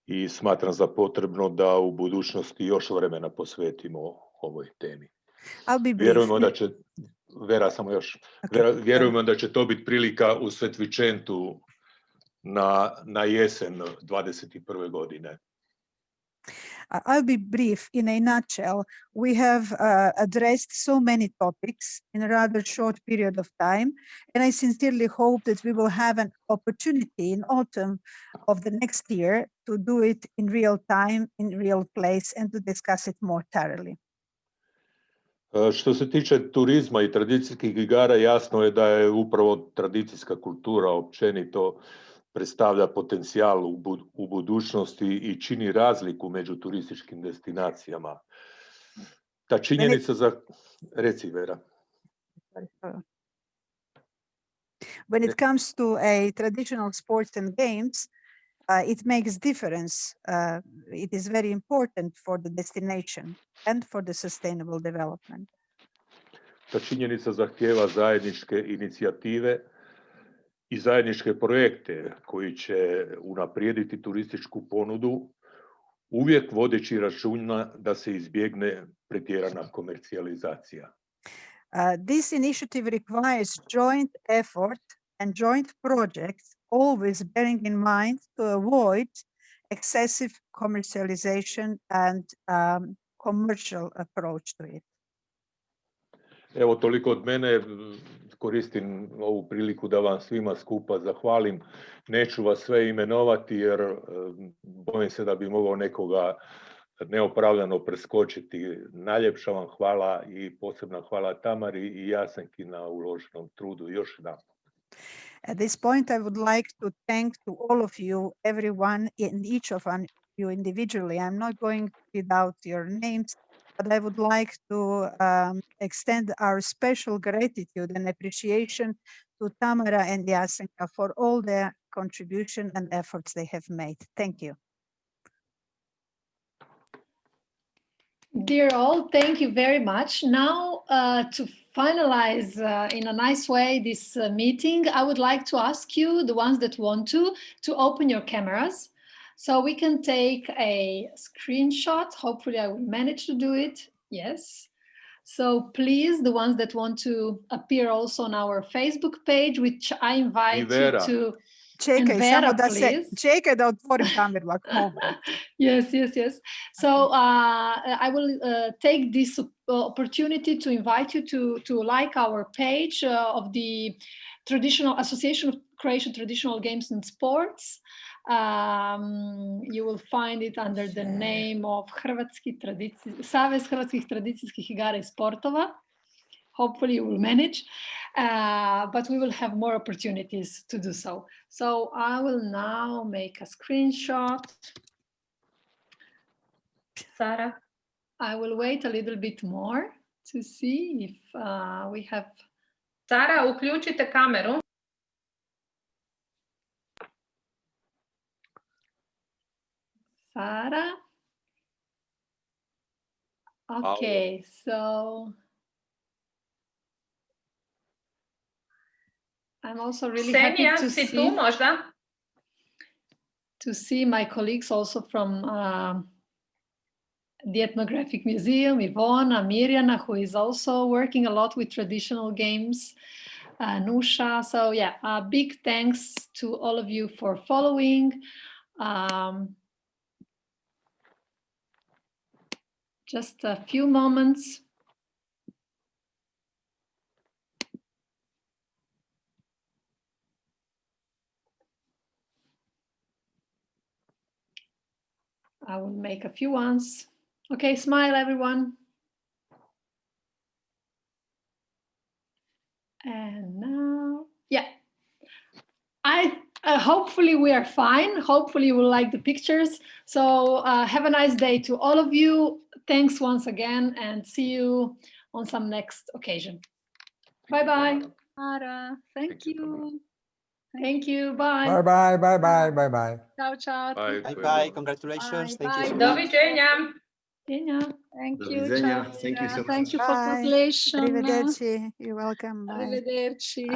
i smatram za potrebno da u budućnosti još vremena posvetimo ovoj temi. Vjerujemo da će, Vera, samo još, vjerujemo da će to biti prilika u Svetvičentu na jesen 21. godine. I'll be brief. In a nutshell, we have addressed so many topics in a rather short period of time, and I sincerely hope that we will have an opportunity in autumn of the next year to do it in real time, in real place, and to discuss it more thoroughly. Što se tiče turizma i tradicijskih igara, jasno je da je upravo tradicijska kultura općenito predstavlja potencijal u budućnosti i čini razliku među turističkim destinacijama. Ta činjenica za... Reci, Vera. When it comes to a traditional sports and games, it makes difference. It is very important for the destination and for the sustainable development. Ta činjenica zahtijeva zajedničke inicijative i zajedničke projekte koji će unaprijediti turističku ponudu, uvijek vodeći računa da se izbjegne pretjerana komercijalizacija. This initiative requires joint effort and joint projects, always bearing in mind to avoid excessive commercialization and commercial approach to it. Evo, toliko od mene. Koristim ovu priliku da vam svima skupa zahvalim. Neću vas sve imenovati jer bojim se da bi mogao nekoga neopravdano preskočiti. Najljepša vam hvala i posebna hvala Tamari i Jasenki na uloženom trudu. Još jedan. At this point, I would like to thank to all of you, everyone, and each of you individually. I'm not going to read out your names, but I would like to extend our special gratitude and appreciation to Tamara and Jasenka for all their contribution and efforts they have made. Thank you. Dear all, thank you very much. Now, to finalize in a nice way this meeting, I would like to ask you, the ones that want to open your cameras so we can take a screenshot. Hopefully I will manage to do it. Yes. So please, the ones that want to appear also on our Facebook page, which I invite you to... Čekaj, samo da se, čekaj da otvorim kameru. Yes, yes, yes. So I will take this opportunity to invite you to like our page of the Traditional Association of Croatian Traditional Games and Sports. You will find it under the name of Savez Hrvatskih tradicijskih igara I sportova. Hopefully you will manage, but we will have more opportunities to do so. So I will now make a screenshot. Sarah, I will wait a little bit more to see if we have... Sara, uključite kameru. Sarah? Okay, so... I'm also really happy to see my colleagues also from the Ethnographic Museum, Ivona, Mirjana, who is also working a lot with traditional games, Nusha. So yeah, big thanks to all of you for following. Just a few moments. I will make a few ones. Okay, smile everyone. And now, yeah. Hopefully we are fine. Hopefully you will like the pictures. So have a nice day to all of you. Thanks once again and see you on some next occasion. Bye-bye. Ara, thank you. Thank you. Bye. Bye-bye, bye-bye, bye-bye. Ciao, ciao. Bye-bye. Congratulations. Bye. Thank you. Doviđenja. Thank you. Thank you so much. Thank you for Bye. translation. Arrivederci. You're welcome. Bye. Arrivederci.